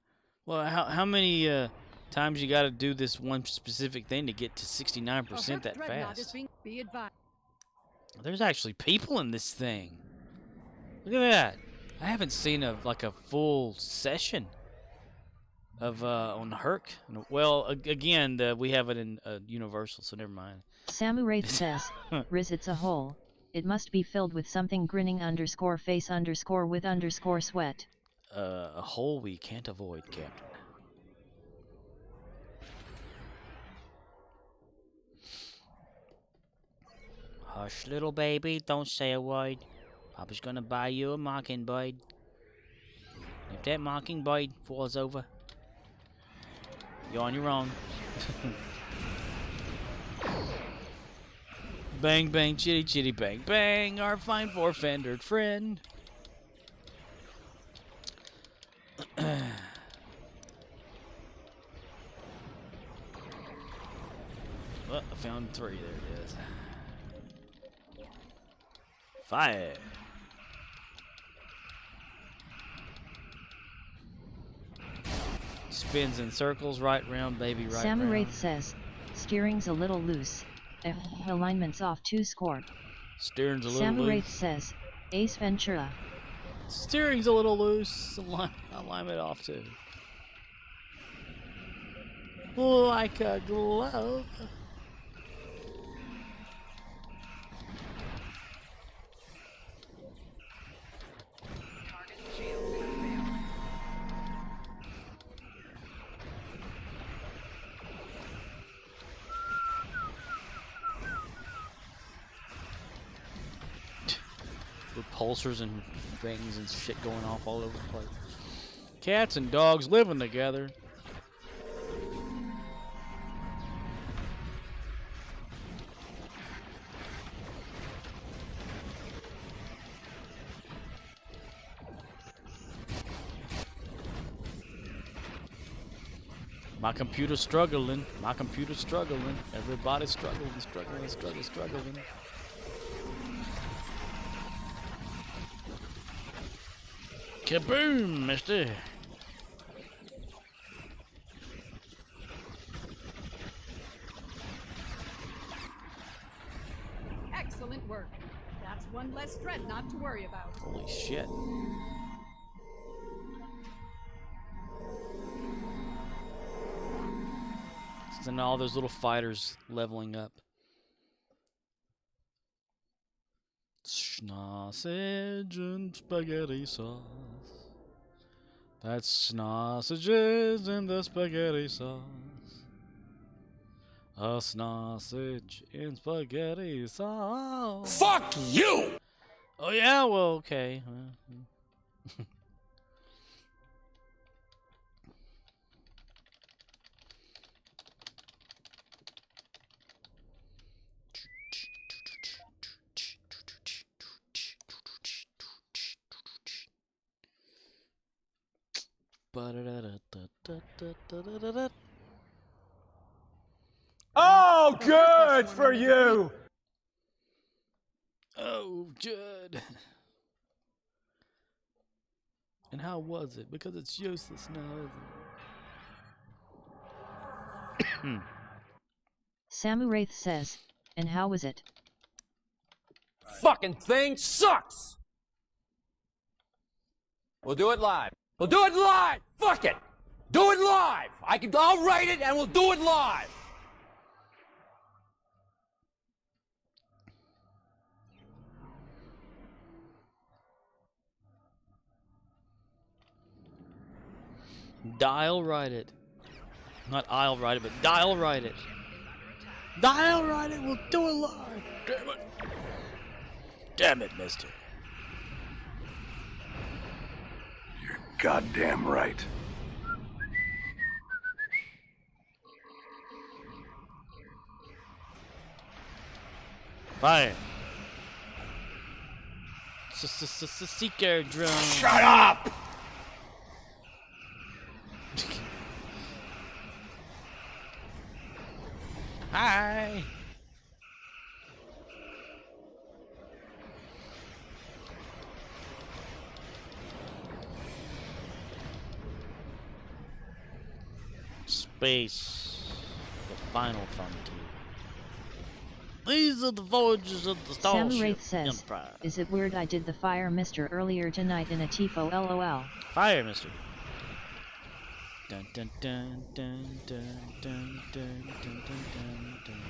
Well, how many times you got to do this one specific thing to get to 69% that fast? There's actually people in this thing. Look at that. I haven't seen a full session of on Herc. Well, again, we have it in Universal, so never mind. Samu Wraith says, Riz, it's a hole. It must be filled with something grinning _ face _ with _ sweat. A hole we can't avoid, Captain. Hush, little baby, don't say a word. Papa's gonna buy you a mockingbird. If that mockingbird falls over, you're on your own. Bang, bang, chitty, chitty, bang, bang, our fine four-fendered friend. Well, I found 3. There it is. Fire. Spins in circles, right round, baby, right Samu round. Wraith says, steering's a little loose. Alignment's off 2 score. Steering's a little Samu loose. Wraith says, Ace Ventura. Steering's a little loose. Alignment off too. Like a glove. Repulsors and things and shit going off all over the place. Cats and dogs living together. My computer's struggling. My computer's struggling. Everybody's struggling. Struggling. Kaboom, mister. Excellent work. That's one less dreadnought to worry about. Holy shit. And all those little fighters leveling up. Sausage and spaghetti sauce. That's sausages in the spaghetti sauce. A sausage in spaghetti sauce. Fuck you! Oh yeah, well, okay. Oh, good for you! Oh, Judd. And how was it? Because it's useless now, isn't it? Samu Wraith says, and how was it? Fucking thing sucks! We'll do it live. We'll do it live! Fuck it! Do it live! I'll write it and we'll do it live! Dial write it. Not I'll write it, but dial write it. Dial write it, we'll do it live. Damn it. Damn it, mister. You're goddamn right. Fire. Seeker drone. Shut up! Hi. Space, the final frontier. These are the voyages of the Samu Starship Wraith says, Enterprise. is it weird I did the Fire Mister earlier tonight in a TIFO LOL? Fire, mister. Dun dun dun dun dun dun dun dun dun dun.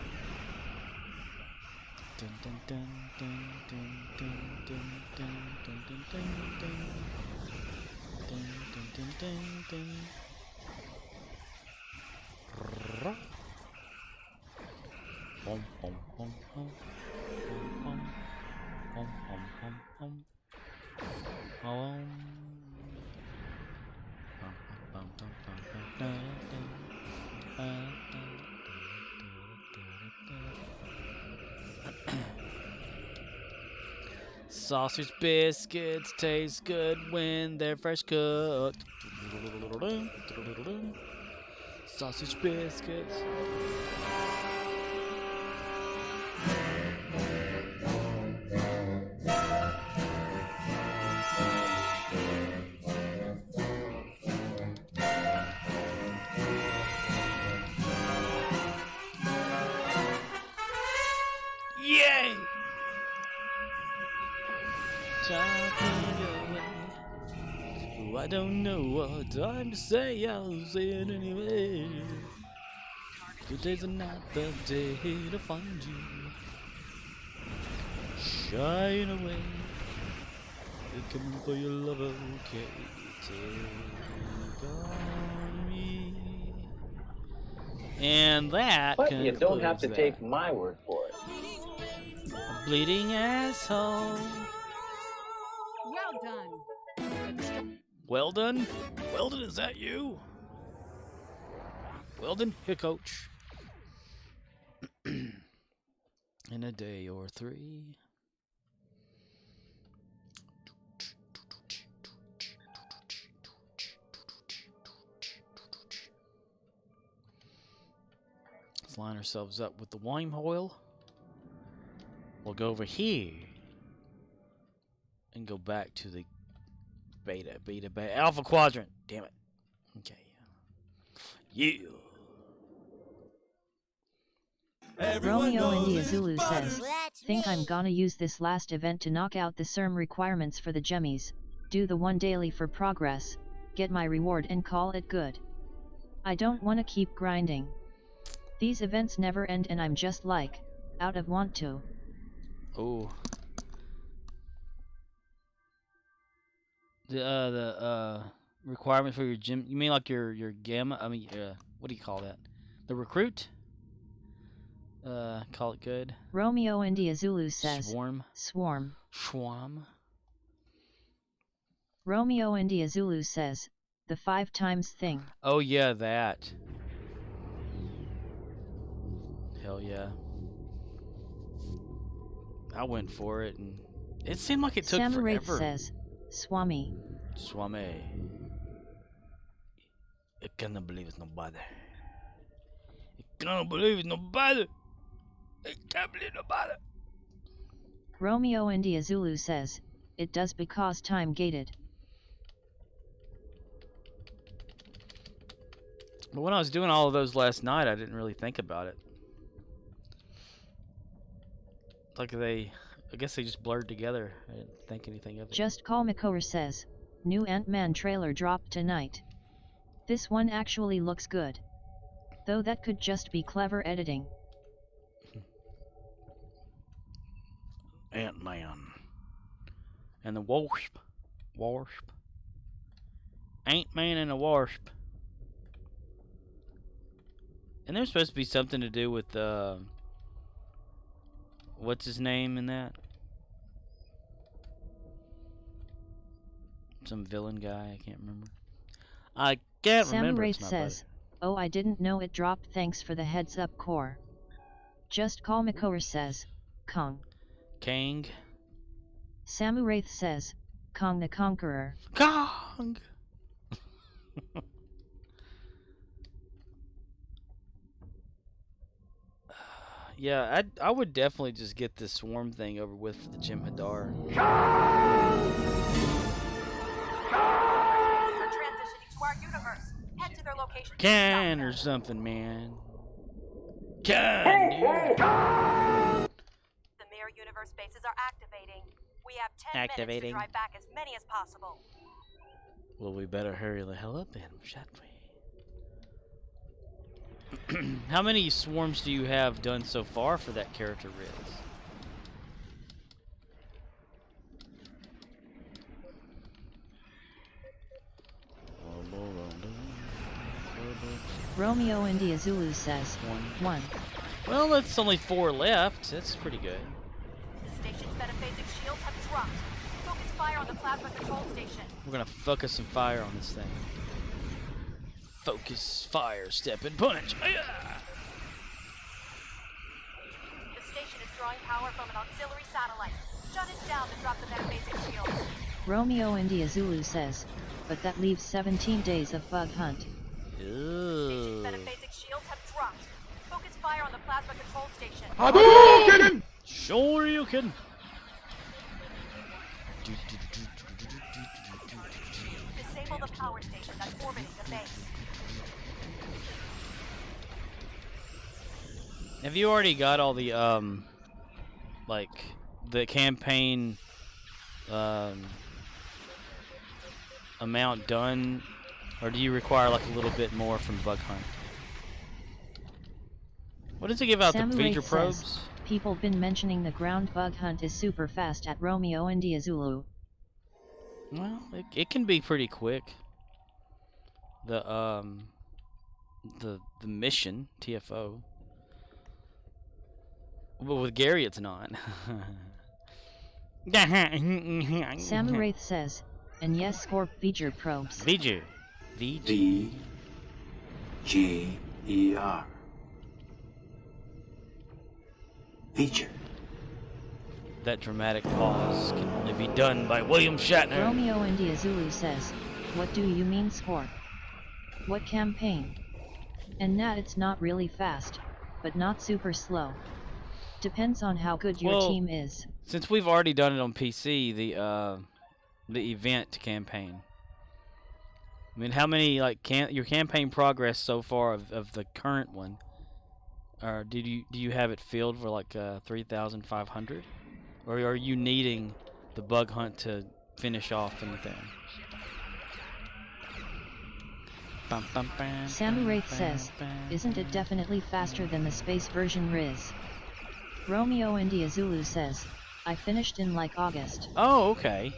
Dun dun dun dun dun dun dun dun dun dun dun. Dun dun dun dun dun. Hom hom hom hom hom hom hom hom hom hom. Sausage biscuits taste good when they're fresh cooked. Sausage biscuits. I don't know what time to say, I'll say it anyway. Today's not the day to find you. Shine away. They're coming for your love, okay? Take on me. And that But you don't have to concludes take that. my word for it. A bleeding asshole. Well done. Weldon? Weldon, is that you? Weldon, here, coach. In a day or three. Let's line ourselves up with the wine oil. We'll go over here and go back to the beta, alpha quadrant. Damn it. Okay. Yeah. Romeo India Zulu says, think I'm gonna use this last event to knock out the CERM requirements for the Gemmies, do the one daily for progress, get my reward and call it good. I don't wanna keep grinding. These events never end and I'm just like, out of want to. Oh. The requirement for your gym, you mean like your gamma, I mean, what do you call that? The recruit? Call it good. Romeo India Zulu says, Swarm. Swarm. Romeo India Zulu says, the 5 times thing. Oh yeah, that. Hell yeah. I went for it and it seemed like it took Samurath forever. says, Swami. Swami. I cannot believe it's nobody. I can't believe it's nobody. I can't believe nobody. Romeo India Zulu says, it does because time gated. But when I was doing all of those last night, I didn't really think about it. Like I guess they just blurred together. I didn't think anything of it. Just Call Makor says, new Ant-Man trailer dropped tonight. This one actually looks good. Though that could just be clever editing. Ant-Man. And the Wasp. Ant-Man and the Wasp. And there's supposed to be something to do with, what's his name in that? Some villain guy, I can't remember. I can't remember. Samurath says, oh, I didn't know it dropped, thanks for the heads up, core. Just Call Makor says, Kong. Kang. Samurath says, Kong the Conqueror. Kong! Yeah, I would definitely just get this swarm thing over with for the Jem'Hadar. Can or something, man. Can. The Mirror Universe bases are activating. We have 10 minutes to drive back as many as possible. Well, we better hurry the hell up then, shan't we? How many swarms do you have done so far for that character, Riz? Romeo India Zulu says, 1. Well, that's only 4 left. That's pretty good. The station's metaphasic shields have dropped. Focus fire on the plasma control station. We're gonna focus some fire on this thing. Focus, fire, step, and punch. Hi-ya! The station is drawing power from an auxiliary satellite. Shut it down to drop the metaphasic shields. Romeo India Zulu says, but that leaves 17 days of bug hunt. Station's metaphasic shields have dropped. Focus fire on the plasma control station. Hadouken! Sure you can. Disable the power station that's orbiting the base. Have you already got all the like the campaign amount done, or do you require like a little bit more from Bug Hunt? What does it give out? Samu The feature Wraith probes? says, people been mentioning the ground bug hunt is super fast at Romeo India Zulu. Well, it can be pretty quick. The mission TFO, but with Gary it's not. Samu Wraith says, and yes, Scorp feature probes. Viju. V-G-E-R. Feature. That dramatic pause can only be done by William Shatner. Romeo India Zulu says, what do you mean Scorp? What campaign? And Nat, it's not really fast, but not super slow. Depends on how good your team is. Since we've already done it on PC, the event campaign. I mean, how many your campaign progress so far of the current one? Or do you have it filled for like 3,500, or are you needing the bug hunt to finish off anything? Samu Wraith says, isn't it definitely faster than the space version Riz? Romeo India Zulu says, I finished in like August. Oh, okay.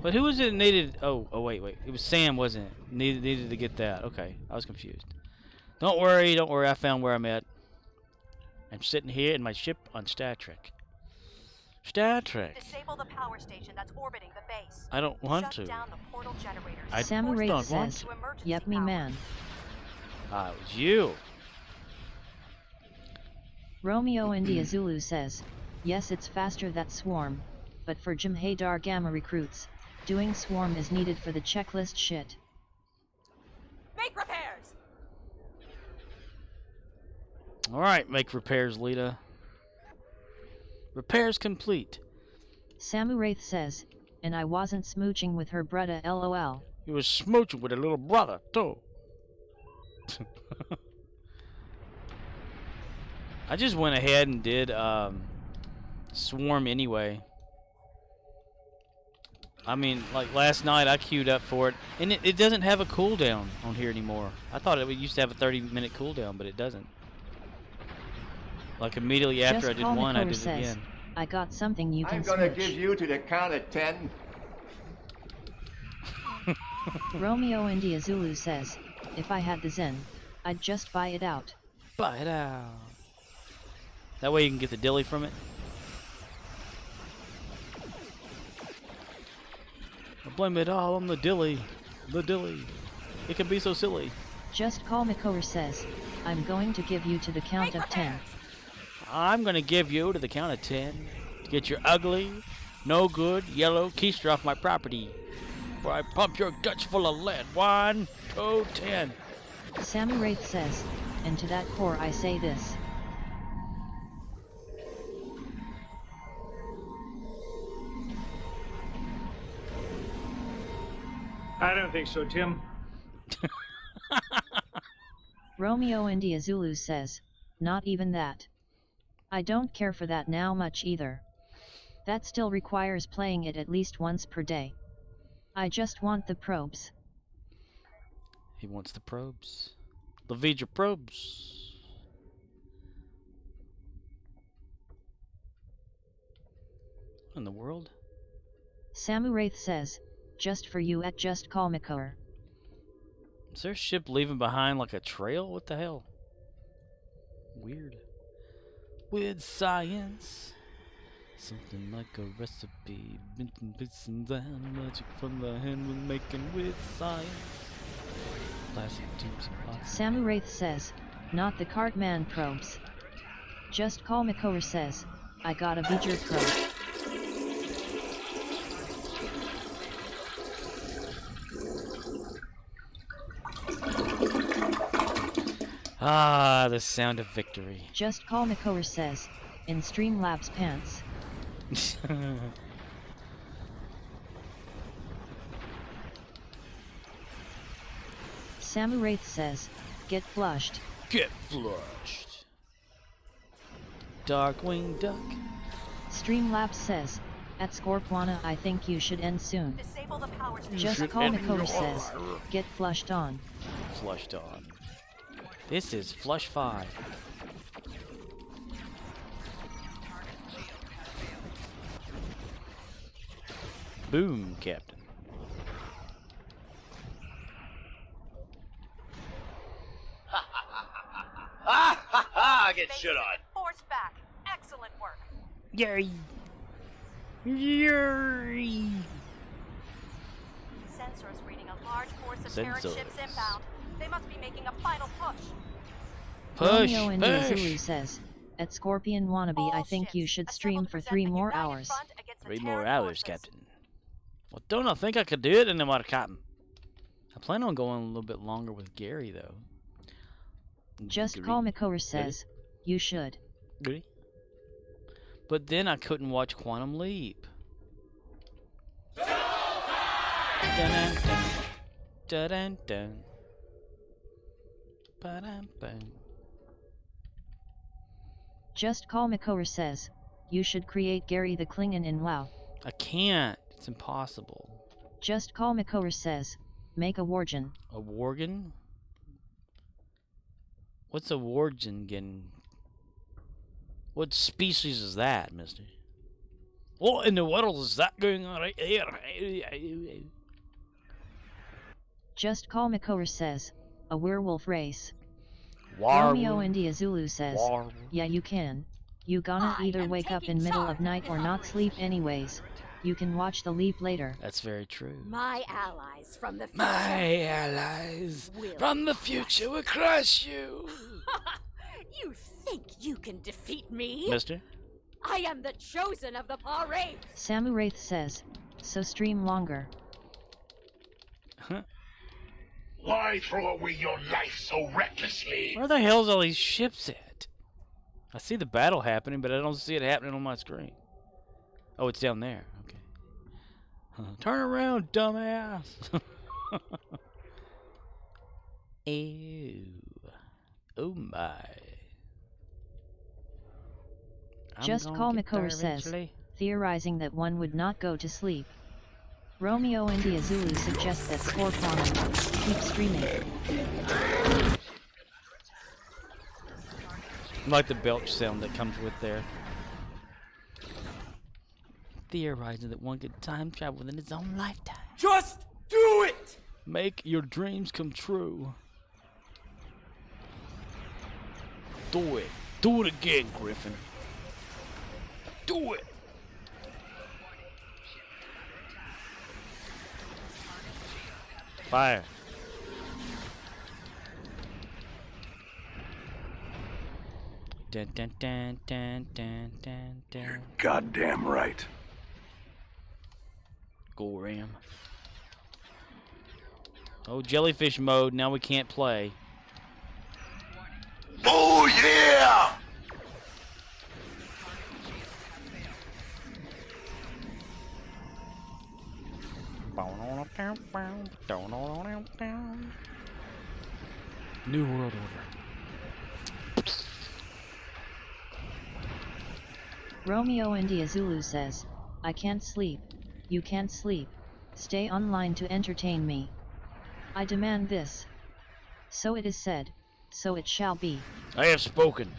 But who was it needed? Oh, wait. It was Sam, wasn't it? Needed to get that. Okay, I was confused. Don't worry. I found where I'm at. I'm sitting here in my ship on Star Trek. Star Trek. Disable the power station that's orbiting the base. I don't want to. Shut down the portal generators. Samu Wraith says, yep, me man. Ah, it was you. Romeo India Zulu says, yes, it's faster than Swarm, but for Jem'Hadar Gamma recruits, doing Swarm is needed for the checklist shit. Make repairs! Alright, make repairs, Lita. Repairs complete. Samu Wraith says, and I wasn't smooching with her brother, lol. You was smooching with a little brother, too. I just went ahead and did Swarm anyway. I mean, like last night I queued up for it, and it doesn't have a cooldown on here anymore. I thought it used to have a 30-minute cooldown, but it doesn't. Like immediately after I did one, I did it again. I got something you can I'm gonna smooch. give you to the count of 10. Romeo India Zulu says, if I had the Zen, I'd just buy it out. Buy it out. That way you can get the dilly from it. I blame it all on the dilly. The dilly. It can be so silly. Just Call Makover says, I'm going to give you to the count of 10. I'm going to give you to the count of 10 to get your ugly, no good, yellow keister off my property. Where I pump your guts full of lead. 1, 2, 10. Samu Wraith says, and to that core I say this. I don't think so, Tim. Romeo India Zulu says, not even that. I don't care for that now much either. That still requires playing it at least once per day. I just want the probes. He wants the probes. The Vidra probes. What in the world? Samu Wraith says, just for you at Just Call Makover. Is there a ship leaving behind like a trail? What the hell? Weird. With science. Something like a recipe. Bits and magic from the hand we're making with science. Plastic tubes and pots. Samu Wraith says, not the Cartman probes. Just Call Makover says, I got a Vidra probe. Ah, the sound of victory. Just Call Makover says, in Streamlabs pants. Samu Wraith says, get flushed. Get flushed. Darkwing Duck. Streamlabs says, at Scorpwana I think you should end soon. Disable the power to Just Call Makover says, get flushed on. Flushed on. This is Flush 5. Boom, Captain. I get shit on. Force back. Excellent work. Yay! Yay! Sensors reading a large force of Terran ships inbound. They must be making a final push. Romeo India Zulu says, at Scorpion Wannabe I think you should stream for 3 more hours. 3 more hours, Captain. Well, don't I think I could do it in the water, Captain? I plan on going a little bit longer with Gary, though. Just Call Makover says, you should. Really? But then I couldn't watch Quantum Leap. Dun-dun-dun. Ba-dum-bum. Just Call Makover says, you should create Gary the Klingon in WoW. I can't. It's impossible. Just Call Makover says, make a Worgen. A Worgen? What's a Worgen again? What species is that, mister? What in the world is that going on right here? Just Call Makover says, a werewolf race. Warwolf. Romeo India Zulu says, yeah you can. You gonna either wake up in middle of night or not sleep anyways. You can watch the leap later. That's very true. My allies from the future. My allies from the future will crush you. You think you can defeat me? Mister? I am the chosen of the Parade. Samu Wraith says, so stream longer. Why throw away your life so recklessly? Where the hell's all these ships at? I see the battle happening, but I don't see it happening on my screen. Oh, it's down there. Okay. Turn around, dumbass. Ew. Oh my. Just Call Makover says, theorizing that one would not go to sleep. Romeo India Zulu suggests that Scorpwana keep streaming. I like the belch sound that comes with there. Theorizing that one could time travel within his own lifetime. Just do it! Make your dreams come true. Do it. Do it again, Griffin. Do it. Fire. Dun, dun, dun, dun, dun, dun, dun. You're goddamn right. Go Ram. Oh, jellyfish mode. Now we can't play. Oh yeah! New World Order. Romeo India Zulu says, I can't sleep. You can't sleep. Stay online to entertain me. I demand this. So it is said. So it shall be. I have spoken.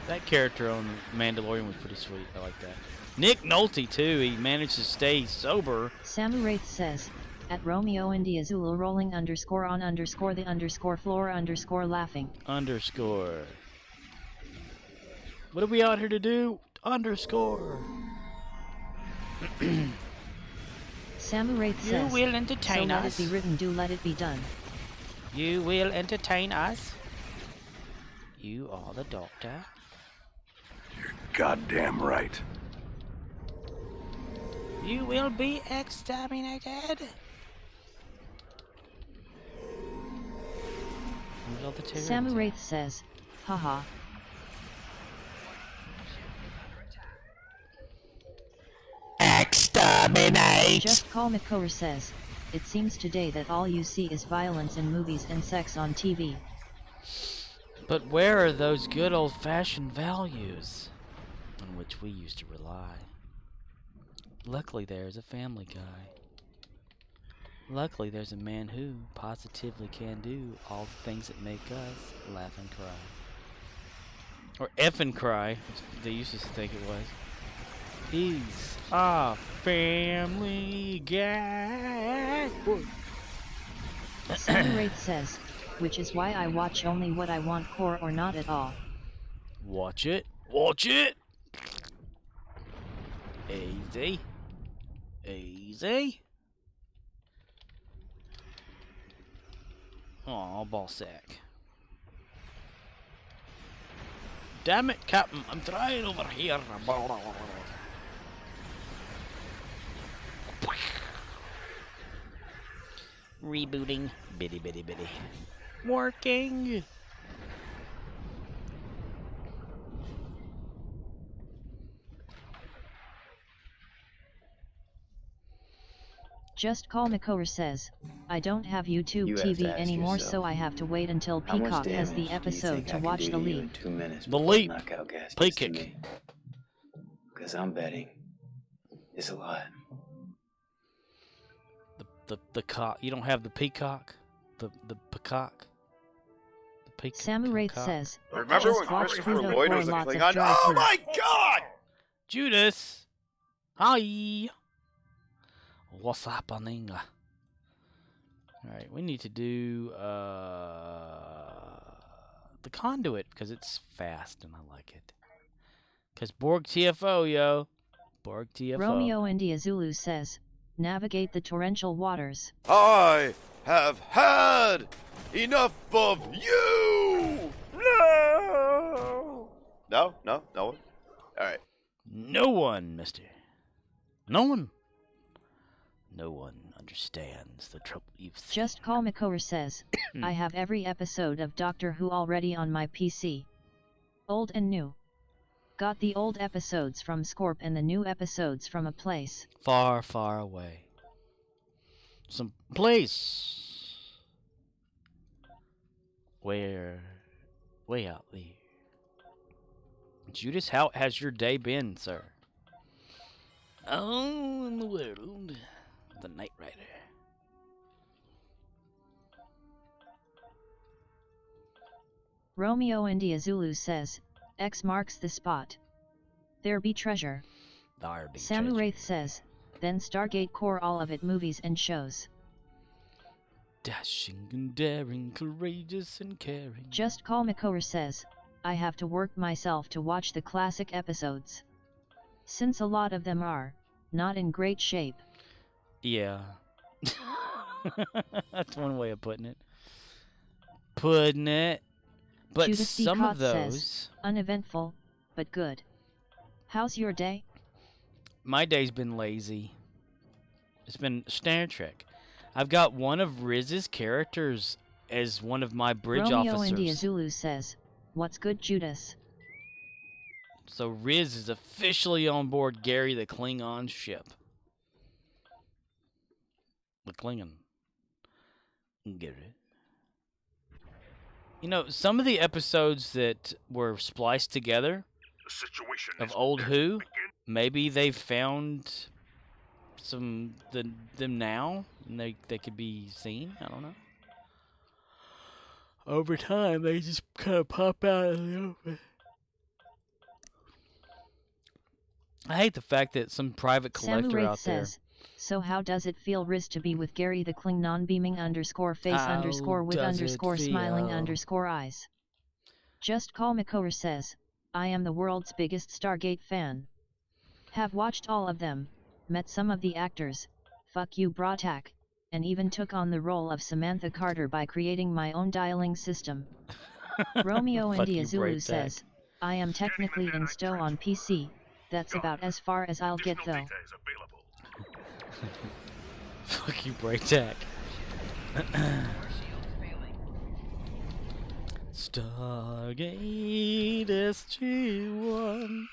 That character on Mandalorian was pretty sweet. I like that. Nick Nolte too. He managed to stay sober. Samu Wraith says, at Romeo India Zulu rolling underscore on underscore the underscore floor underscore laughing. Underscore. What are we out here to do? Underscore. Samu Wraith says, will entertain so us. let it be written, do let it be done. You will entertain us. You are the doctor. You're goddamn right. You will be exterminated. Samu Wraith says, haha. Exterminate! Just Call Makover says, it seems today that all you see is violence in movies and sex on TV. But where are those good old-fashioned values on which we used to rely? Luckily, there's a Family Guy. Luckily, there's a man who positively can do all the things that make us laugh and cry. Or F and cry, they used to think it was. He's a Family Guy. Wraith says, which is why I watch only what I want, core or not at all. Watch it. Watch it. Easy. Easy. Aw, ball sack. Damn it, Captain. I'm trying over here. Rebooting. Bitty, bitty, bitty. Working. Just Call Makor says, I don't have YouTube You have TV to ask anymore, yourself, so I have to wait until how much Peacock has damage the do you episode think to I can watch do The to you Leap. in 2 minutes The before Leap. knockout gas Play gets to kick. me? Because I'm betting it's a lot. The cock. You don't have the peacock? The peacock? The peacock? Samu Wraith says, Remember just when watch Christopher Pluto Lloyd for was a lots of Klingon? drive Oh through. my god! Judas! Hi! What's happening? Alright, we need to do the conduit because it's fast and I like it. Because Borg TFO, yo. Borg TFO. Romeo India Zulu says, navigate the torrential waters. I have had enough of you! No! No? No? No one? Alright. No one, mister. No one. No one understands the trouble you've seen. Just Call Makor says, I have every episode of Doctor Who already on my PC. Old and new. Got the old episodes from Scorp and the new episodes from a place Far, far away. Some place where way out there. Judas, how has your day been, sir? Oh, in the world, the Knight Rider. Romeo India Zulu says, X marks the spot. There be treasure. There be Samu treasure. Wraith says, then Stargate core all of it movies and shows. Dashing and daring, courageous and caring. Just Call Makor says, I have to work myself to watch the classic episodes. Since a lot of them are not in great shape. Yeah. That's one way of putting it. But Judas some Decott of those... says, uneventful, but good. How's your day? My day's been lazy. It's been Star Trek. I've got one of Riz's characters as one of my bridge Romeo officers. India Zulu says, what's good, Judas? So Riz is officially on board Gary the Klingon ship. The Klingon. Get it? You know, some of the episodes that were spliced together of old Who, maybe they've found them now, and they could be seen. I don't know. Over time, they just kind of pop out of the open. I hate the fact that some private collector Samu Wraith out there. says, so how does it feel, Riz, to be with Gary the Klingon beaming _face How with does it _smiling feel? eyes? Just Call Makor says, I am the world's biggest Stargate fan. Have watched all of them, met some of the actors, fuck you Bratak, and even took on the role of Samantha Carter by creating my own dialing system. Romeo Fuck India you, Zulu Bratak. says, I am technically in Stowe on PC, that's about as far as I'll get though. Fuck you, Braytac. Stargate SG-1.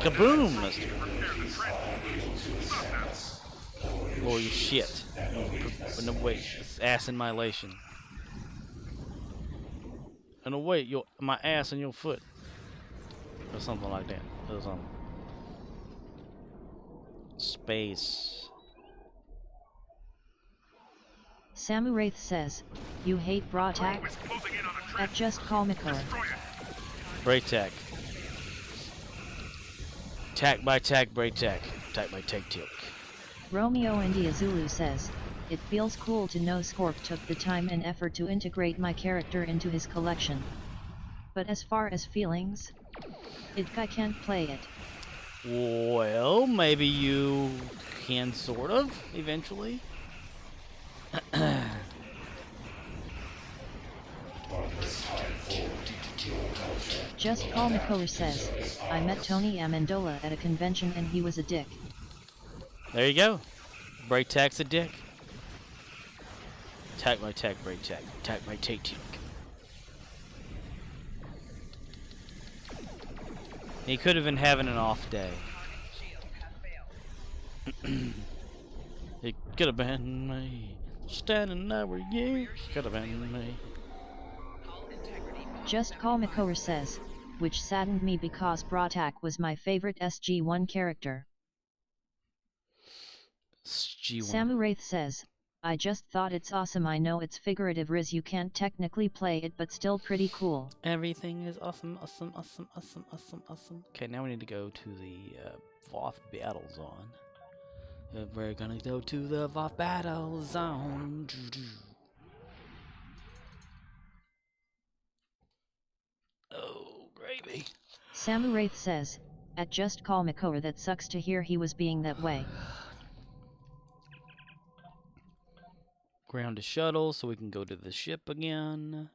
Kaboom, mister. Holy shit. No, wait. It's ass in my elation. And no, wait, my ass in your foot. Or something like that. Or something. Space. Samuraith says, you hate Bratak? At just call Makor. Braytak. Tack by tack, Braytak. Tack by tack, tick. Romeo India Zulu says, it feels cool to know Scorp took the time and effort to integrate my character into his collection. But as far as feelings, I can't play it. Well, maybe you can sort of, eventually. Just Call Makor says, I met Tony Amendola at a convention and he was a dick. There you go. Braytak's a dick. Tack my tack, Braytak. Tack my tack, tick. He could have been having an off day. It could have been me. Standing there with you. Could have been me. Just Call Makor says, which saddened me because Bratak was my favorite SG-1 character. SG-1. Samuraith says, I just thought it's awesome. I know it's figurative Riz, you can't technically play it, but still pretty cool. Everything is awesome, awesome, awesome, awesome, awesome, awesome. Okay, now we need to go to the Voth battle zone. We're gonna go to the Voth battle zone. Oh, gravy. Samuraith says, at just call Makor, that sucks to hear he was being that way. Ground a shuttle so we can go to the ship again.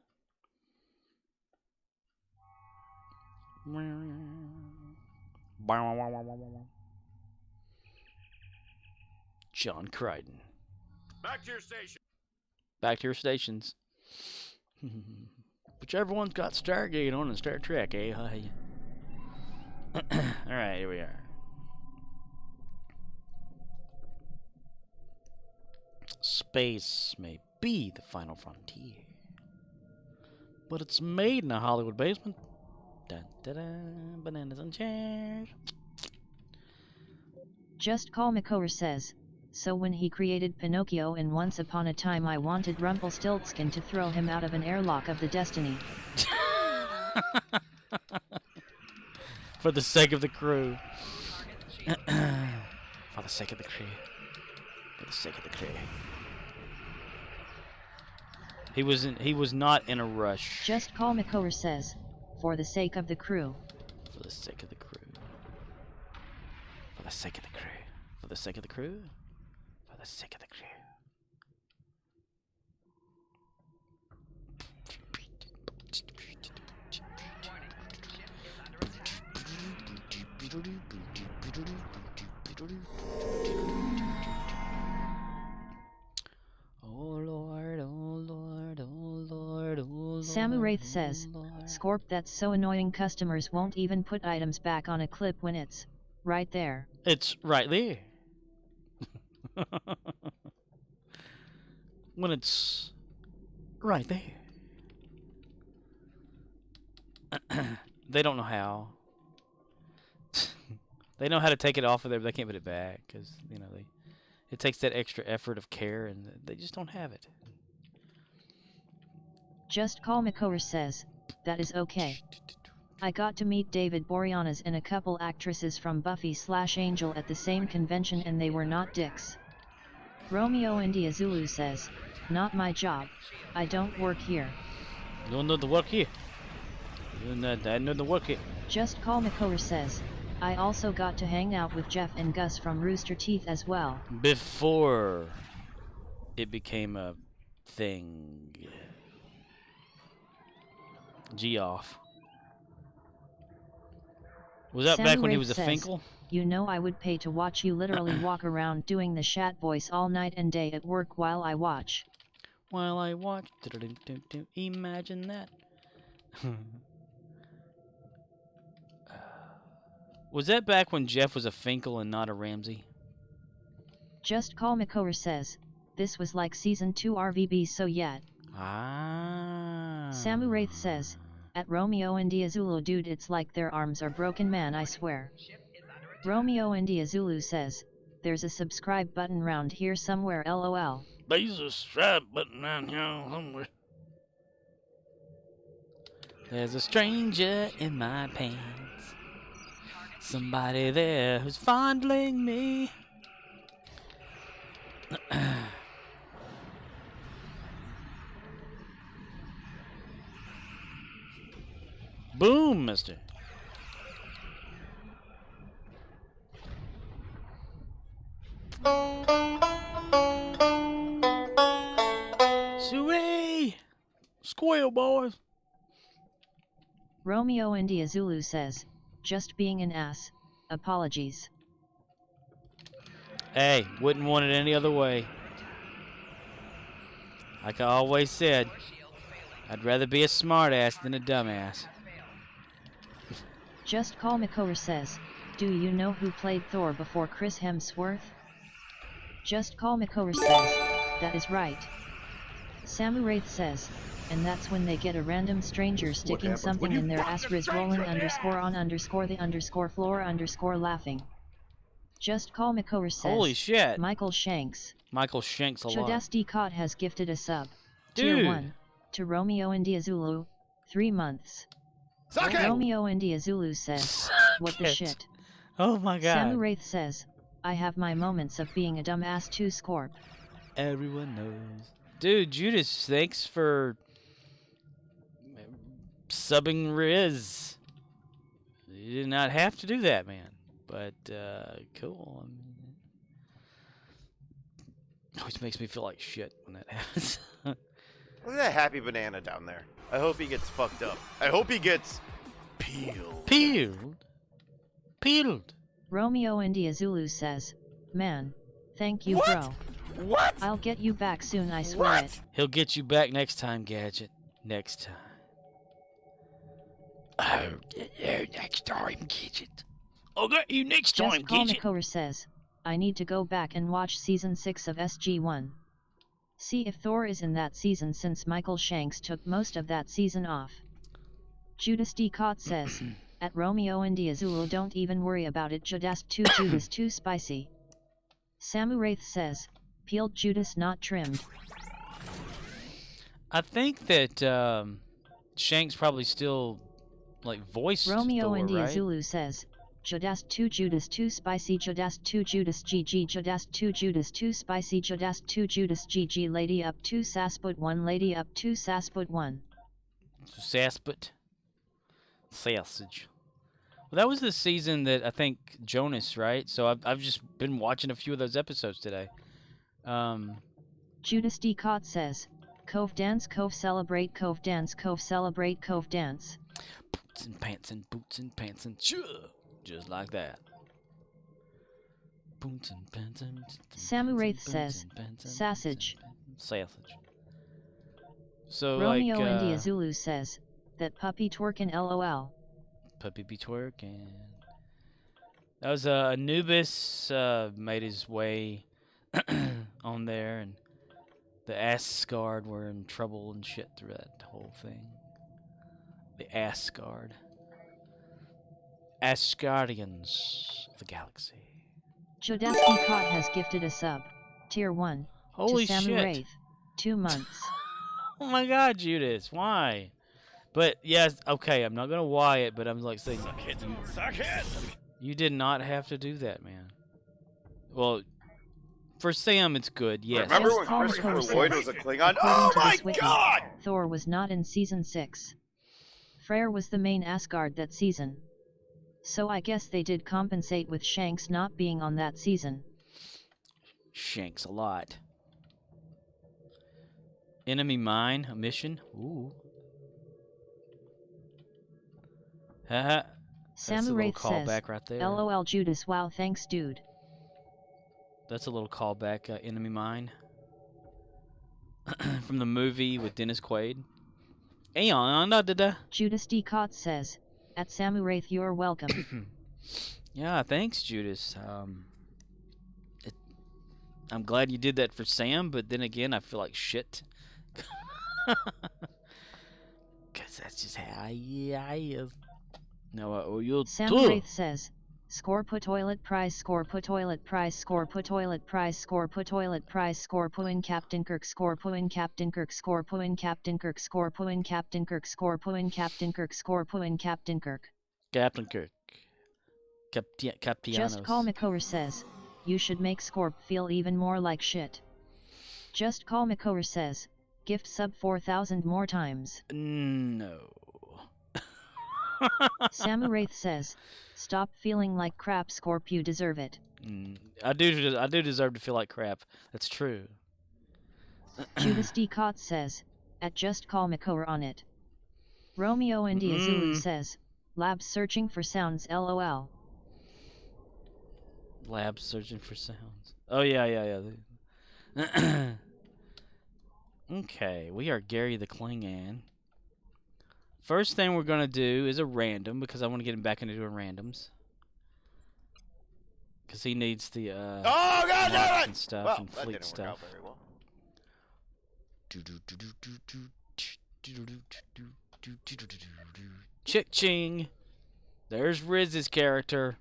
John Crichton. Back to your station. Back to your stations. Whichever one's got Stargate on and Star Trek, eh? Alright, here we are. Space may be the final frontier, but it's made in a Hollywood basement. Dun, dun, dun, bananas and chairs. Just Call Makor says, so when he created Pinocchio in Once Upon a Time, I wanted Rumpelstiltskin to throw him out of an airlock of the Destiny. For the sake of the crew. For the sake of the crew. For the sake of the crew. He was not in a rush. Just Call Makor says, for the sake of the crew. For the sake of the crew. For the sake of the crew. For the sake of the crew. For the sake of the crew. Oh Lord, oh Lord, oh Lord, oh Lord. Samuraith says, Scorp, that's so annoying, customers won't even put items back on a clip when it's right there. It's right there. When it's right there. They don't know how. They know how to take it off of there, but they can't put it back because, you know, it takes that extra effort of care, and they just don't have it. Just Call Makor says, that is okay. I got to meet David Boreanaz and a couple actresses from Buffy/Angel at the same convention, and they were not dicks. Romeo India Zulu says, not my job. I don't work here. You don't know the work here. I know the work here. Just Call Makor says, I also got to hang out with Jeff and Gus from Rooster Teeth as well. Before it became a thing. Geoff. Was that back when he was a Finkel? You know, I would pay to watch you literally walk around doing the Shat voice all night and day at work while I watch. While I watch. Imagine that. Was that back when Jeff was a Finkel and not a Ramsey? Just Call Makor says, this was like Season 2 RVB so yet. Ah. Samu Wraith says, at Romeo and Diazulu dude it's like their arms are broken man I swear. Romeo and Diazulu says, there's a subscribe button round here somewhere lol. There's a subscribe button round here somewhere. There's a stranger in my pants. Somebody there who's fondling me. Boom, mister. Suey! Squeal, boys. Romeo and Diazulu says, just being an ass, apologies. Hey, wouldn't want it any other way. Like I always said, I'd rather be a smartass than a dumbass. Just Call Makora says, do you know who played Thor before Chris Hemsworth? Just Call Makora says, that is right. Samu Wraith says, and that's when they get a random stranger sticking something in their ass Riz rolling _on_the_floor_ laughing. Just Call Makora says, holy shit. Michael Shanks. Michael Shanks a lot. Chodasti Kot has gifted a sub. Dude. Tier 1. To Romeo and Diazulu, 3 months. Romeo and Diazulu says, what the shit? Oh my god. Samu Wraith says, I have my moments of being a dumbass too Scorp. Everyone knows. Dude, Judas, thanks for subbing Riz. You did not have to do that, man. But, cool. I mean, it always makes me feel like shit when that happens. Look at that happy banana down there. I hope he gets fucked up. I hope he gets peeled. Peeled? Peeled. Romeo and Diazulu says, man, thank you bro. What? I'll get you back soon I swear it. He'll get you back next time, Gadget. Next time. Oh, next time, Gadget. I'll get you next time, Just Call Gadget. Makora says, I need to go back and watch Season 6 of SG-1. See if Thor is in that season since Michael Shanks took most of that season off. Judas D. Cott says, at Romeo and Diazulu don't even worry about it Judas too spicy. Samu Wraith says, peeled Judas not trimmed. I think that Shanks probably still like voiced Romeo Thor, and right? Diazulu says, Judas 2 Judas 2 spicy Judas 2 Judas GG Judas 2 Judas 2 spicy Judas 2 Judas GG Lady up 2 Sasput 1 Lady up 2 Sasput 1. Sasput. Sausage. Well, that was the season that I think Jonas, right? So I've just been watching a few of those episodes today. Judas D. Cott says, Cove dance, Cove celebrate, Cove dance, Cove celebrate, Cove dance. Boots and pants and boots and pants and just like that. Boots and pants and Samu Wraith says, sausage. Sausage. So Romeo like, and Diazulu says, that puppy twerkin' lol. Puppy be twerking. That was Anubis made his way on there, and the Asgard were in trouble and shit through that whole thing. The Asgard. Asgardians of the galaxy. Jodaski Kot has gifted a sub. Tier 1. Holy to Samu shit. Wraith. 2 months. Oh my god, Judas, why? But yes, okay, I'm not gonna why it, but I'm like saying, Suck it! you did not have to do that, man. Well, for Sam, it's good, yes. Remember when Call Christopher Makora Lloyd says, was a Klingon? according Oh to my this wiki, god! Thor was not in Season 6. Freyr was the main Asgard that season. So I guess they did compensate with Shanks not being on that season. Shanks a lot. Enemy mine, a mission. Ooh. Haha. That's a Samu little Wraith says, callback right there. LOL Judas wow thanks dude. That's a little callback, enemy mine. From the movie with Dennis Quaid. Judas D. Cott says, at Samu Wraith you're welcome. Yeah, thanks, Judas. I'm glad you did that for Sam, but then again, I feel like shit. Because that's just how I is. No, you'll Sam Wraith says, score put toilet prize, score put toilet prize, score put toilet prize, score put toilet prize, score put in Captain Kirk, score put in Captain Kirk, score put in Captain Kirk, score put in Captain Kirk, score put in Captain Kirk, score put in Captain Kirk. Captain Kirk. Captianos. Just Call McCower says, you should make Scorp feel even more like shit. Just Call McCower says, gift sub 4,000 more times. No. Samu Wraith says, stop feeling like crap, Scorp, you deserve it. I do deserve to feel like crap. That's true. Judas D. Cott says, at Just Call McCower on it. Romeo India Zulu says, labs searching for sounds, lol. Labs searching for sounds. Oh, yeah. Okay, we are Gary the Klingon. First thing we're going to do is a random, because I want to get him back into doing randoms. Because he needs the, oh, God damn it! And stuff Well, and that fleet didn't stuff. work out very well. Chick-ching! There's Riz's character.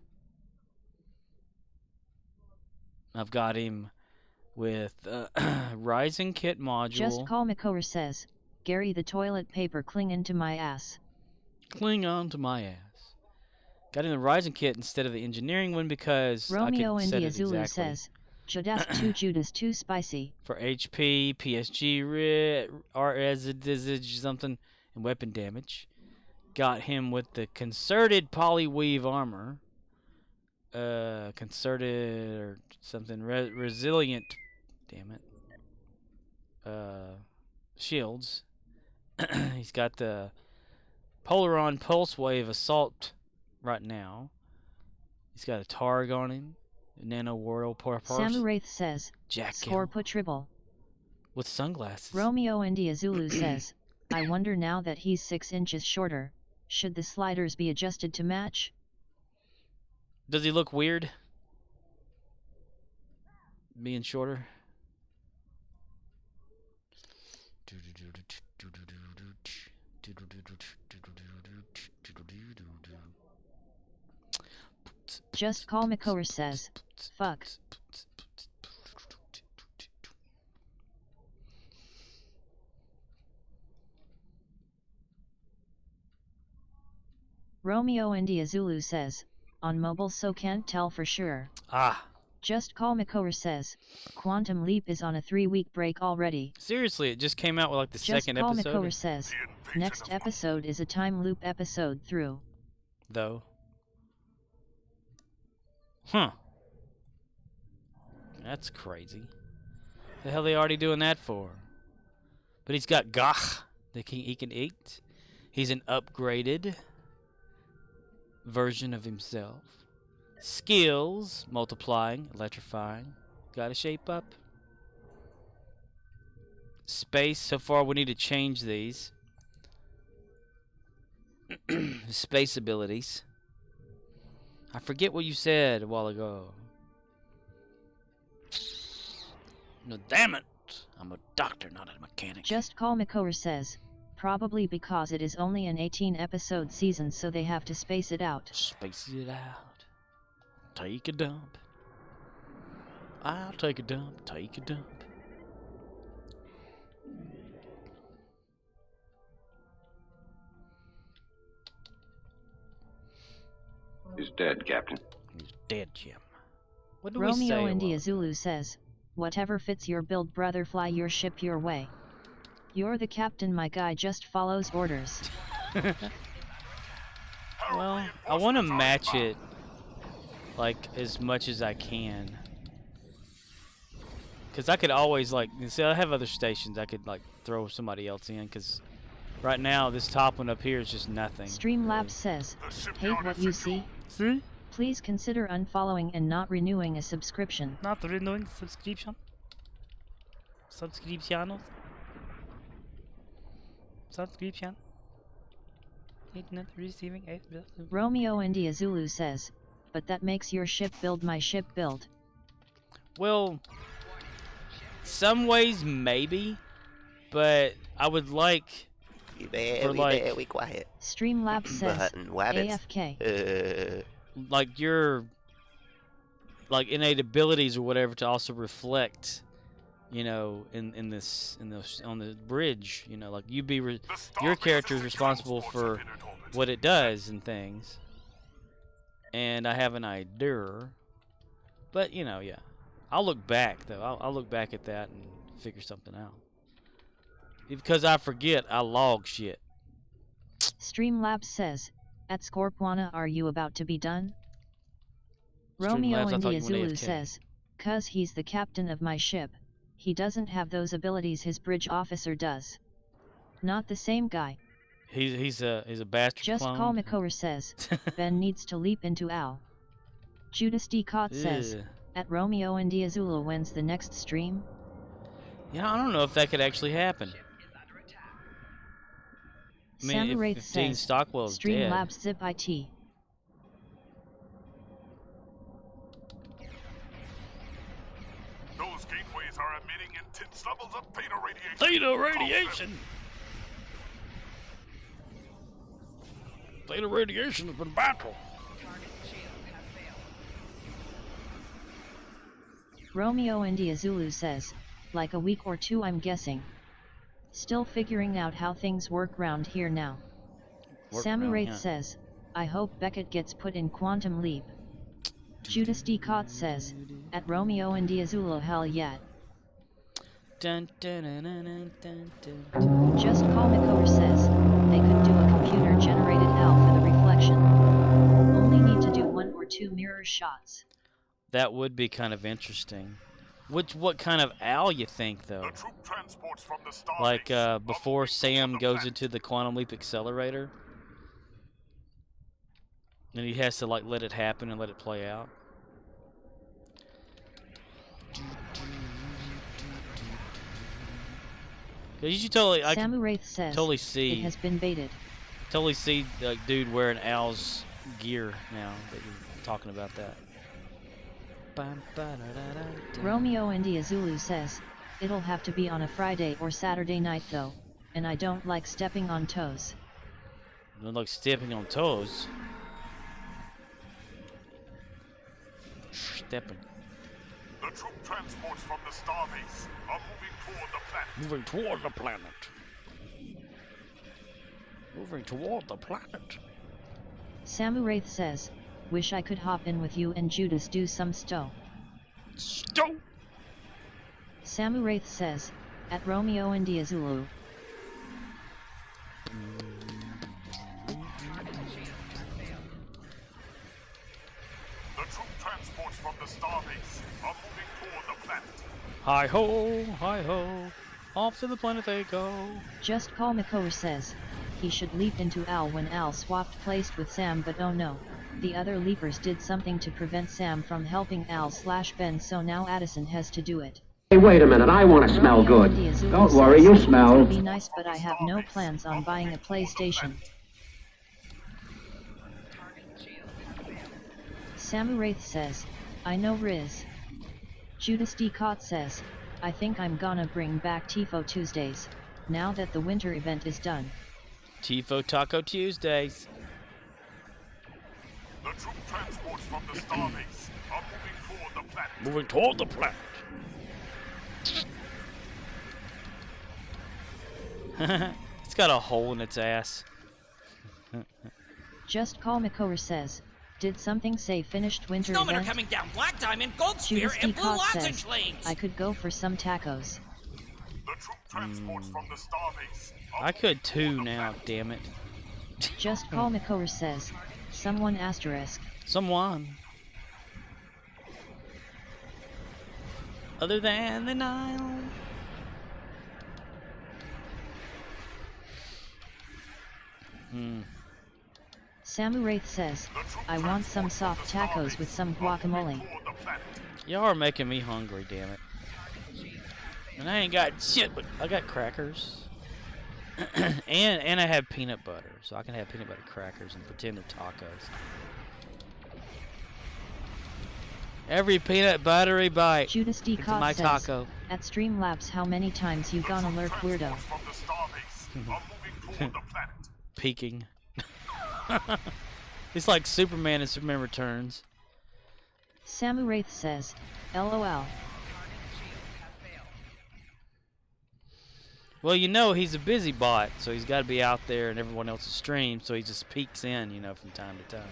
I've got him with Rising Kit module. Just Call McCower says, Gary the toilet paper cling to my ass. Cling on to my ass. Got him the Rising Kit instead of the engineering one because Romeo I could set India it Zulu exactly. says, Judas 2 Judas 2 spicy. For HP, PSG, RS something, and weapon damage. Got him with the concerted polyweave armor. Concerted or something resilient, damn it. Shields. He's got the Polaron Pulse Wave Assault right now. He's got a Targ on him, a Nano World Samu Wraith says, Jack score put tribble. With sunglasses. Romeo India Zulu says, I wonder now that he's 6 inches shorter, should the sliders be adjusted to match? Does he look weird? Being shorter? Just Call McCower says, fuck. Romeo India Zulu says, on mobile so can't tell for sure. Ah. Just Call McCower says, Quantum Leap is on a 3-week break already. Seriously, it just came out with like the second episode. Just Call McCower says, next episode is a time loop episode through. Though. Huh. That's crazy. The hell they already doing that for? But he's got Gach that he can eat. He's an upgraded version of himself. Skills, multiplying, electrifying. Gotta shape up. Space, so far we need to change these. Space abilities. I forget what you said a while ago. No, damn it! I'm a doctor, not a mechanic. Just Call McCower says, probably because it is only an 18-episode season, so they have to space it out. Space it out. Take a dump. I'll take a dump. Take a dump. He's dead, Captain. He's dead, Jim. What do we say? Romeo India Zulu says, whatever fits your build, brother, fly your ship your way. You're the captain, my guy just follows orders. Well, I want to match it, like, as much as I can. Because I could always, like, see, I have other stations I could, like, throw somebody else in, because right now, this top one up here is just nothing. Streamlabs says, hate what you see? See? Please consider unfollowing and not renewing a subscription. Not renewing subscription? Subscription? Subscription? Not receiving a... Romeo India Zulu says, but that makes your ship build my ship build. Well, some ways maybe, but I would like we quiet. Streamlabs says AFK. Like your innate abilities or whatever to also reflect, you know, in this on the bridge, you know, like your character is responsible for what it does and things. And I have an idea, but you know, yeah, I'll look back though. I'll look back at that and figure something out. Because I forget, I log shit. Streamlabs says, at Scorpwana, are you about to be done? Romeo India Zulu says, cuz he's the captain of my ship. He doesn't have those abilities his bridge officer does. Not the same guy. He's a bastard Just clone. call Makor says, Ben needs to leap into Al. Judas D. Cott says, at Romeo India Zulu, when's the next stream? Yeah, I don't know if that could actually happen. I mean, if Dean Stockwell's dead. Streamlabs Zip IT. Those gateways are emitting intense levels of theta radiation. Theta radiation! Theta radiation has been battled. Romeo India Zulu says, like a week or two, I'm guessing. Still figuring out how things work round here now. Samuraith says, I hope Beckett gets put in Quantum Leap. Judas D. Cott says, at Romeo India Zulu, hell yeah. Dun, dun, dun, dun, dun, dun. Just Call Makor says, they could do a computer-generated L for the reflection. Only need to do 1 or 2 mirror shots. That would be kind of interesting. What kind of owl you think though? Like before Sam goes into the Quantum Leap accelerator, and he has to like let it happen and let it play out. Cause you totally, I Samuraith says, totally see it has been baited. Totally see dude wearing Al's gear now that you're talking about that. Romeo India Zulu says, it'll have to be on a Friday or Saturday night though, and I don't like stepping on toes. You don't like stepping on toes? Stepping. The troop transports from the starbase are moving toward the planet. Moving toward the planet. Moving toward the planet. Samuraith says, wish I could hop in with you and Judas do some stow. Stow! Samuraith says, at Romeo India Zulu. The troop transports from the starbase are moving toward the planet. Hi ho, off to the planet they go. Just Call Makor says, he should leap into Al when Al swapped placed with Sam, but oh no. The other leapers did something to prevent Sam from helping Al/Ben, so now Addison has to do it. Hey, wait a minute, I want to smell good. Don't worry, you smell. It would be nice, but I have no plans on buying a PlayStation. Samuraith says, I know Riz. Judas D. Cott says, I think I'm gonna bring back Tifo Tuesdays, now that the winter event is done. Tifo Taco Tuesdays. The troop transports from the starbase are moving toward the planet. Moving toward the planet. It's got a hole in its ass. Just Call Makor says, did something say finished winter Snowmen event? are coming down Black Diamond, Gold Spear, Judas D. and Blue Cott Lozenge says, lanes. I could go for some tacos. The troop transports from the starbase. I could too now, damn it. Just Call Makor says, someone asterisk. Someone. Other than the Nile. Samuraith says, I want some soft tacos with some guacamole. Y'all are making me hungry, damn it. And I ain't got shit, but I got crackers. and I have peanut butter, so I can have peanut butter crackers and pretend they're tacos. Every peanut buttery bite. Judas D. It's my says, taco. at Streamlabs, how many times you gonna lurk, weirdo? Peeking. It's like Superman in Superman Returns. Samu Wraith says, LOL. Well, you know he's a busy bot, so he's got to be out there in everyone else's stream, so he just peeks in, you know, from time to time.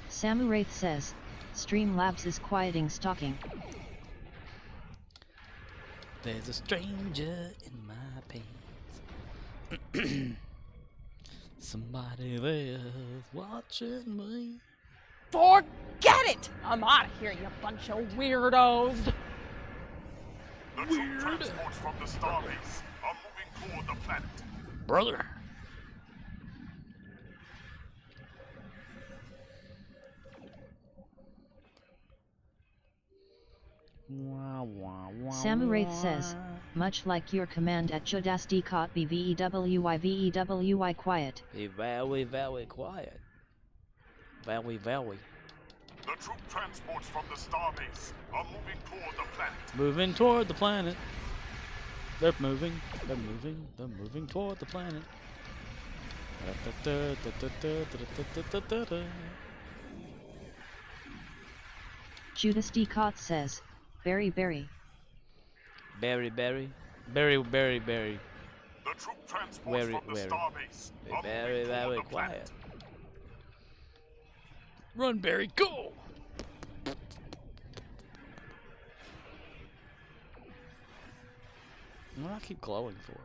Samu Wraith says, Streamlabs is quieting stalking. There's a stranger in my pants. Somebody there's watching me. Forget it! I'm out of here, you bunch of weirdos! The troop transports from the starbase are moving toward the planet. Brother. Samu Wraith says, much like your command at Judasdcot VEWY quiet. Be very, very quiet. Very, very. The troop transports from the starbase are moving toward the planet. Moving toward the planet. They're moving. They're moving. They're moving toward the planet. Judas D. Cott says, Berry. Berry. The troop transports from the starbase are very, moving very toward the quiet. planet. Run, Barry, go! What do I keep glowing for?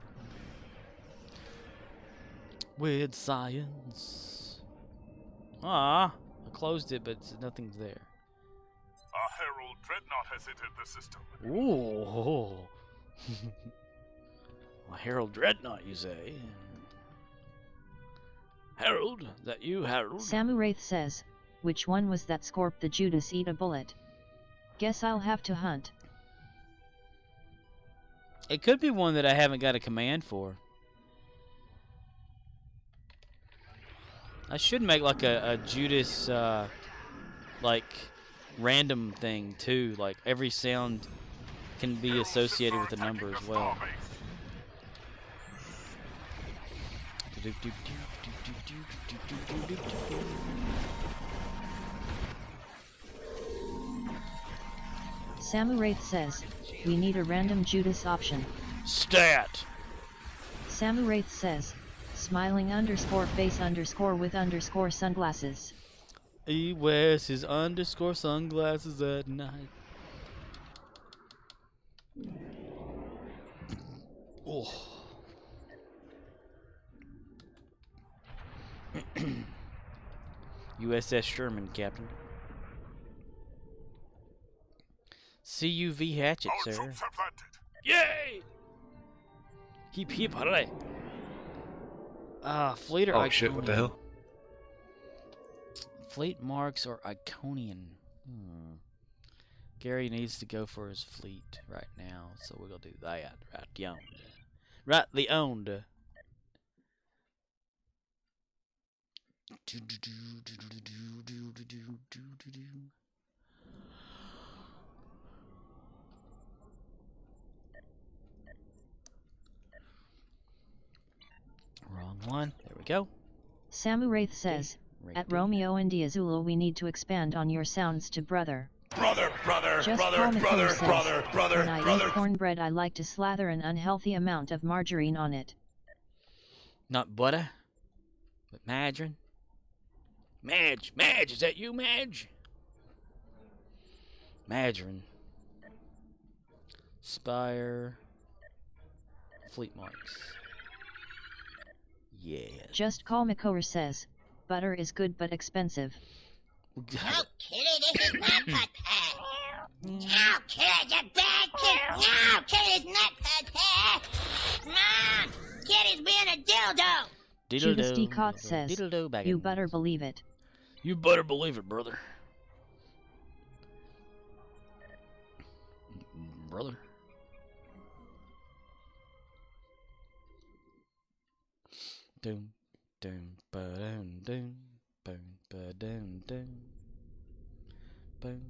With science. Ah, I closed it, but nothing's there. A Herald Dreadnought has entered the system. Ooh. A Herald Dreadnought, you say? Harold, is that you, Harold? Samu Wraith says, which one was that Scorp the Judas eat a bullet? Guess I'll have to hunt. It could be one that I haven't got a command for. I should make like a Judas, like, random thing too. Like, every sound can be associated with a number as well. Samu Wraith says, we need a random Judas option. Stat! Samu Wraith says, smiling _ face _ with _ sunglasses. He wears his _ sunglasses at night. Oh. USS Sherman, Captain. CUV hatchet, Our sir. troops have landed. Yay! Heap heap hooray! Fleet or Oh Iconian? shit, what the hell? Fleet marks or Iconian? Gary needs to go for his fleet right now, so we're gonna do that right yonder. Right the owned. Wrong one. There we go. Samu Wraith says, at Romeo India Zulu we need to expand on your sounds to brother. Brother. Just call me Cole says, when I eat cornbread I like to slather an unhealthy amount of margarine on it. Not butter, but margarine. Madge, is that you, Madge? Margarine. Spire. Fleet marks. Yeah. Just call Makor says, butter is good but expensive. No, Kitty, this is not put pat. No, Kitty, you bad kid. No, Kitty's not put pat. No, Kitty's being a dildo. Judas D. Cott says, you better believe it. You better believe it, brother. Brother. Doom, doom, ba-doom, doom, boom, ba-doom, doom, boom,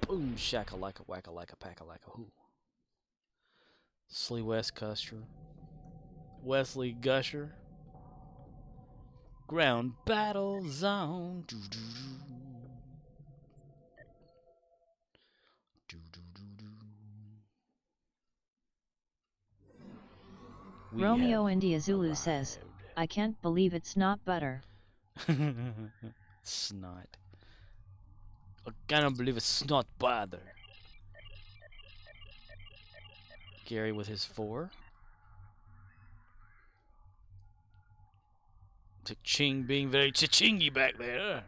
Boom, shakalaka, wackalaka, packalaka, hoo. Wesley Gusher. Ground battle zone. Romeo India Zulu says, I can't believe it's not butter. Snot. I can't believe it's not butter. Gary with his 4. Cha-ching being very cha-chingy back there.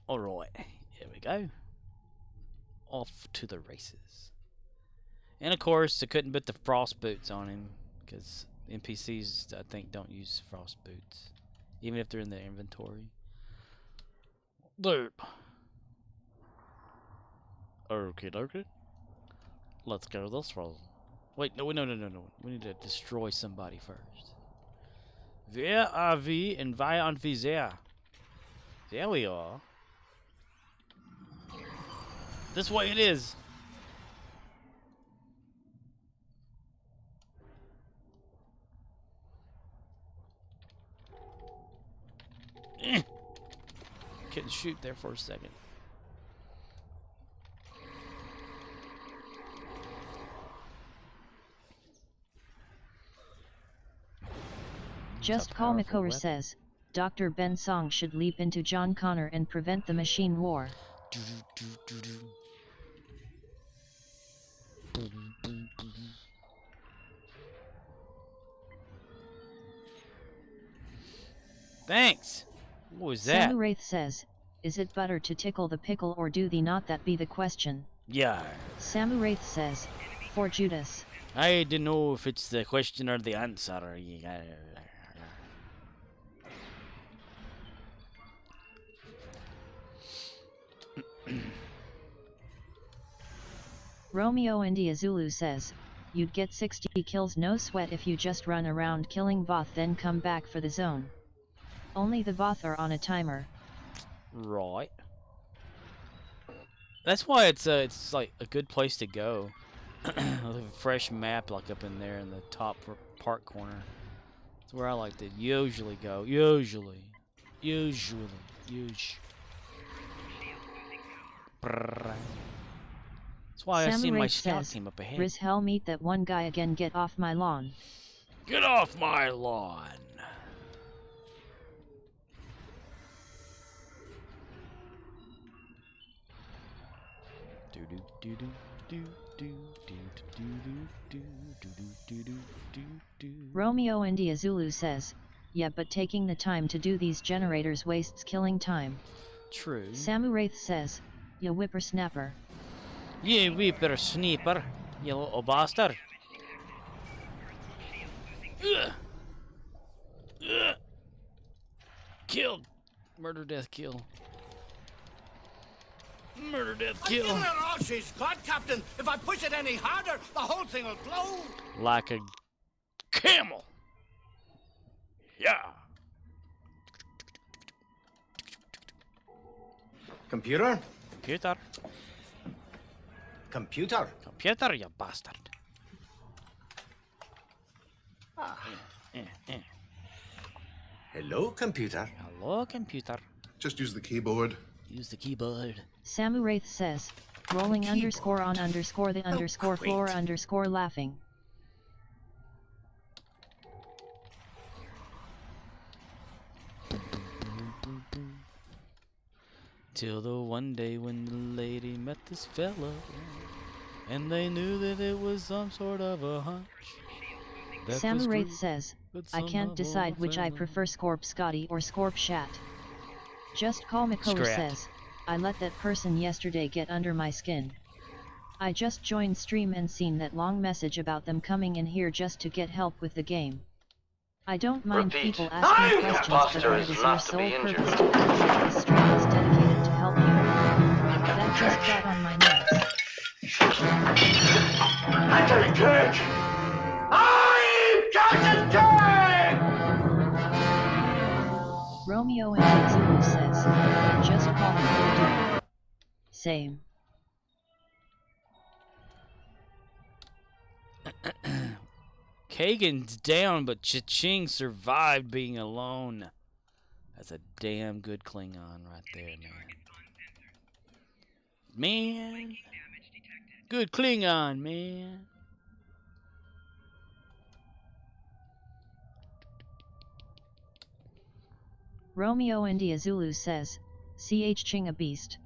Alright, here we go. Off to the races. And of course, I couldn't put the frost boots on him, because NPCs, I think, don't use frost boots. Even if they're in the inventory. Dude. Okay. Let's go this road. Wait, no. We need to destroy somebody first. Where are we and why aren't we there? There we are. This way it is. Couldn't shoot there for a second. Just Call Makora says, Dr. Ben Song should leap into John Connor and prevent the machine war. Thanks. What was that? Samu Wraith says, is it butter to tickle the pickle or do thee not that be the question? Yeah. Samu Wraith says, for Judas. I don't know if it's the question or the answer. Romeo India Zulu says, you'd get 60 kills no sweat if you just run around killing Voth then come back for the zone. Only the Voth are on a timer. Right. That's why it's like a good place to go. A fresh map like up in there in the top park corner. It's where I like to usually go. Usually. That's why I see my scout team up ahead. Riz hell meet that one guy again, get off my lawn. Get off my lawn. Romeo India Zulu says, yeah, but taking the time to do these generators wastes killing time. True. Samu Wraith says, ya whippersnapper. You whippersnapper, you little bastard. Killed. Murder, death, kill. Murder, death, kill. I've given her all she's got, Captain. If I push it any harder, the whole thing will blow. Like a camel. Yeah. Computer? Computer, you bastard. Hello, computer. Hello, computer. Just use the keyboard. Use the keyboard. Samu Wraith says, rolling underscore on underscore the underscore floor underscore laughing. Till the one day when the lady met this fella, and they knew that it was some sort of a hunch. Samu Wraith says, I can't decide which I prefer, Scorp Scotty or Scorp Shat. Just Call Makora says, I let that person yesterday get under my skin. I just joined stream and seen that long message about them coming in here just to get help with the game. I don't mind people asking questions, but that it is your sole purpose to the stream is dedicated to help you. just got on my nerves. Lieutenant Cage! I'm Captain Cage! Romeo and Zulu says, just call me Dude. Same. Kagan's down, but Cha-Ching survived being alone. That's a damn good Klingon right there, man. Man. Good Klingon, man. Romeo India Zulu says, CH Ching a beast.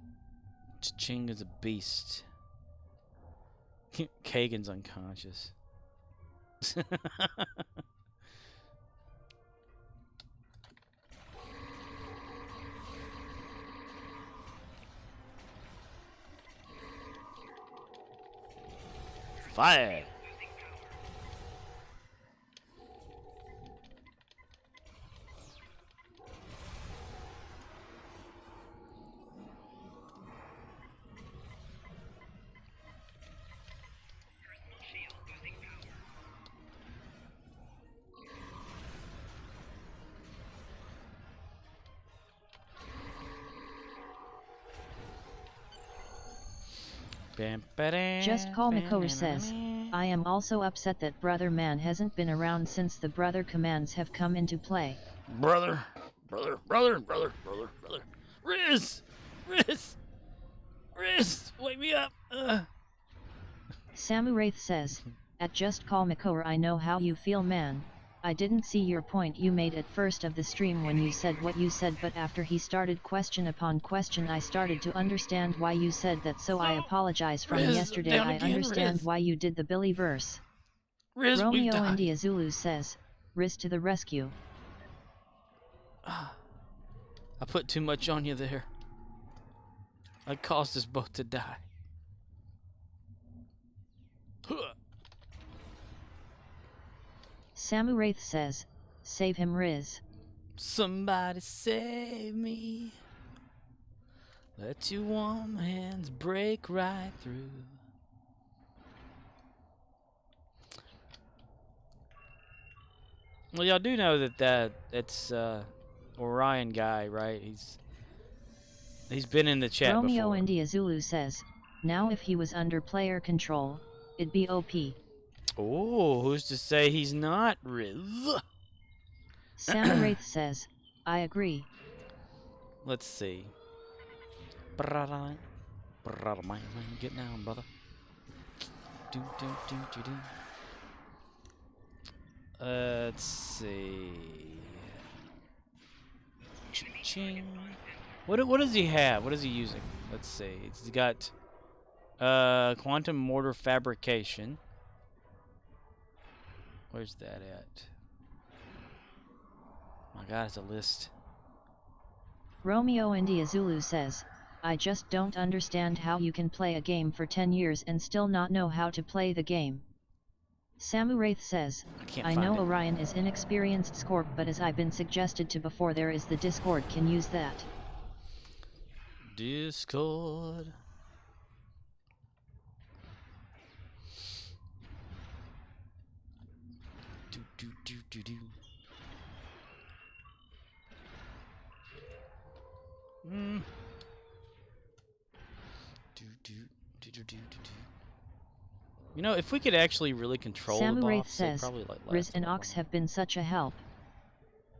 Cha-Ching is a beast. Kagan's unconscious. Fire! Just Call Makor says, I am also upset that Brother Man hasn't been around since the brother commands have come into play. Brother. Riz! Wake me up! Samuraith says, at Just Call Makor, I know how you feel, man. I didn't see your point you made at first of the stream when you said what you said, but after he started question upon question I started to understand why you said that, so I apologize from yesterday. I understand why you did the Billy verse. Romeo India Zulu says, Riz to the rescue. I put too much on you there. I caused us both to die. Samuraith says, save him, Riz. Somebody save me. Let your warm hands break right through. Well, y'all do know that it's Orion guy, right? He's been in the chat Romeo before. India Zulu says, now if he was under player control, it'd be OP. Oh, who's to say he's not, Riz? Samuraith says, I agree. Let's see. Get down, brother. Let's see. Cha-ching. What does he have? What is he using? Let's see. He's got quantum mortar fabrication. Where's that at? My God, it's a list. Romeo India Zulu says, I just don't understand how you can play a game for 10 years and still not know how to play the game. Samuraith says, I know Orion is inexperienced Scorp, but as I've been suggested to before, there is the Discord, can use that. Discord. Do. You know, if we could actually really control the Samuraith boss, says, probably like Riz and Ox have been such a help.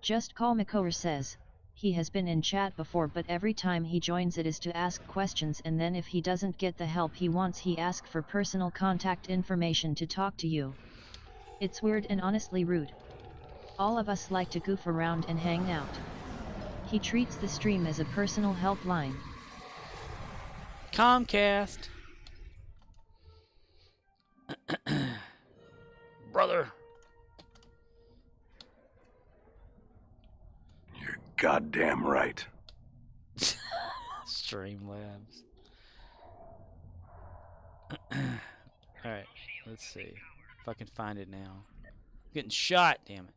Just Call Makor says, he has been in chat before, but every time he joins it is to ask questions, and then if he doesn't get the help he wants, he asks for personal contact information to talk to you. It's weird and honestly rude. All of us like to goof around and hang out. He treats the stream as a personal helpline. Comcast. Brother. You're goddamn right. Streamlabs. Alright, let's see. If I can find it now. I'm getting shot, damn it.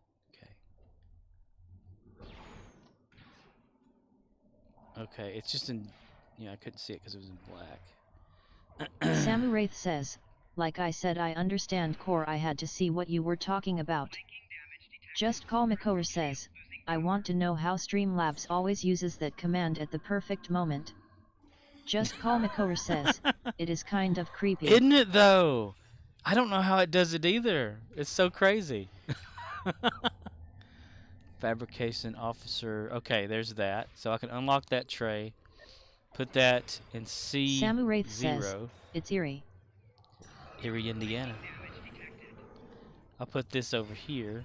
Okay, it's just in Yeah, I couldn't see it because it was in black. Samu Wraith says, like I said, I understand core, I had to see what you were talking about. Just Call Makor says, I want to know how Streamlabs always uses that command at the perfect moment. Just Call Makor says, it is kind of creepy. Isn't it though? I don't know how it does it either. It's so crazy. Fabrication officer. Okay, there's that. So I can unlock that tray. Put that in C0. Samu Wraith says, it's Erie. Erie, Indiana. I'll put this over here.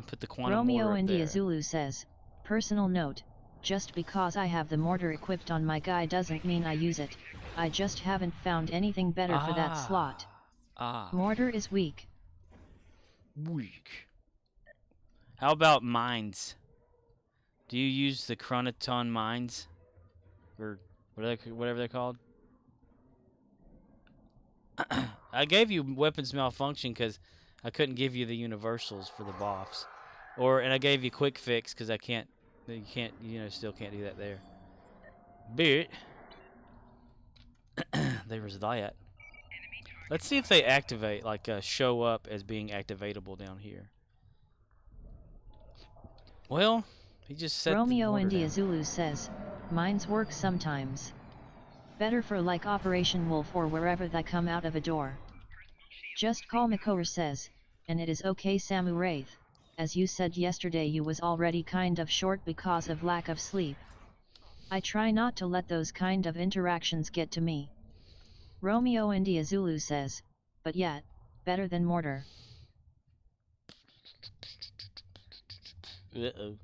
Put the quantum Romeo mortar up India there. Zulu says, personal note, just because I have the mortar equipped on my guy doesn't mean I use it. I just haven't found anything better for that slot. Mortar is weak. Weak. How about mines? Do you use the Chronoton mines? Or whatever they're called? I gave you weapons malfunction because I couldn't give you the universals for the boss. And I gave you quick fix because still can't do that there. But there was that. Let's see if they activate, like show up as being activatable down here. Well, he just set Romeo the India down. Zulu says, mines work sometimes. Better for like Operation Wolf or wherever they come out of a door. Just Call Makor says, and it is okay Samu Wraith, as you said yesterday you was already kind of short because of lack of sleep. I try not to let those kind of interactions get to me. Romeo India Zulu says, but yet, better than mortar. Uh-oh.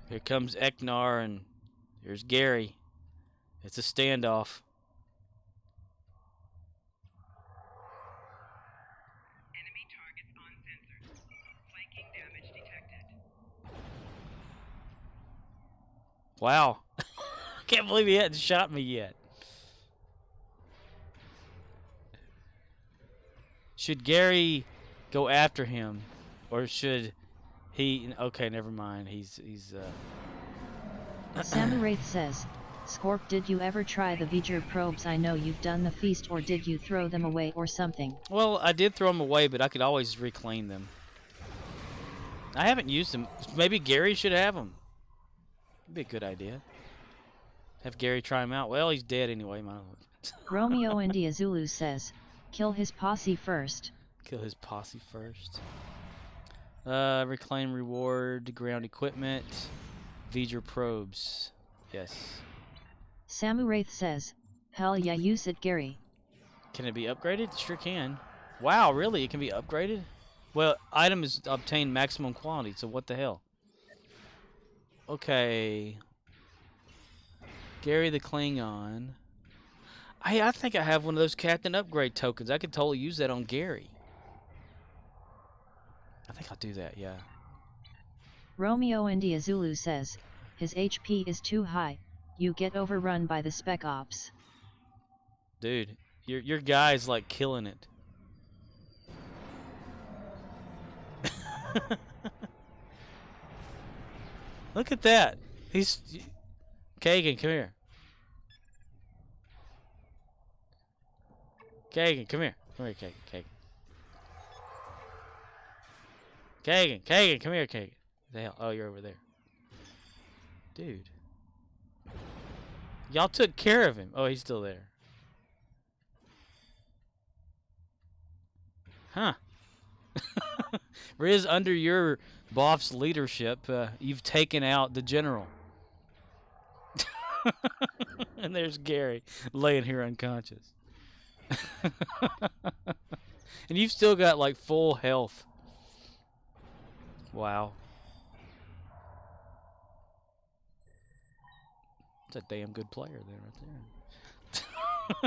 Here comes Eknar and here's Gary. It's a standoff. Enemy targets on sensors. Flanking damage detected. Wow. Can't believe he hadn't shot me yet. Should Gary go after him or should he? Okay, never mind. He's Samu Wraith says, Scorp, did you ever try the V'ger probes? I know you've done the feast, or did you throw them away or something? Well, I did throw them away, but I could always reclaim them. I haven't used them. Maybe Gary should have them. That'd be a good idea. Have Gary try them out. Well, he's dead anyway. Romeo India Zulu says, kill his posse first. Kill his posse first. Reclaim reward, ground equipment, V'ger probes. Yes. Samu Wraith says, hell yeah, use it, Gary. Can it be upgraded? Sure can. Wow, really? It can be upgraded? Well, item is obtained maximum quality, so what the hell? Okay. Gary the Klingon. I think I have one of those Captain Upgrade tokens. I could totally use that on Gary. I think I'll do that, yeah. Romeo India Zulu says, his HP is too high. You get overrun by the Spec Ops. Dude, your guy's like killing it. Look at that. He's Kagan, come here. Kagan, come here. Come here, Kagan. Kagan, come here, Kagan. The hell? Oh, you're over there. Dude. Y'all took care of him. Oh, he's still there. Huh. Riz, under your boss's leadership, you've taken out the general. And there's Gary laying here unconscious. And you've still got like full health. Wow. That's a damn good player there, right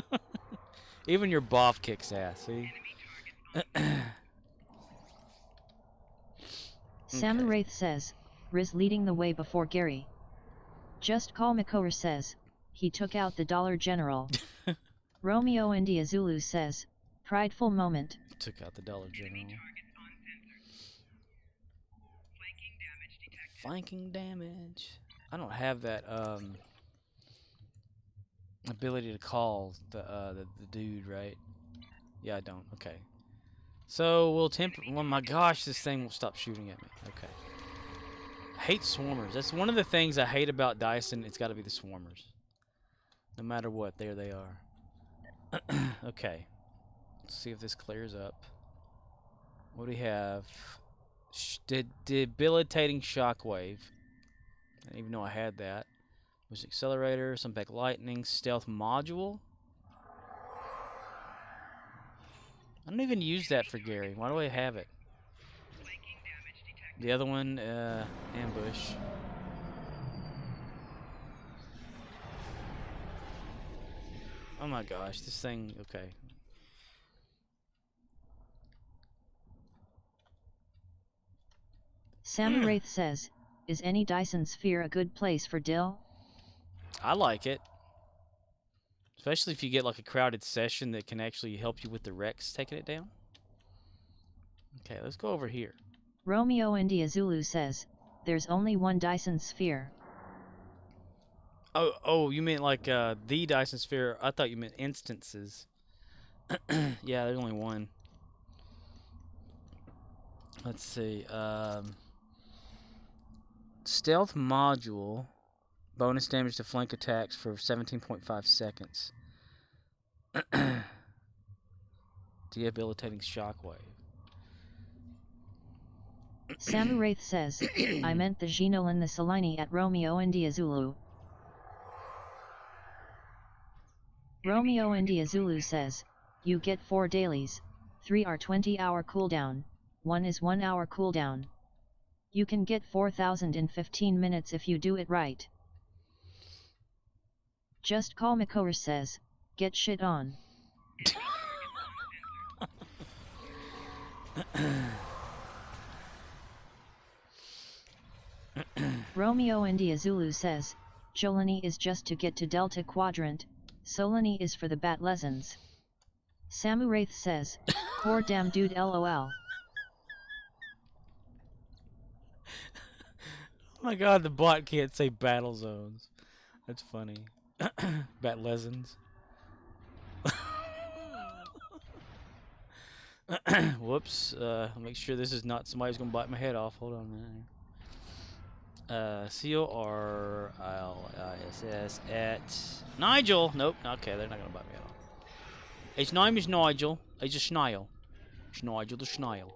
there. Even your boff kicks ass, see? Samu Wraith says, Riz leading the way before Gary. Just Call Makor says, he took out the Dollar General. Romeo India Zulu says, prideful moment. Took out the Dollar General. Flanking damage. I don't have that ability to call the dude, right? Yeah, I don't. Okay. So we'll oh my gosh, this thing will stop shooting at me. Okay. I hate swarmers. That's one of the things I hate about Dyson. It's got to be the swarmers. No matter what, there they are. Okay. Let's see if this clears up. What do we have? Debilitating shockwave. I didn't even know I had that. Was accelerator, some back lightning, stealth module. I don't even use that for Gary. Why do I have it? The other one, ambush. Oh my gosh, this thing, okay. Sam Wraith says, is any Dyson sphere a good place for Dill? I like it. Especially if you get like a crowded session that can actually help you with the Rex taking it down. Okay, let's go over here. Romeo India Zulu says, there's only one Dyson sphere. Oh, you meant like the Dyson sphere. I thought you meant instances. Yeah, there's only one. Let's see. Stealth module. Bonus damage to flank attacks for 17.5 seconds. Debilitating shockwave. Samu Wraith says, I meant the Genolin the Selini at Romeo India Zulu. Romeo India Zulu says, you get 4 dailies, 3 are 20-hour cooldown, 1 is 1 hour cooldown. You can get 4,000 in 15 minutes if you do it right. Just Call Makor says, get shit on. Romeo India Zulu says, Jolini is just to get to Delta Quadrant, Solini is for the Bat Lessons. Samu Wraith says, poor damn dude lol. Oh my god, the bot can't say battle zones. That's funny. Bat lessons. Whoops. Make sure this is not somebody's gonna bite my head off. Hold on a minute. CORLISS at Nigel. Nope. Okay, they're not gonna bite me at all. His name is Nigel. He's a Schneil. Nigel the Schneil.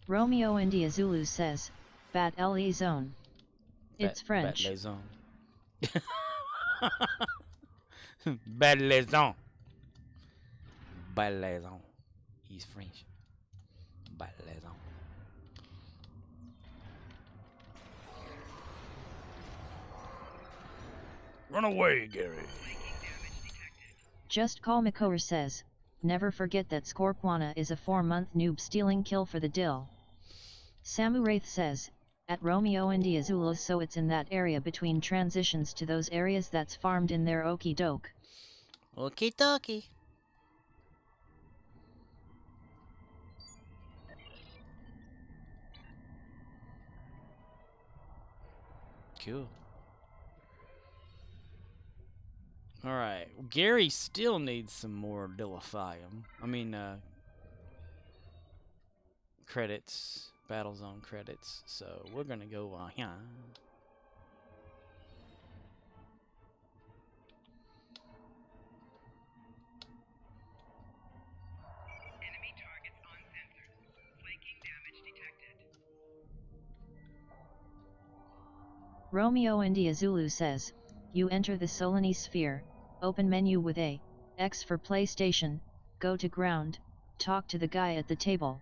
Romeo India Zulu says, Bat LE zone. It's French. Bat les zones. Bat les zones. Bat les zones. He's French. Bat les zones. Run away, Gary. Just Call Makor says, never forget that Scorpwana is a 4-month noob stealing kill for the Dill. Samu Wraith says, at Romeo India Zulu, so it's in that area between transitions to those areas that's farmed in there. Okie doke. Okie dokie. Cool. Alright, Gary still needs some more dilithium. I mean, credits, battle zone credits. So we're gonna go here. Enemy targets on sensors. Flanking damage detected. Romeo India Zulu says, you enter the Solini sphere, open menu with A, X for PlayStation, go to ground, talk to the guy at the table.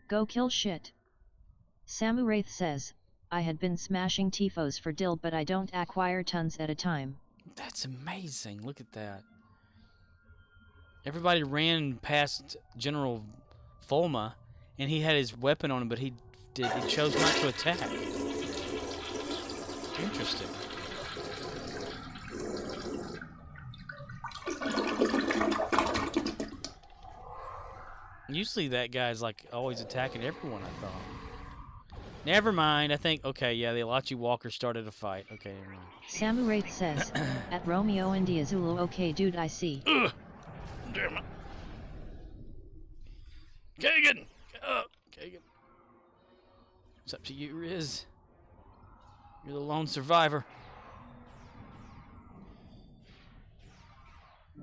Go kill shit. Samu Wraith says, I had been smashing tifos for Dill but I don't acquire tons at a time. That's amazing, look at that. Everybody ran past General Fulma and he had his weapon on him, but he chose not to attack. Interesting. Usually that guy's like always attacking everyone, I thought. Never mind. I think, okay, yeah, the Elachi Walker started a fight. Okay, never mind. Samurai says, at Romeo India Zulu. Okay, dude, I see. Ugh. Damn it. Kagan! Kagan. It's up to you, Riz. You're the lone survivor.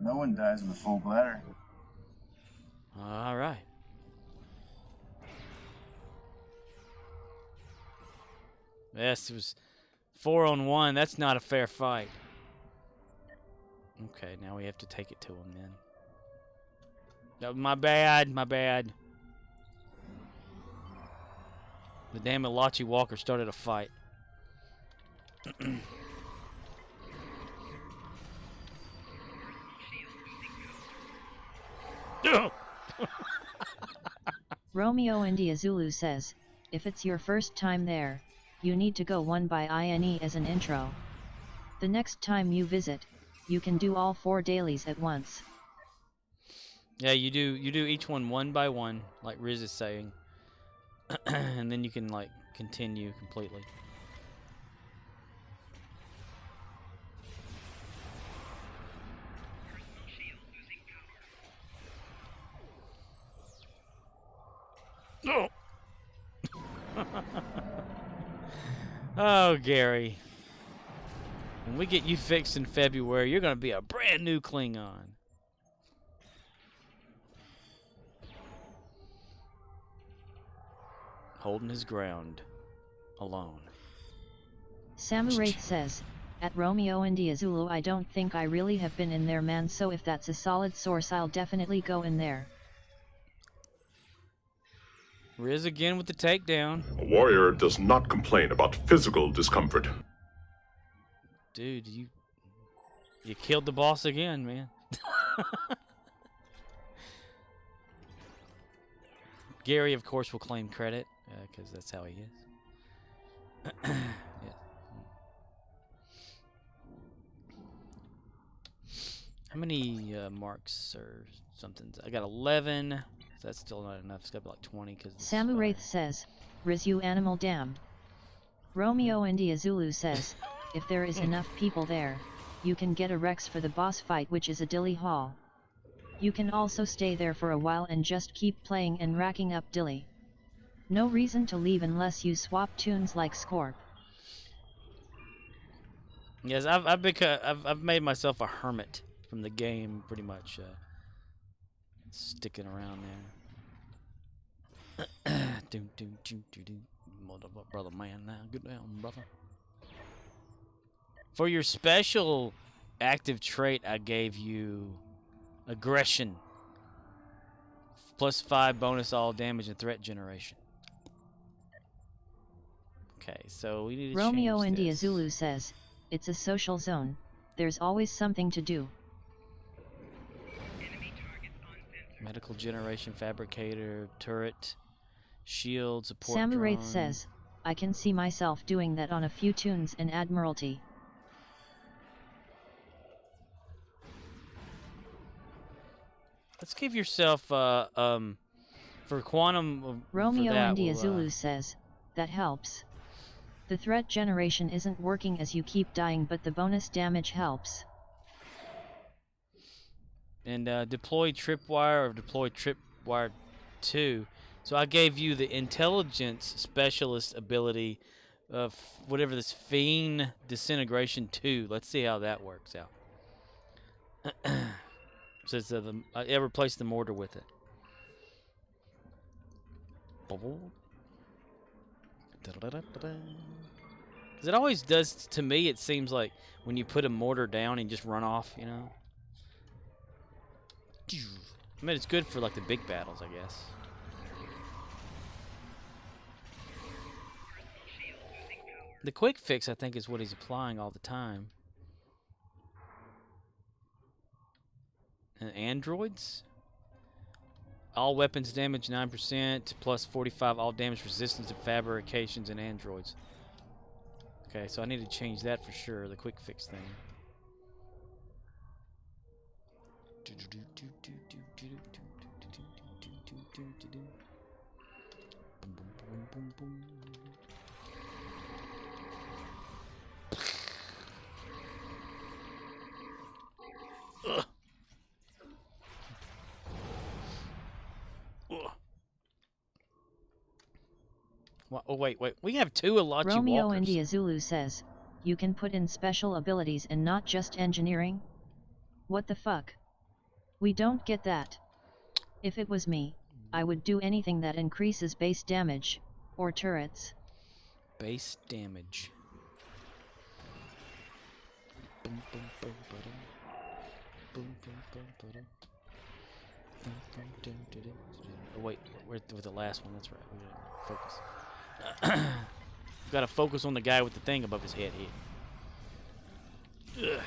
No one dies with a full bladder. All right. Yes, it was 4-on-1. That's not a fair fight. Okay, now we have to take it to him then. No, my bad, my bad. The damn Elachi Walker started a fight. Romeo India Zulu says, if it's your first time there, you need to go one by INE as an intro. The next time you visit, you can do all 4 dailies at once. Yeah, you do each one by one, like Riz is saying. And then you can like continue completely. Oh. Oh, Gary. When we get you fixed in February, you're going to be a brand new Klingon. Holding his ground. Alone. Samurai says, at Romeo India Zulu, I don't think I really have been in there, man, so if that's a solid source, I'll definitely go in there. Riz again with the takedown. A warrior does not complain about physical discomfort. Dude, you killed the boss again, man. Gary, of course, will claim credit, because that's how he is. Yeah. How many marks or something? I got 11. So that's still not enough. It's got to be like 20. Samurai says, Riz, you animal, damn. Romeo India Zulu says, if there is enough people there, you can get a Rex for the boss fight, which is a dilly haul. You can also stay there for a while and just keep playing and racking up dilly. No reason to leave unless you swap tunes like Scorp. Yes, I've made myself a hermit from the game, pretty much. Sticking around there. Brother man, now get down, brother. For your special active trait, I gave you aggression. +5 bonus all damage and threat generation. Okay, so we need to Romeo change India this. Zulu says, it's a social zone. There's always something to do. Medical generation, fabricator, turret, shield, support Samurai drone. says, I can see myself doing that on a few tunes in Admiralty. Let's give yourself for quantum. Romeo for that, India we'll, Zulu says, that helps. The threat generation isn't working as you keep dying, but the bonus damage helps. And deploy tripwire or deploy tripwire 2. So I gave you the intelligence specialist ability of whatever this fiend disintegration 2. Let's see how that works out. So it's I replaced the mortar with it. Because it always does, to me, it seems like when you put a mortar down and just run off, you know? I mean, it's good for like the big battles, I guess. The quick fix, I think, is what he's applying all the time. And androids? All weapons damage 9%, plus 45 all damage resistance to fabrications and androids. Okay, so I need to change that for sure, the quick fix thing. Oh, wait. We have 2 Elachi Romeo walkers. India Zulu says, you can put in special abilities and not just engineering? What the fuck? We don't get that. If it was me, I would do anything that increases base damage, or turrets. Base damage. Boom, boom, boom, ba-dum. Boom, boom, boom, ba-dum. Boom, boom, dum, da-dum, da-dum. Oh wait, we're with the last one. That's right. We gotta focus. Gotta focus on the guy with the thing above his head here. Ugh.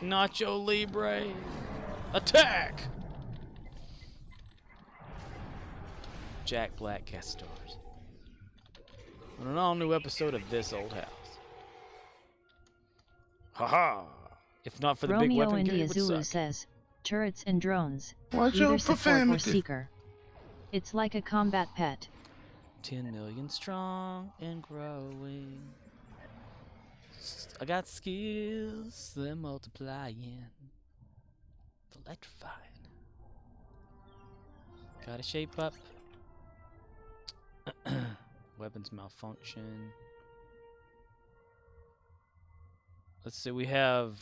Nacho Libre, attack! Jack Black guest stars on an all-new episode of This Old House. Haha! If not for the big Romeo weapon, India it would Zulu suck. says, turrets and drones, Watch either out for support or profanity. seeker. It's like a combat pet. 10 million strong and growing. I got skills, they're multiplying. Electrifying. Gotta shape up. Weapons malfunction. Let's see, we have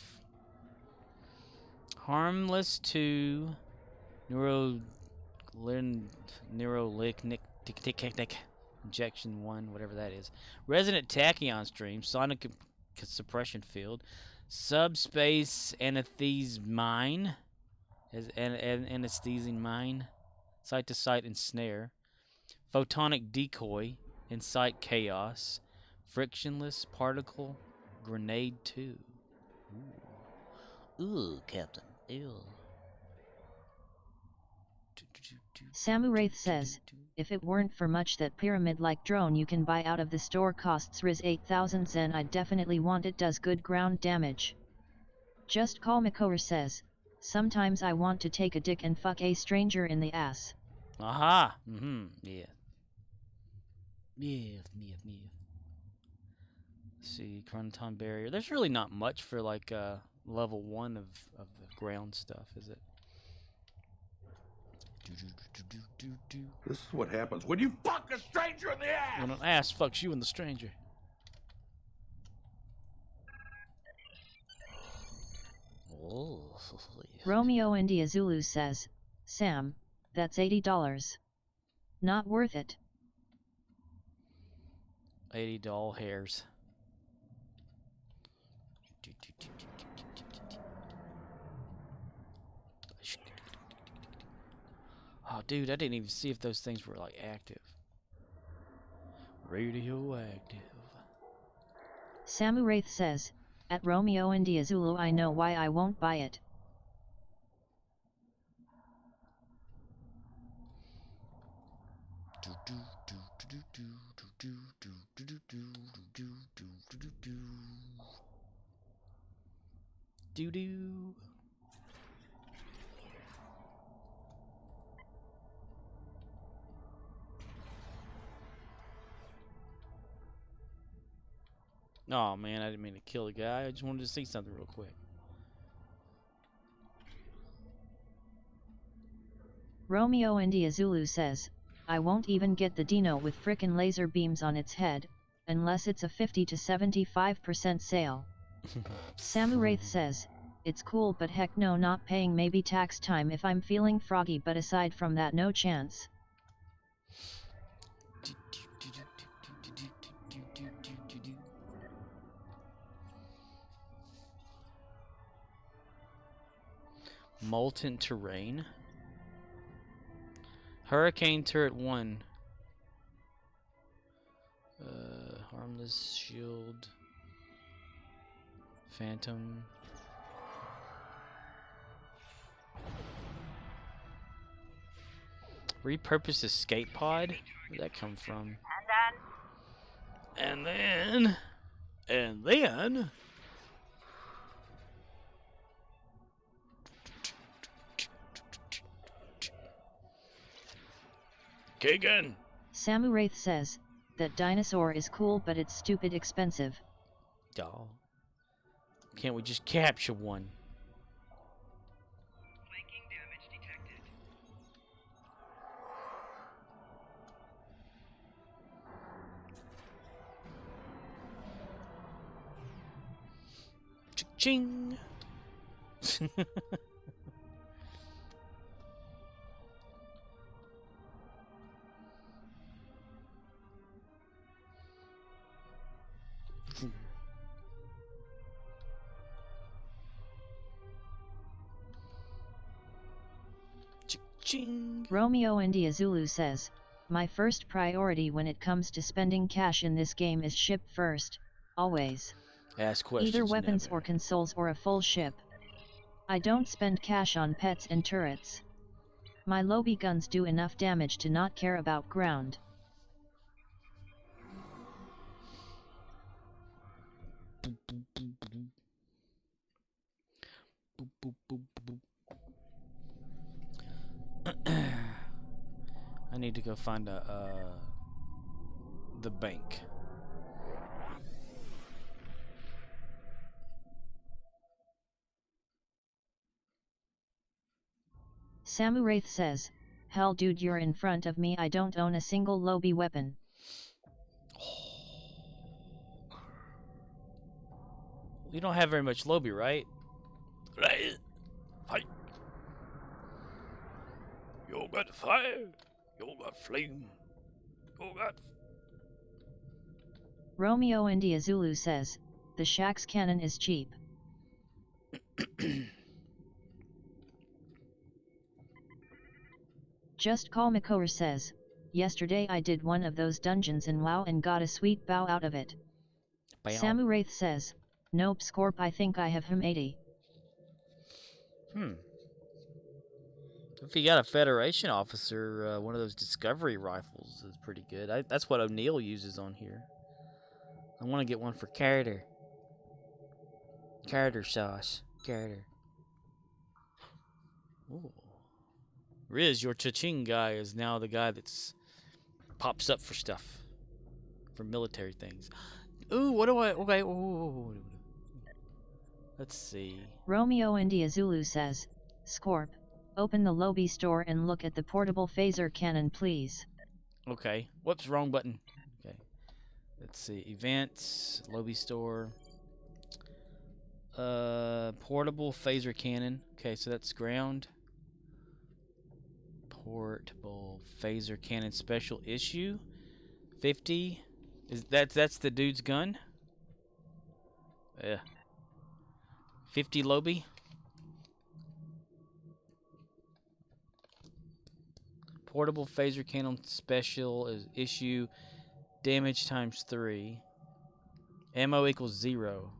harmless 2, neurolytic injection 1, whatever that is. Resonant tachyon stream, sonic suppression field, subspace anesthesic mine, anesthesing mine, site to site ensnare, photonic decoy, incite chaos, frictionless particle grenade 2. Ooh, Captain. Ew. Samu Wraith says, if it weren't for much that pyramid-like drone you can buy out of the store costs Rs 8,000 Zen, I'd definitely want it, does good ground damage. Just Call Makor says, sometimes I want to take a dick and fuck a stranger in the ass. Aha! Yeah. Let's see, Chronoton barrier. There's really not much for like level 1 of the ground stuff, is it? This is what happens when you fuck a stranger in the ass! When an ass fucks you and the stranger. Oh. Romeo India Zulu says, Sam, that's $80. Not worth it. 80 doll hairs. Oh, dude, I didn't even see if those things were, like, active. Radioactive. Samu Wraith says, at Romeo India Zulu I know why I won't buy it. Doo-doo. Oh man, I didn't mean to kill the guy. I just wanted to see something real quick. Romeo India Zulu says, I won't even get the Dino with frickin' laser beams on its head, unless it's a 50 to 75% sale. Samu Wraith says, it's cool but heck no, not paying, maybe tax time if I'm feeling froggy, but aside from that no chance. Molten terrain. Hurricane turret 1. Harmless shield. Phantom. Repurposed escape pod? Where'd that come from? And then. Kagan. Samu Wraith says, that dinosaur is cool but it's stupid expensive. Dog. Can't we just capture one? Flanking damage detected. Ching. Ching. Romeo India Zulu says, my first priority when it comes to spending cash in this game is ship first, always. Ask questions. Either weapons never. or consoles or a full ship. I don't spend cash on pets and turrets. My lobby guns do enough damage to not care about ground. I need to go find the bank. Samu Wraith says, hell dude, you're in front of me, I don't own a single lobby weapon. You don't have very much lobby, right? Right. Fight. You got fire. You got flame. You got... Romeo India Zulu says, the Shaxx cannon is cheap. Just Call Makor says, yesterday I did one of those dungeons in WoW and got a sweet bow out of it. Bow. Samu Wraith says, nope Scorp, I think I have him 80. If you got a Federation officer, one of those Discovery rifles is pretty good. That's what O'Neill uses on here. I want to get one for Carter. Carter sauce. Carter. Ooh. Riz, your cha-ching guy is now the guy that's pops up for stuff. For military things. Ooh, what do I... Okay, ooh. Let's see. Romeo India Zulu says, Scorp, open the lobby store and look at the portable phaser cannon, please. Okay. Whoops, wrong button. Okay. Let's see. Events, lobby store. Portable phaser cannon. Okay, so that's ground. Portable phaser cannon special issue. 50. That's the dude's gun? Yeah. 50 lobby. Portable phaser cannon special is issue. Damage times 3. Ammo equals 0.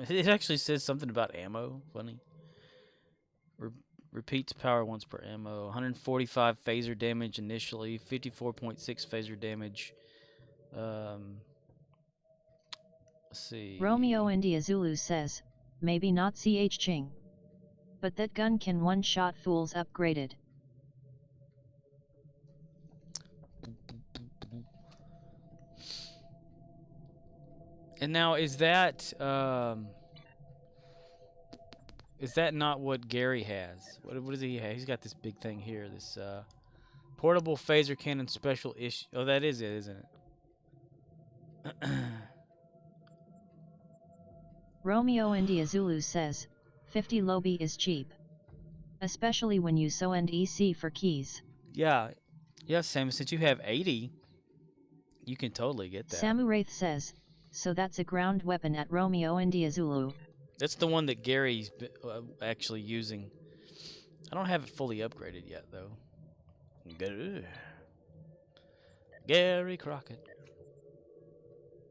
It actually says something about ammo. Funny. Repeats power once per ammo. 145 phaser damage initially. 54.6 phaser damage. Let's see. Romeo India Zulu says, maybe not CH Ching. But that gun can one-shot fools upgraded. And now, is that not what Gary has? What does he have? He's got this big thing here. This portable phaser cannon special issue. Oh, that is it, isn't it? Romeo India Zulu says, 50 lobby is cheap. Especially when you SO and EC for keys. Yeah, Sam, since you have 80, you can totally get that. Samu Wraith says, so that's a ground weapon at Romeo India Zulu. That's the one that Gary's actually using. I don't have it fully upgraded yet, though. Gary Crockett.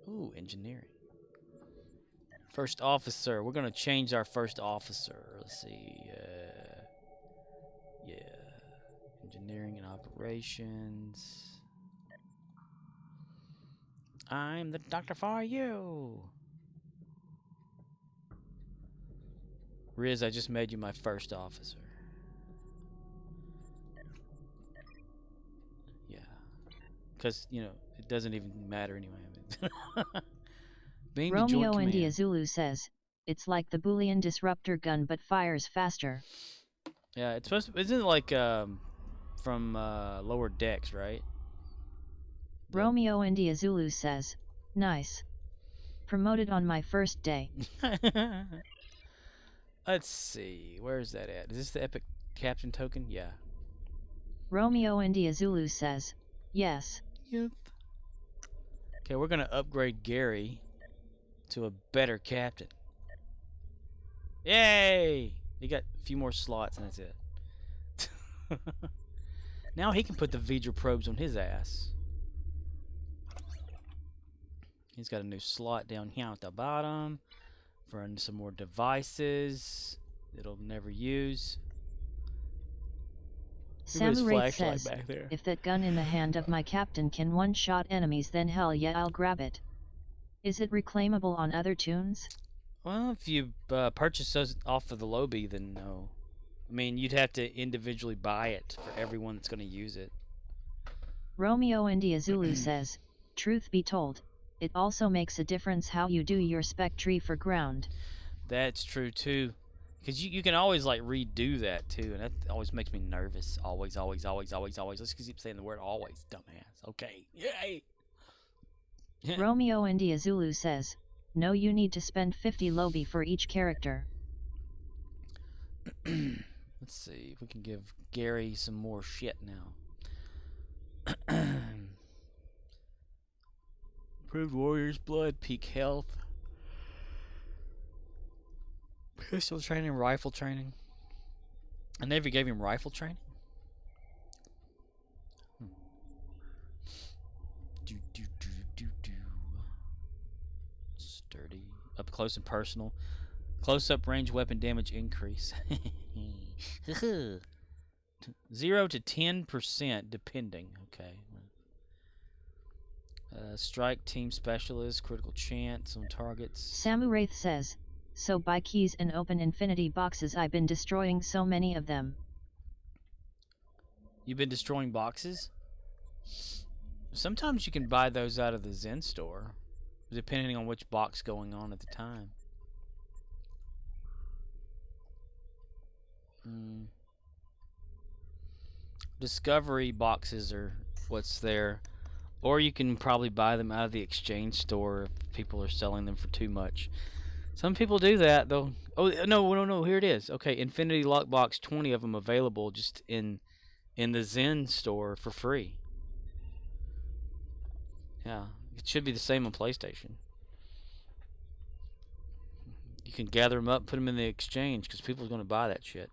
Ooh, engineering. First officer. We're going to change our first officer. Let's see. Yeah. Engineering and operations. I'm the doctor for you. Riz, I just made you my first officer. Yeah. Because, you know, it doesn't even matter anyway. Romeo India Zulu says, it's like the Boolean disruptor gun but fires faster. Yeah, it's supposed to, isn't it like from Lower Decks, right? Romeo India Zulu says, nice. promoted on my first day. Let's see. Where's that at? Is this the epic captain token? Yeah. Romeo India Zulu says, yes. Yep. Okay, we're gonna upgrade Gary to a better captain. Yay! He got a few more slots and that's it. Now he can put the Vidra probes on his ass. He's got a new slot down here at the bottom for some more devices it'll never use. Samurai says, if that gun in the hand of my captain can one-shot enemies, then hell yeah, I'll grab it. Is it reclaimable on other tunes? Well, if you purchase those off of the lobby, then no. I mean, you'd have to individually buy it for everyone that's going to use it. Romeo India Zulu says, truth be told, it also makes a difference how you do your spec tree for ground. That's true too. Because you can always like redo that too, and that always makes me nervous. Always. Let's keep saying the word always, dumbass. Okay. Yay! Romeo India Zulu says, no, you need to spend 50 lobby for each character. Let's see if we can give Gary some more shit now. Improved Warrior's Blood, peak health. Pistol training, rifle training. I never gave him rifle training. Sturdy. Up close and personal. Close-up range weapon damage increase. 0 to 10% depending. Okay. Strike team specialist, critical chance on targets. Samuraith says, so buy keys and open infinity boxes. I've been destroying so many of them. You've been destroying boxes? Sometimes you can buy those out of the Zen store, depending on which box going on at the time. Discovery boxes are what's there. Or you can probably buy them out of the exchange store if people are selling them for too much. Some people do that though. Oh no, here it is. Okay, Infinity Lockbox, 20 of them available just in the Zen store for free. Yeah, it should be the same on PlayStation. You can gather them up, put them in the exchange because people are going to buy that shit.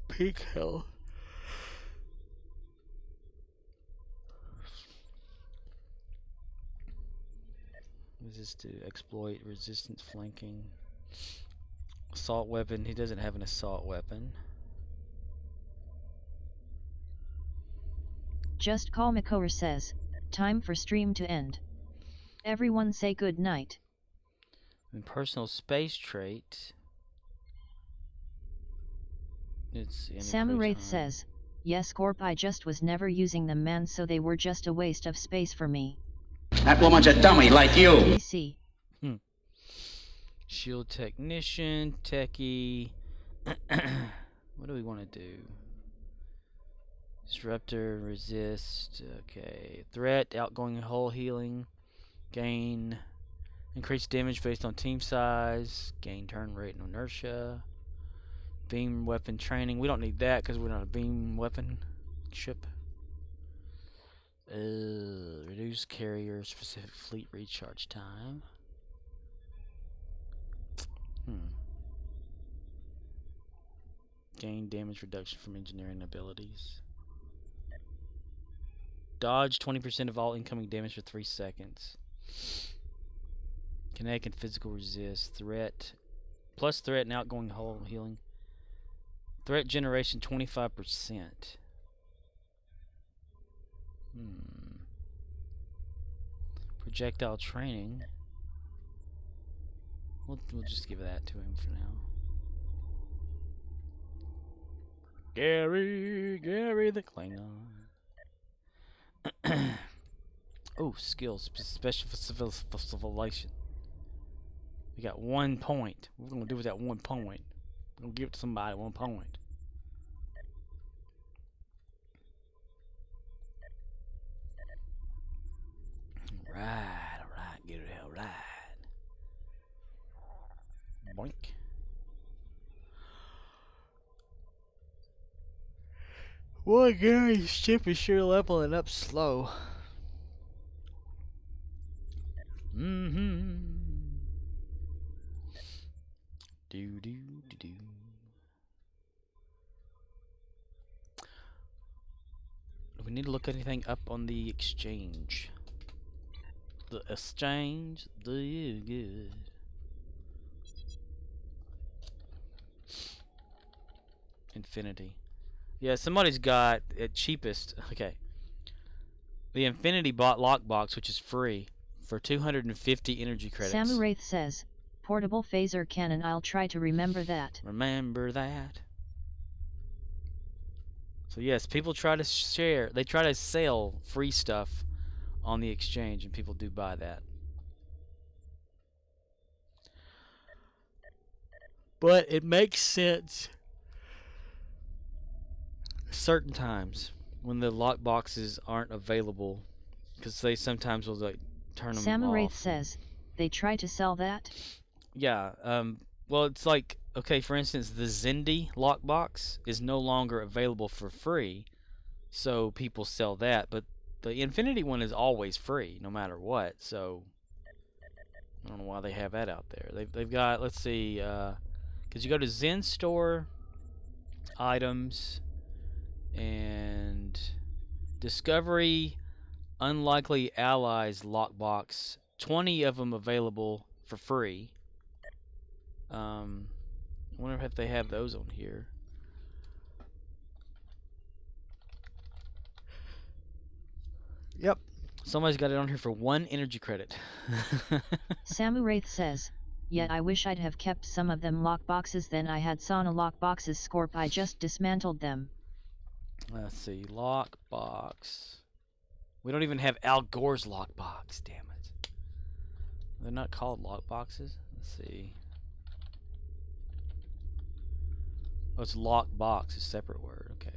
Peak hell. What is this to exploit resistance flanking? Assault weapon. He doesn't have an assault weapon. Just Call Makor says, time for stream to end. Everyone say good night. And personal space trait. Samuraith says, yes Corp, I just was never using them, man, so they were just a waste of space for me. That woman's a dummy like you. DC. Shield technician, techie. What do we want to do? Disruptor, resist. Okay. Threat, outgoing hull healing. Gain. Increase damage based on team size. Gain turn rate and inertia. Beam weapon training. We don't need that because we're not a beam weapon ship. Reduce carrier specific fleet recharge time. Gain damage reduction from engineering abilities. Dodge 20% of all incoming damage for 3 seconds. Kinetic and physical resist. Threat. Plus threat and outgoing hull healing. Threat generation 25%. Projectile training. We'll just give that to him for now. Gary the Klingon. Oh, skills. Special civilization. We got 1 point. What we're going to do with that 1 point? We're going to give it to somebody 1 point. Alright. Boy, Gary's ship is sure leveling up slow. Mm-hmm. Do. Do we need to look anything up on the exchange? The exchange, the good. Infinity. Yeah, somebody's got it cheapest. Okay. The Infinity bought Lockbox, which is free, for 250 energy credits. Samu Wraith says, portable phaser cannon, I'll try to remember that. Remember that. So yes, people try to share, they try to sell free stuff on the exchange, and people do buy that. But it makes sense certain times when the lock boxes aren't available, because they sometimes will like turn them Samu off. Wraith says, they try to sell that? Yeah, well, it's like, okay, for instance, the Zindy lockbox is no longer available for free, so people sell that, but the Infinity one is always free, no matter what, so I don't know why they have that out there. They've got, let's see, because you go to Zen Store, Items, and Discovery Unlikely Allies lockbox, 20 of them available for free. I wonder if they have those on here. Yep. Somebody's got it on here for 1 energy credit. Samu Wraith says, yet I wish I'd have kept some of them lockboxes, then I had sauna lockboxes. Scorp, I just dismantled them. Let's see, lockbox. We don't even have Al Gore's lockbox, damn it. They're not called lockboxes? Let's see. Oh, it's lockbox, a separate word, okay.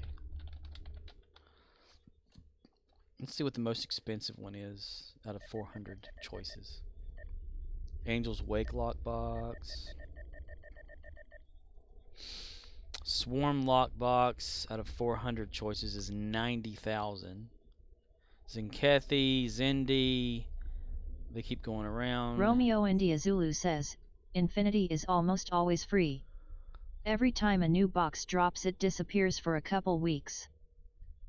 Let's see what the most expensive one is out of 400 choices. Angel's Wake lockbox. Swarm lockbox out of 400 choices is 90,000. Zenkethi, Zindy, they keep going around. Romeo India Zulu says, Infinity is almost always free. Every time a new box drops, it disappears for a couple weeks.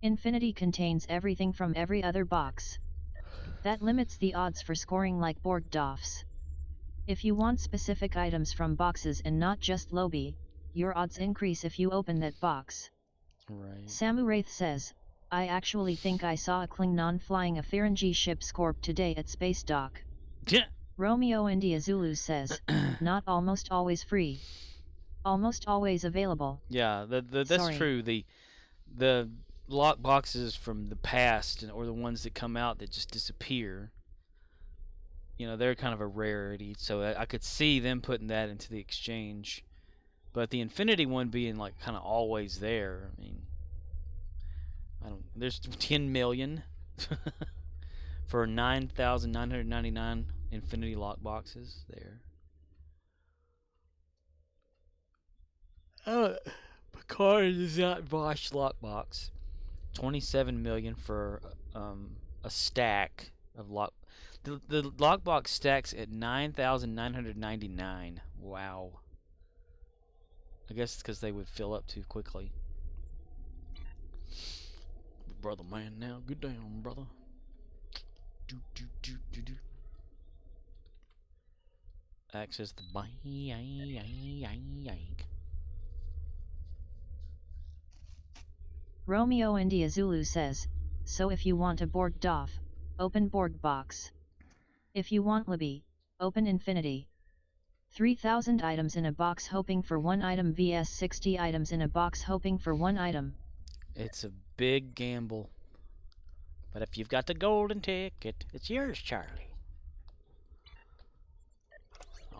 Infinity contains everything from every other box. That limits the odds for scoring like Borgdorf's. If you want specific items from boxes and not just lobby, your odds increase if you open that box. Right. Samu Wraith says, I actually think I saw a Klingon flying a Ferengi ship Scorp today at Space Dock. Yeah. Romeo India Zulu says, not almost always free. Almost always available. Yeah, that's true. The lock boxes from the past, or the ones that come out that just disappear, you know, they're kind of a rarity. So I could see them putting that into the exchange. But the Infinity one being like kind of always there, I mean, there's 10 million for 9,999 Infinity lock boxes there. Picard is not Bosch lockbox. 27 million for a stack of lock. The lockbox stacks at 9,999. Wow. I guess it's because they would fill up too quickly. Brother man, now good down, brother. Do. Access the bank. Romeo India Zulu says, so if you want a Borgdorf, open Borgbox. If you want Libby, open Infinity. 3,000 items in a box hoping for 1 item vs 60 items in a box hoping for 1 item. It's a big gamble. But if you've got the golden ticket, it's yours, Charlie.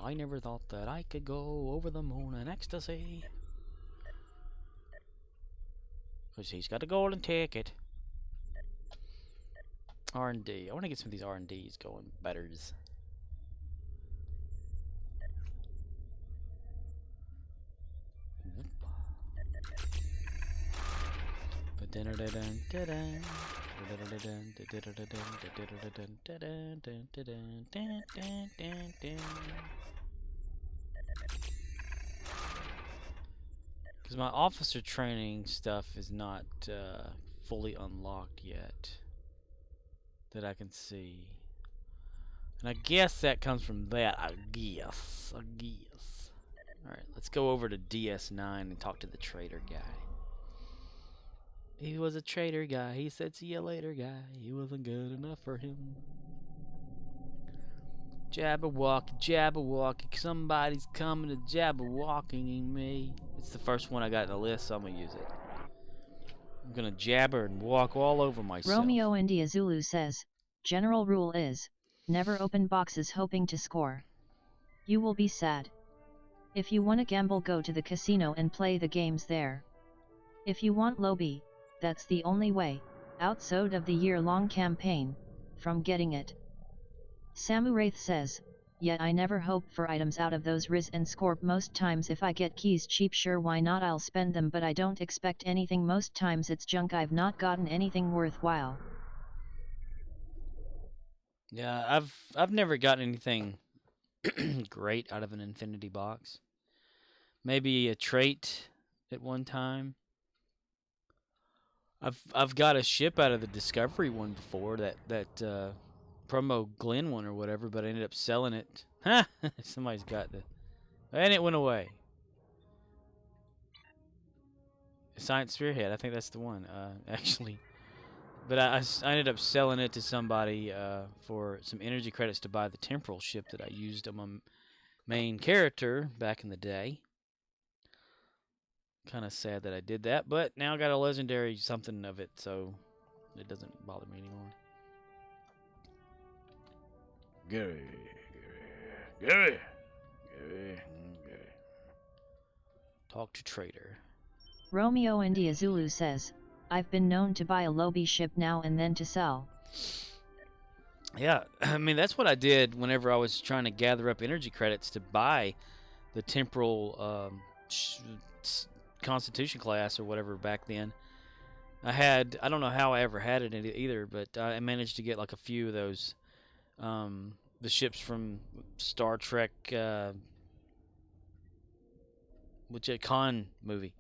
I never thought that I could go over the moon in ecstasy. Because he's got a golden ticket. R&D. I want to get some of these R&Ds going betters. Because my officer training stuff is not fully unlocked yet that I can see. And I guess that comes from that. I guess. Alright, let's go over to DS9 and talk to the trader guy. He was a trader guy. He said, see you later, guy. He wasn't good enough for him. Jabberwocky, somebody's coming to jabberwocking me. It's the first one I got in the list, so I'm gonna use it. I'm gonna jabber and walk all over myself. Romeo India Zulu says, general rule is, never open boxes hoping to score. You will be sad. If you wanna gamble, go to the casino and play the games there. If you want lobby, that's the only way, outside of the year-long campaign, from getting it. Samu Wraith says, yeah, I never hope for items out of those Riz and Scorp. Most times if I get keys cheap, sure, why not, I'll spend them, but I don't expect anything. Most times it's junk. I've not gotten anything worthwhile. Yeah, I've never gotten anything great out of an Infinity box. Maybe a trait at one time. I've got a ship out of the Discovery one before, that promo Glenn one or whatever, but I ended up selling it. Ha! Somebody's got the, and it went away. Science Spearhead, I think that's the one, actually. But I ended up selling it to somebody for some energy credits to buy the temporal ship that I used on my main character back in the day. Kind of sad that I did that, but now I got a legendary something of it, so it doesn't bother me anymore. Gary. Talk to trader. Romeo India Zulu says, I've been known to buy a lobby ship now and then to sell. Yeah, I mean, that's what I did whenever I was trying to gather up energy credits to buy the temporal Constitution class or whatever back then. I don't know how I ever had it either, but I managed to get like a few of those, the ships from Star Trek, which a Khan movie.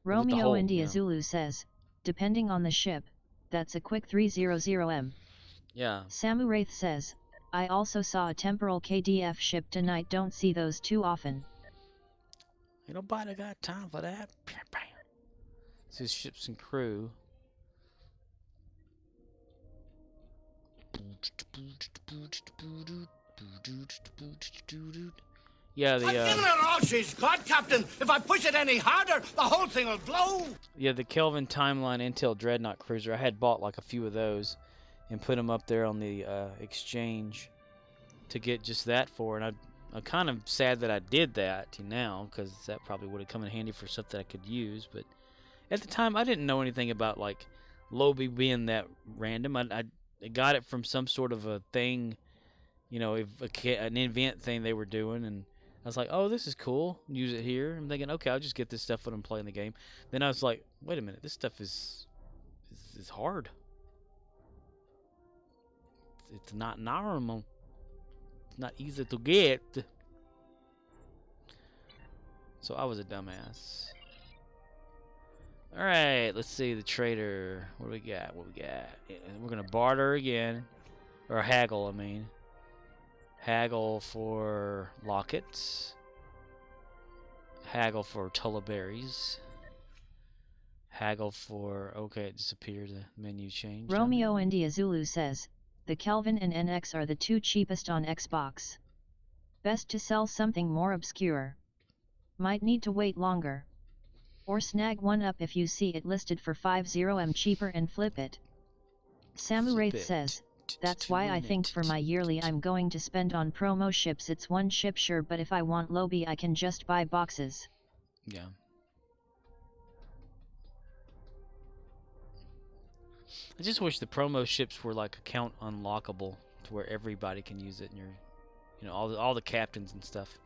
Romeo India Zulu says, depending on the ship, that's a quick 300M. Yeah. Samu Wraith says, I also saw a temporal KDF ship tonight, don't see those too often. Ain't nobody got time for that. This is ships and crew. Yeah, the I'm giving her all she's got, Captain. If I push it any harder, the whole thing will blow. Yeah, the Kelvin Timeline Intel Dreadnought Cruiser. I had bought like a few of those and put them up there on the exchange to get just that for. And I'm kind of sad that I did that now, because that probably would have come in handy for stuff that I could use. But at the time, I didn't know anything about like lobby being that random. I got it from some sort of a thing, you know, an event thing they were doing, and I was like, oh, this is cool. Use it here. I'm thinking, okay, I'll just get this stuff when I'm playing the game. Then I was like, wait a minute, this stuff is hard. It's not normal. It's not easy to get. So I was a dumbass. Alright, let's see the trader. What do we got? We're going to barter again. Or haggle, I mean. Haggle for lockets. Haggle for Tullaberries. Haggle for... Okay, it disappeared. The menu changed. Romeo India Zulu says, the Kelvin and NX are the two cheapest on Xbox. Best to sell something more obscure. Might need to wait longer. Or snag one up if you see it listed for 50M cheaper and flip it. Samu Wraith says, that's why I think for my yearly I'm going to spend on promo ships. It's one ship sure, but if I want lobby I can just buy boxes. Yeah. I just wish the promo ships were like account unlockable to where everybody can use it, and you know, all the captains and stuff.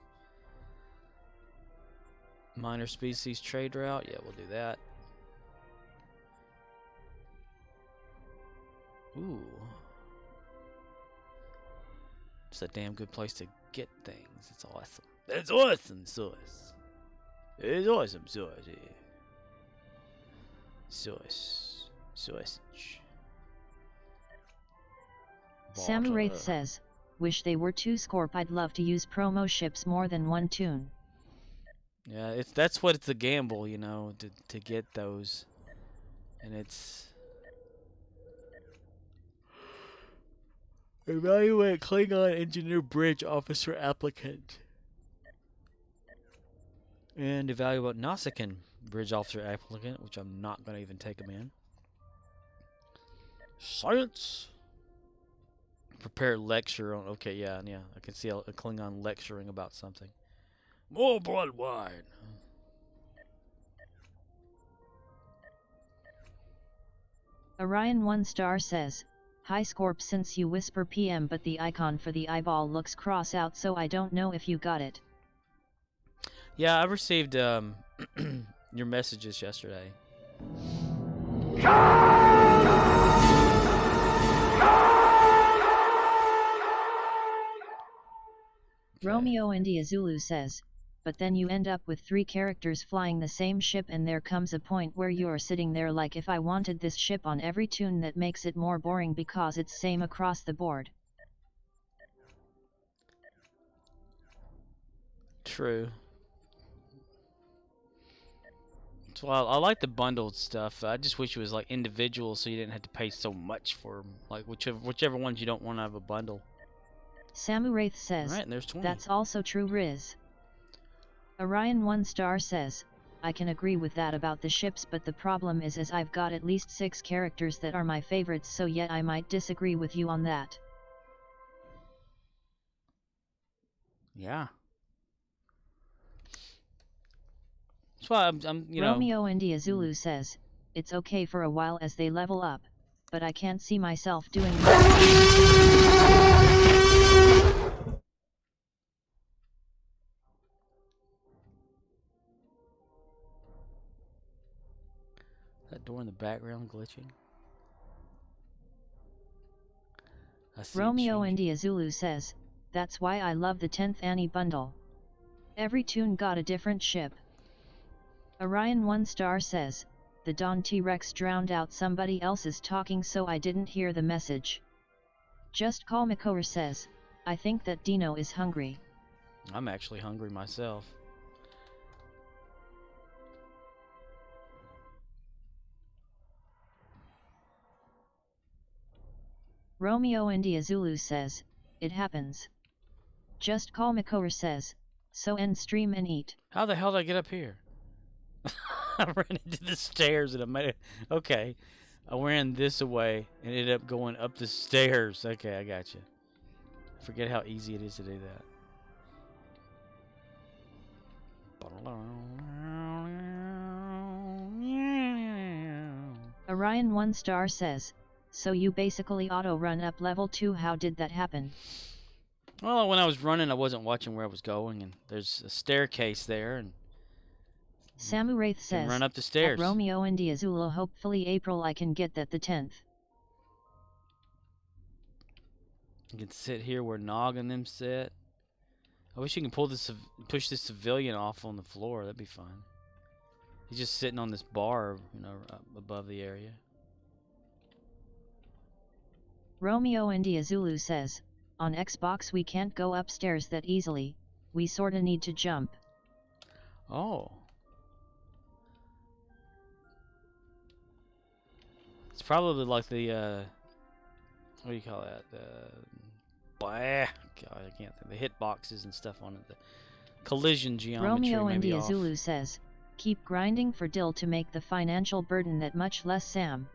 Minor species trade route, yeah, we'll do that. Ooh. It's a damn good place to get things. It's awesome. It's awesome sauce. It's awesome sauce here. Sauce. Sausage. Samu Wraith says, wish they were 2 Scorp. I'd love to use promo ships more than 1 tune. Yeah, that's what it's a gamble, you know, to get those. And it's evaluate Klingon engineer bridge officer applicant. And evaluate Nausicaan bridge officer applicant, which I'm not gonna even take them in. Science. Prepare lecture on. Okay, yeah. I can see a Klingon lecturing about something. More blood wine. Orion 1 star says, hi Scorp, since you whisper PM but the icon for the eyeball looks cross out, so I don't know if you got it. Yeah, I received your messages yesterday. Romeo India Zulu says, but then you end up with 3 characters flying the same ship, and there comes a point where you're sitting there like, if I wanted this ship on every tune, that makes it more boring because it's same across the board. True. So I like the bundled stuff. I just wish it was like individual, so you didn't have to pay so much for like whichever ones you don't want to have a bundle. Samu Wraith says, right, there's 20. That's also true, Riz. Orion 1 star says, I can agree with that about the ships, but the problem is I've got at least 6 characters that are my favorites, so yet I might disagree with you on that. Yeah. That's why I'm you know. Romeo India Zulu says, it's okay for a while as they level up, but I can't see myself doing That door in the background glitching. Romeo India Zulu says, that's why I love the 10th Annie bundle. Every tune got a different ship. Orion 1 star says, the Dawn T-Rex drowned out somebody else's talking, so I didn't hear the message. Just Call Makor says, I think that Dino is hungry. I'm actually hungry myself. Romeo India Zulu says, it happens. Just Call Makor says, so end stream and eat. How the hell did I get up here? I ran into the stairs and I made it. Okay. I ran this away and ended up going up the stairs. Okay, I got you. Forget how easy it is to do that. Orion 1 star says, so you basically auto run up level 2. How did that happen? Well, when I was running, I wasn't watching where I was going, and there's a staircase there, and Samu Wraith says, run up the stairs. At Romeo India Zulu, hopefully April I can get that the 10th. You can sit here where Nog and them sit. I wish you can push this civilian off on the floor. That'd be fun. He's just sitting on this bar, you know, up above the area. Romeo India Zulu says, on Xbox we can't go upstairs that easily, we sorta need to jump. Oh. It's probably like the, what do you call that? God, I can't think. The hit boxes and stuff on it. The collision geometry. Romeo maybe India off. Zulu says, keep grinding for Dill to make the financial burden that much less, Sam.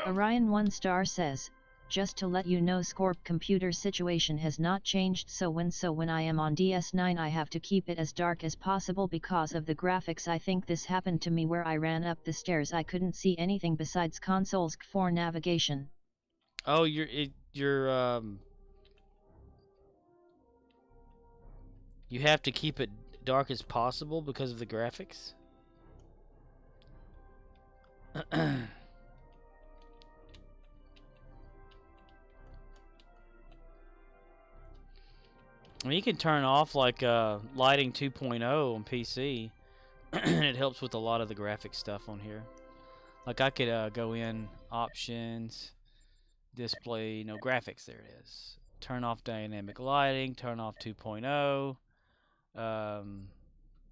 Orion 1 star says, just to let you know, Scorp computer situation has not changed, so when I am on DS9 I have to keep it as dark as possible because of the graphics. I think this happened to me where I ran up the stairs, I couldn't see anything besides consoles for navigation. Oh, you have to keep it dark as possible because of the graphics? I mean, you can turn off like lighting 2.0 on PC, and it helps with a lot of the graphic stuff on here. Like I could go in options, display, no graphics. There it is. Turn off dynamic lighting. Turn off 2.0.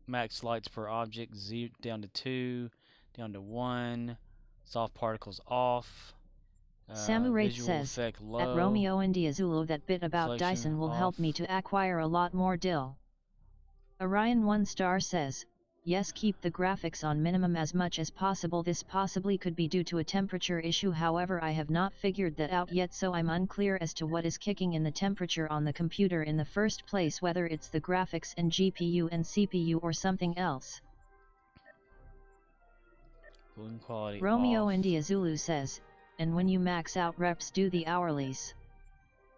Max lights per object down to 2, down to 1. Soft particles off. Samu Wraith says, at Romeo India Zulu that bit about Dyson will help me to acquire a lot more dill. Orion 1 star says, yes, keep the graphics on minimum as much as possible. This possibly could be due to a temperature issue, however I have not figured that out yet, so I'm unclear as to what is kicking in the temperature on the computer in the first place, whether it's the graphics and GPU and CPU or something else. Quality Romeo off. India Zulu says, and when you max out reps, do the hourlies.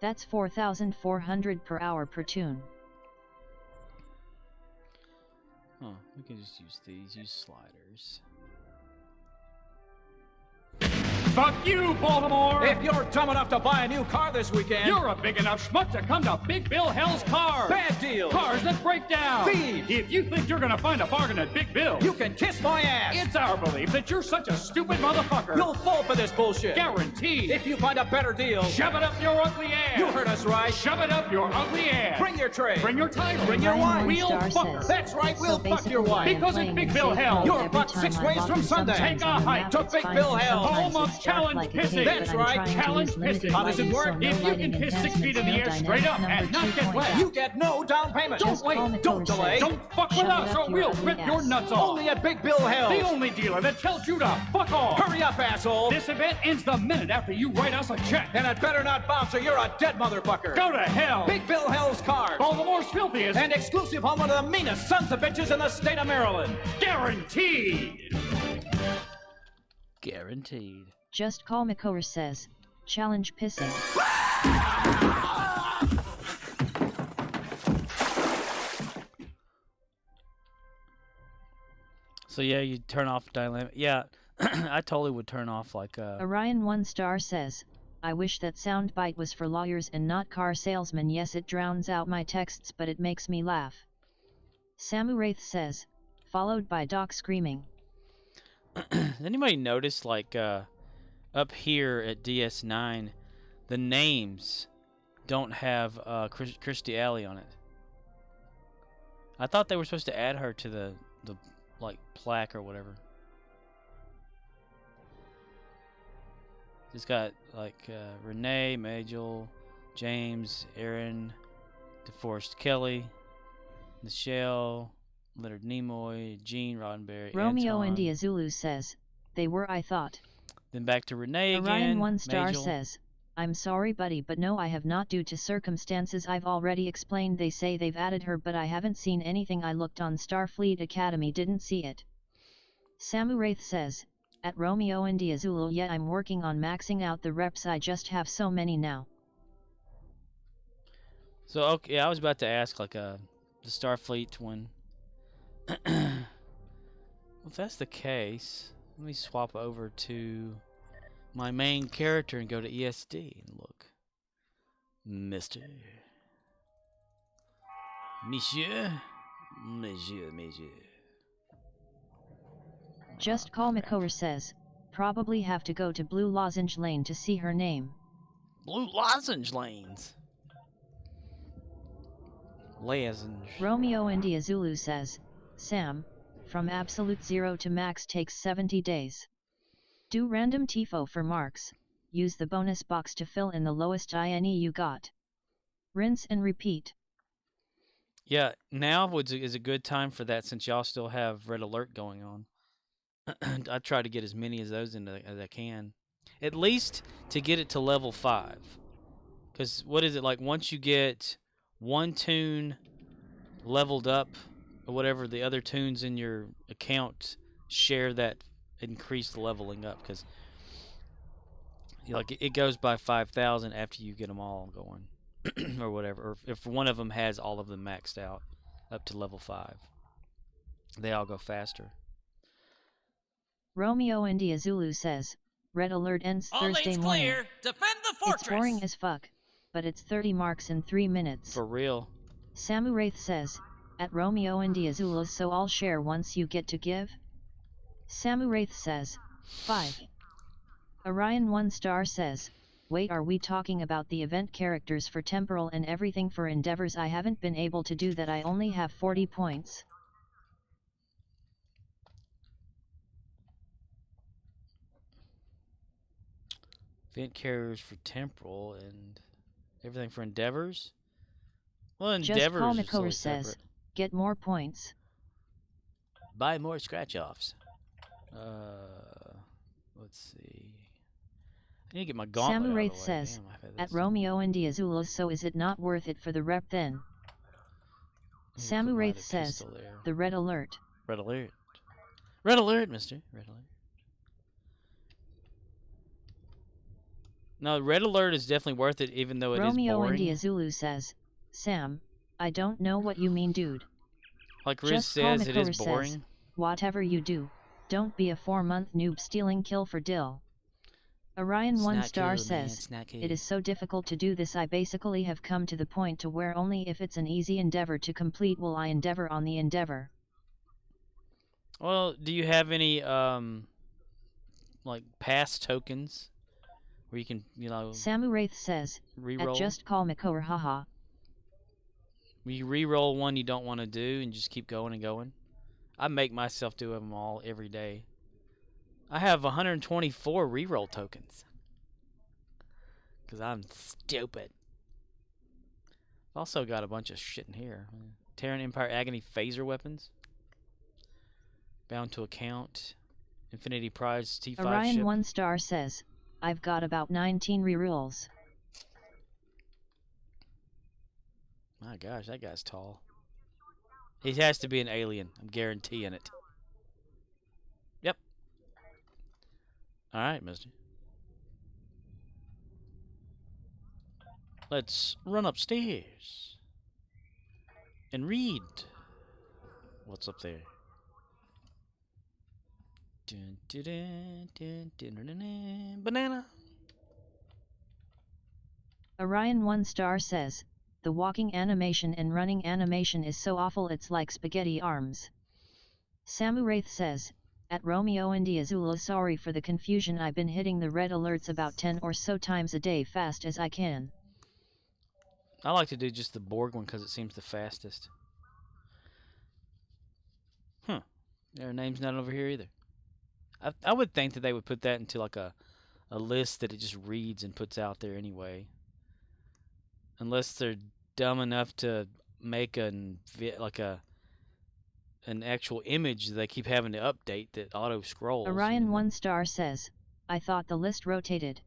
That's 4,400 per hour per tune. Huh, we can just use these, use sliders. Fuck you, Baltimore! If you're dumb enough to buy a new car this weekend, you're a big enough schmuck to come to Big Bill Hell's Cars. Bad deals. Cars that break down. Thieves. If you think you're gonna find a bargain at Big Bill, you can kiss my ass. It's our belief that you're such a stupid motherfucker. You'll fall for this bullshit. Guaranteed. If you find a better deal, shove it up your ugly ass. You heard us right. Shove it up your ugly ass. Bring your tray. Bring your title. Bring your wife. We'll fuck her. That's right, we'll fuck your wife. Because at Big Bill Hell, you're fucked 6 ways from Sunday. Take a hike to Big Bill Hell. Home of challenge pissing. That's right, challenge pissing. How does it work? If you can piss 6 feet in the air straight up and not get wet, you get no down payment. Don't wait, don't delay, don't fuck with us or we'll rip your nuts off. Only at Big Bill Hell, the only dealer that tells you to fuck off. Hurry up, asshole. This event ends the minute after you write us a check. And it better not bounce or you're a dead motherfucker. Go to hell. Big Bill Hell's Cars. Baltimore's filthiest and exclusive home of the meanest sons of bitches in the state of Maryland. Guaranteed. Guaranteed. Just Call Makor says, challenge pissing. So yeah, you turn off dynamic. Yeah, I totally would turn off like Orion 1 star says, I wish that soundbite was for lawyers and not car salesmen. Yes, it drowns out my texts, but it makes me laugh. Samu Wraith says, followed by Doc screaming. Anybody notice like up here at DS9, the names don't have Kirstie Alley on it. I thought they were supposed to add her to the like plaque or whatever. It's got like Renee, Majel, James, Aaron, DeForest Kelly, Michelle, Leonard Nimoy, Gene Roddenberry, Romeo Anton. India Zulu says, they were, I thought. Then back to Renee again. Orion 1 star Majel. says, I'm sorry buddy, but no, I have not, due to circumstances I've already explained. They say they've added her, but I haven't seen anything. I looked on Starfleet Academy, didn't see it. Samu Wraith says, at Romeo India Zulu, yeah, I'm working on maxing out the reps, I just have so many now. So okay, I was about to ask like the Starfleet one. Well, if that's the case, let me swap over to my main character and go to ESD and look. Monsieur. Just Call Makor says, probably have to go to Blue Lozenge Lane to see her name. Blue Lozenge Lanes. Lozenge. Romeo India Zulu says, Sam, from absolute 0 to max takes 70 days. Do random TIFO for marks, use the bonus box to fill in the lowest INE you got. Rinse and repeat. Yeah, now is a good time for that since y'all still have Red Alert going on. I try to get as many of those in as I can. At least to get it to level 5. Because what is it, like once you get one tune leveled up, or whatever, the other tunes in your account share that increased leveling up, because like it goes by 5,000 after you get them all going, or whatever. Or if one of them has all of them maxed out up to level 5, they all go faster. Romeo India Zulu says, Red Alert ends Thursday morning. Clear. Defend the fortress. It's boring as fuck, but it's 30 marks in 3 minutes. For real. Samu Wraith says, at Romeo and Azula, so I'll share once you get to give? Samu Wraith says, 5. Orion 1 star says, wait, are we talking about the event characters for Temporal and everything for Endeavors? I haven't been able to do that, I only have 40 points. Event carriers for Temporal and everything for Endeavors? Well, Just Endeavors Paul are McCower totally says, separate. get more points. Buy more scratch-offs. Let's see. I need to get my gauntlet Samu out Wraith of the way. says, Damn, I've had at this. Romeo and Azula, so is it not worth it for the rep then? Samu Wraith says, the red alert. Red alert. Red alert, mister. Red alert. No, red alert is definitely worth it, even though it Romeo is boring. and Azulu says, Sam, I don't know what you mean, dude. Like Riz Just Paul says, it is McCower boring. says, whatever you do, don't be a 4-month noob stealing kill for Dill. Orion It's 1 not star cool, man. says, It's not cool. it is so difficult to do this. I basically have come to the point to where only if it's an easy endeavor to complete will I endeavor on the endeavor. Well, do you have any like pass tokens where you can, you know, Samu Wraith says, reroll? at Just Call McCower, haha. Where you reroll one you don't want to do and just keep going and going? I make myself do them all every day. I have 124 reroll tokens. Because I'm stupid. I've also got a bunch of shit in here. Terran Empire Agony phaser weapons. Bound to account. Infinity Prize T5 Orion ship. 1 star says, I've got about 19 rerolls. My gosh, that guy's tall. He has to be an alien. I'm guaranteeing it. Yep. Alright, mister. Let's run upstairs and read what's up there. Dun, dun, dun, dun, dun, dun, dun, dun. Banana. Orion 1 star says, the walking animation and running animation is so awful it's like spaghetti arms. Samu Wraith says, at Romeo and Azula, sorry for the confusion, I've been hitting the red alerts about 10 or so times a day fast as I can. I like to do just the Borg one because it seems the fastest. Huh. Their name's not over here either. I would think that they would put that into like a list that it just reads and puts out there anyway. Unless they're dumb enough to make an actual image they keep having to update that auto scrolls. Orion 1 star says, I thought the list rotated.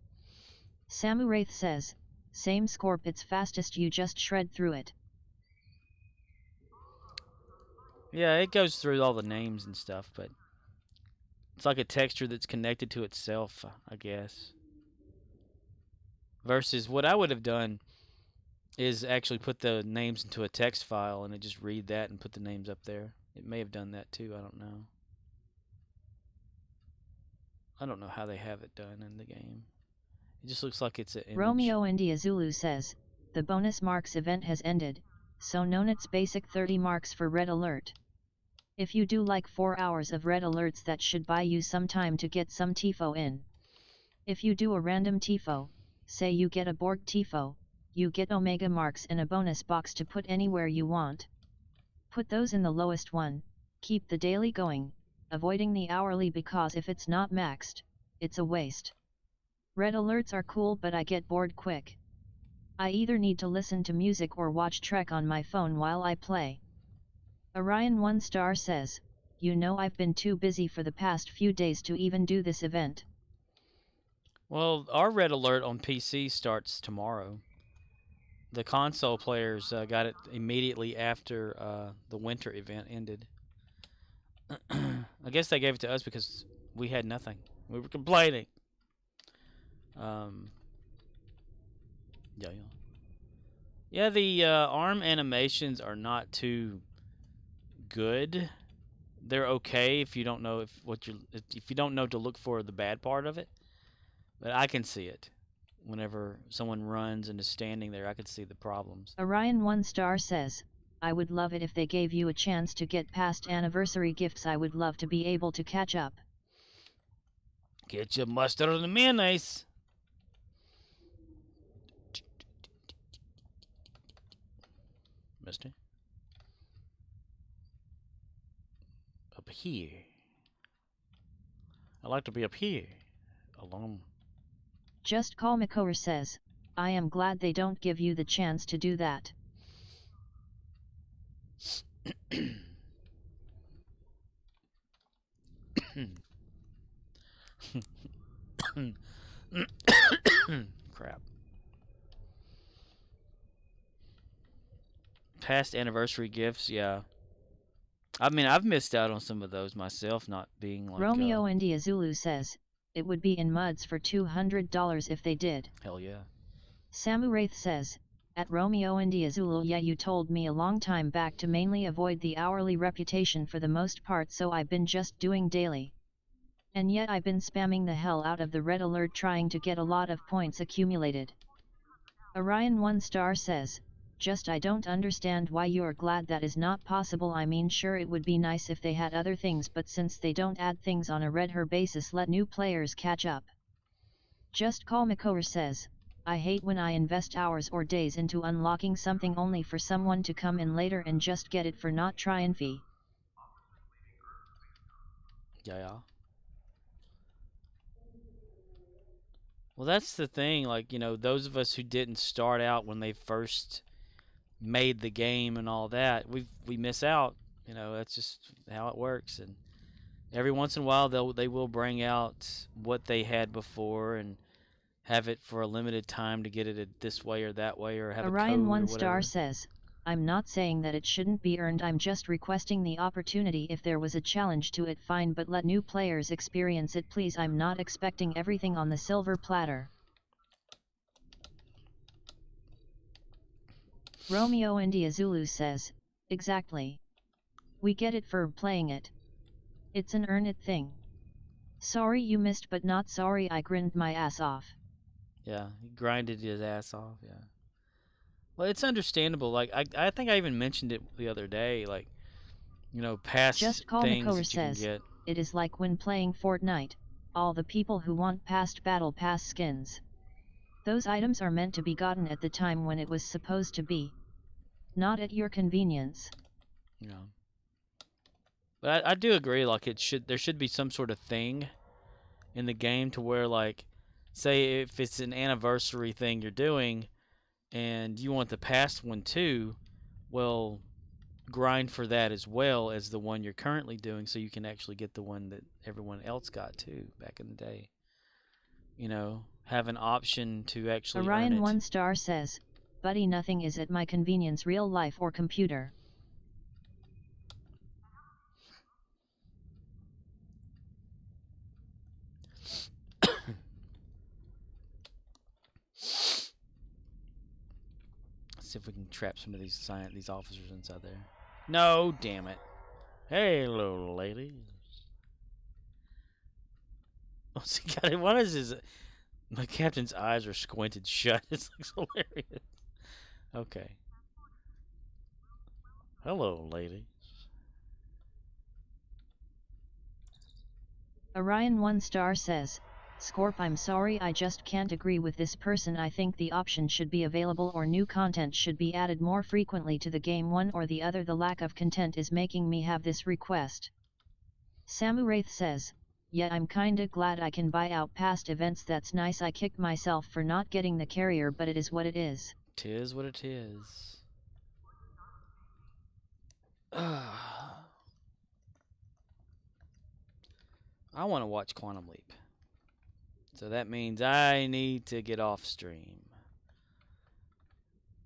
Samu Wraith says, same Scorp, it's fastest, you just shred through it. Yeah, it goes through all the names and stuff, but it's like a texture that's connected to itself, I guess. Versus what I would have done is actually put the names into a text file and then just read that and put the names up there. It may have done that too, I don't know. I don't know how they have it done in the game. It just looks like it's an image. Romeo and Azulu says, the bonus marks event has ended, so known its basic 30 marks for red alert. If you do like 4 hours of red alerts, that should buy you some time to get some TIFO in. If you do a random TIFO, say you get a Borg TIFO, you get Omega marks and a bonus box to put anywhere you want. Put those in the lowest one, keep the daily going, avoiding the hourly because if it's not maxed, it's a waste. Red alerts are cool, but I get bored quick. I either need to listen to music or watch Trek on my phone while I play. Orion 1 star says, you know I've been too busy for the past few days to even do this event. Well, our red alert on PC starts tomorrow. The console players got it immediately after the winter event ended. I guess they gave it to us because we had nothing. We were complaining. Yeah, the ARM animations are not too good. They're okay if you don't know if you don't know to look for the bad part of it. But I can see it. Whenever someone runs and is standing there, I can see the problems. Orion 1 star says, I would love it if they gave you a chance to get past anniversary gifts. I would love to be able to catch up. Get your mustard and the mayonnaise. Mister? Up here. I like to be up here. Alone. Just Call Makor says, I am glad they don't give you the chance to do that. Crap. Past anniversary gifts, yeah. I mean, I've missed out on some of those myself, not being like... Romeo India Zulu says, it would be in MUDs for $200 if they did. Hell yeah. Samu Wraith says, at Romeo India Zulu, yeah, you told me a long time back to mainly avoid the hourly reputation for the most part, so I've been just doing daily. And yet I've been spamming the hell out of the red alert trying to get a lot of points accumulated. Orion 1 star says, just I don't understand why you're glad that is not possible. I mean, sure, it would be nice if they had other things, but since they don't add things on a red her basis, let new players catch up. Just Call Makor says, I hate when I invest hours or days into unlocking something only for someone to come in later and just get it for not trying fee. Yeah. Well, that's the thing, like, you know, those of us who didn't start out when they first made the game and all that, we miss out. You know, that's just how it works. And every once in a while they will bring out what they had before and have it for a limited time to get it this way or that way, or have Orion a code 1 or star whatever. says, I'm not saying that it shouldn't be earned, I'm just requesting the opportunity. If there was a challenge to it, fine, but let new players experience it, please. I'm not expecting everything on the silver platter. Romeo India Zulu says, exactly. We get it for playing it. It's an earn it thing. Sorry you missed, but not sorry I grinned my ass off. Yeah, he grinded his ass off, yeah. Well, it's understandable. Like, I think I even mentioned it the other day, like, you know, past Just Call things Makor that you can says, get. it is like when playing Fortnite, all the people who want past battle pass skins. Those items are meant to be gotten at the time when it was supposed to be. Not at your convenience. Yeah. But I do agree, like, there should be some sort of thing in the game to where, like, say if it's an anniversary thing you're doing and you want the past one too, well, grind for that as well as the one you're currently doing so you can actually get the one that everyone else got too back in the day. You know, have an option to actually earn Orion it. 1 star says, buddy, nothing is at my convenience, real life or computer. See if we can trap some of these officers inside there. No, damn it. Hello, ladies. Oh, see, God, what is his... My captain's eyes are squinted shut. It looks hilarious. Okay. Hello, ladies. Orion 1 star says, Scorp, I'm sorry, I just can't agree with this person. I think the option should be available or new content should be added more frequently to the game. One or the other. The lack of content is making me have this request. Samu Wraith says, yeah, I'm kinda glad I can buy out past events. That's nice. I kicked myself for not getting the carrier, but it is what it is. 'Tis what it is. I want to watch Quantum Leap. So that means I need to get off stream.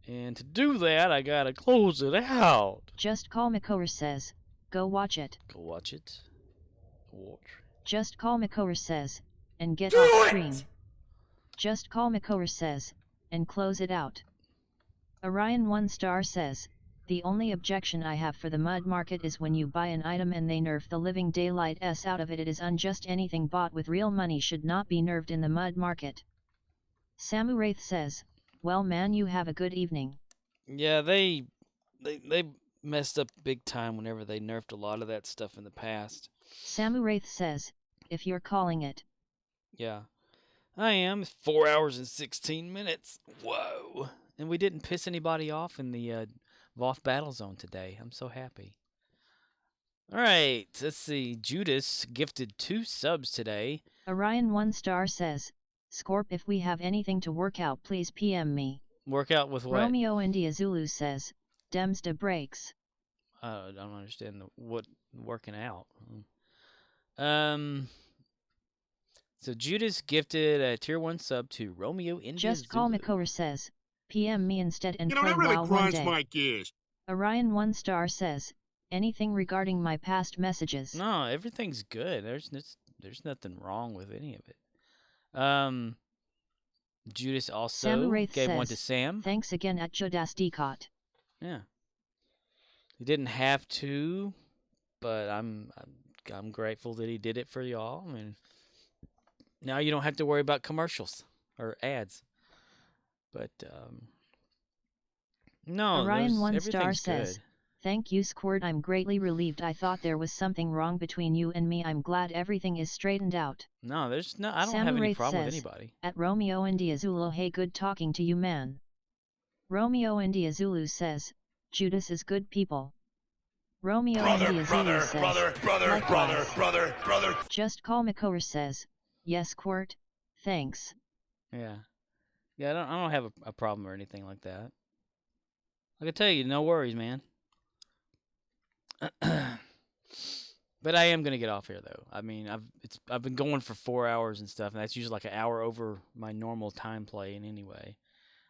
And to do that, I gotta close it out. Just Call Makor says, go watch it. Go watch it. Watch. Just Call Makor says, and get off stream. Just Call Makor says, and close it out. Orion 1 star says, the only objection I have for the mud market is when you buy an item and they nerf the living daylights out of it. It is unjust. Anything bought with real money should not be nerfed in the mud market. Samu Wraith says, well, man, you have a good evening. Yeah, they messed up big time whenever they nerfed a lot of that stuff in the past. Samuraith says, if you're calling it. Yeah, I am. 4 hours and 16 minutes. Whoa. And we didn't piss anybody off in the Voth Battle Zone today. I'm so happy. All right, let's see. Judas gifted 2 subs today. Orion 1 star says, Scorp, if we have anything to work out, please PM me. Work out with what? Romeo India Zulu says, Dems de breaks. I don't understand what working out. So Judas gifted a tier 1 sub to Romeo India Just Call Makora says, PM me instead and You know, play that really WoW grinds one day. my gears. Orion 1 star says, anything regarding my past messages? No, everything's good. There's nothing wrong with any of it. Judas also Samuraith gave says, one to Sam. Thanks again at Judas Decot. Yeah. He didn't have to, but I'm grateful that he did it for y'all. I mean, now you don't have to worry about commercials or ads. But no, Orion 1 star everything's says, good. Thank you, Squirt. I'm greatly relieved. I thought there was something wrong between you and me. I'm glad everything is straightened out. No, I don't have any Samuraith problem with says, anybody. At Romeo India Zulu, hey, good talking to you, man. Romeo India Zulu says, Judas is good people. Romeo India Zulu says, brother. Just Call Makora says, yes, Squirt, thanks. Yeah. Yeah, I don't have a problem or anything like that. I can tell you, no worries, man. But I am gonna get off here though. I mean, I've been going for 4 hours and stuff, and that's usually like an hour over my normal time playing anyway.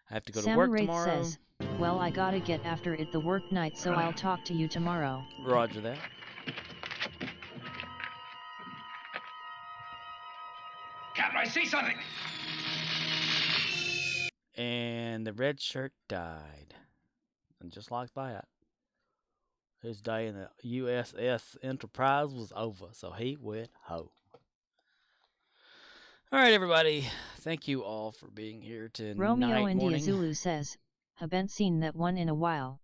I have to go to work Samuraith tomorrow. says, well, I gotta get after it the work night, so I'll talk to you tomorrow. Roger that. Captain, I see something. And the red shirt died. And just like that, his day in the USS Enterprise was over, so he went home. All right, everybody. Thank you all for being here tonight. Romeo India morning. Zulu says, haven't seen that one in a while.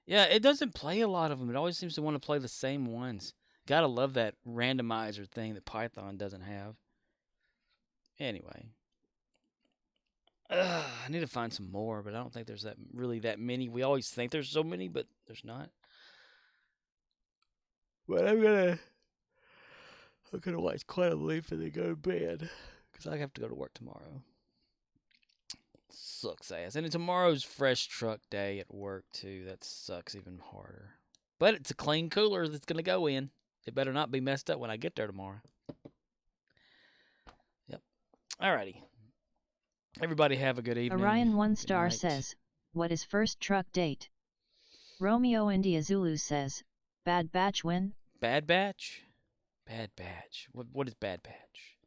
Yeah, it doesn't play a lot of them. It always seems to want to play the same ones. Gotta love that randomizer thing that Python doesn't have. Anyway. I need to find some more, but I don't think there's really that many. We always think there's so many, but there's not. But I'm gonna watch Quantum Leap and then go to bed, because I have to go to work tomorrow. Sucks ass. And tomorrow's fresh truck day at work too. That sucks even harder. But it's a clean cooler that's gonna go in. It better not be messed up when I get there tomorrow. Yep. Alrighty. Everybody have a good evening. Orion 1 star says, what is first truck date? Romeo India Zulu says, Bad Batch win? Bad Batch? Bad Batch. What is Bad Batch?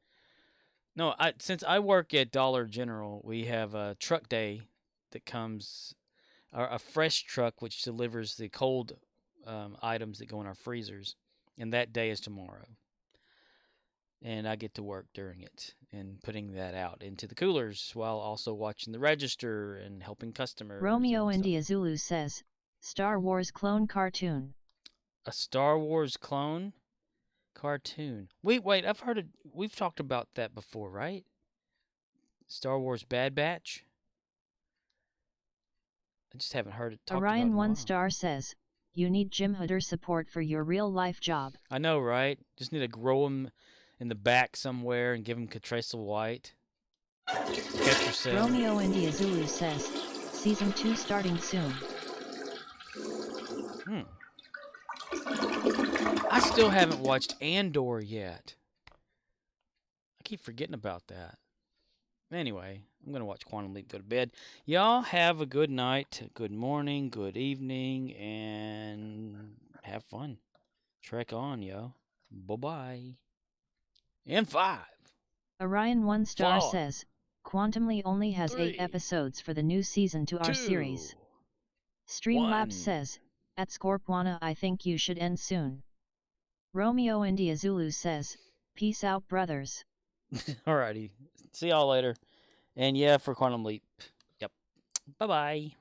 No, since I work at Dollar General, we have a truck day that comes, a fresh truck which delivers the cold items that go in our freezers, and that day is tomorrow. And I get to work during it and putting that out into the coolers while also watching the register and helping customers. Romeo India Zulu says, Star Wars clone cartoon. A Star Wars clone cartoon. Wait, we've talked about that before, right? Star Wars Bad Batch? I just haven't heard it talked about. Orion 1 star says, you need Jim Hooder support for your real life job. I know, right? Just need to grow him in the back somewhere and give him Catresa White. Get yourself. Romeo India Zulu says, Season 2 starting soon. I still haven't watched Andor yet. I keep forgetting about that. Anyway, I'm going to watch Quantum Leap, go to bed. Y'all have a good night, good morning, good evening, and have fun. Trek on, yo. Bye-bye. And 5. Orion 1 star 4, says, Quantumly only has 3, 8 episodes for the new season to our 2, series. Streamlabs says, at Scorpwana, I think you should end soon. Romeo India Zulu says, peace out, brothers. Alrighty. See y'all later. And yeah, for Quantum Leap. Yep. Bye-bye.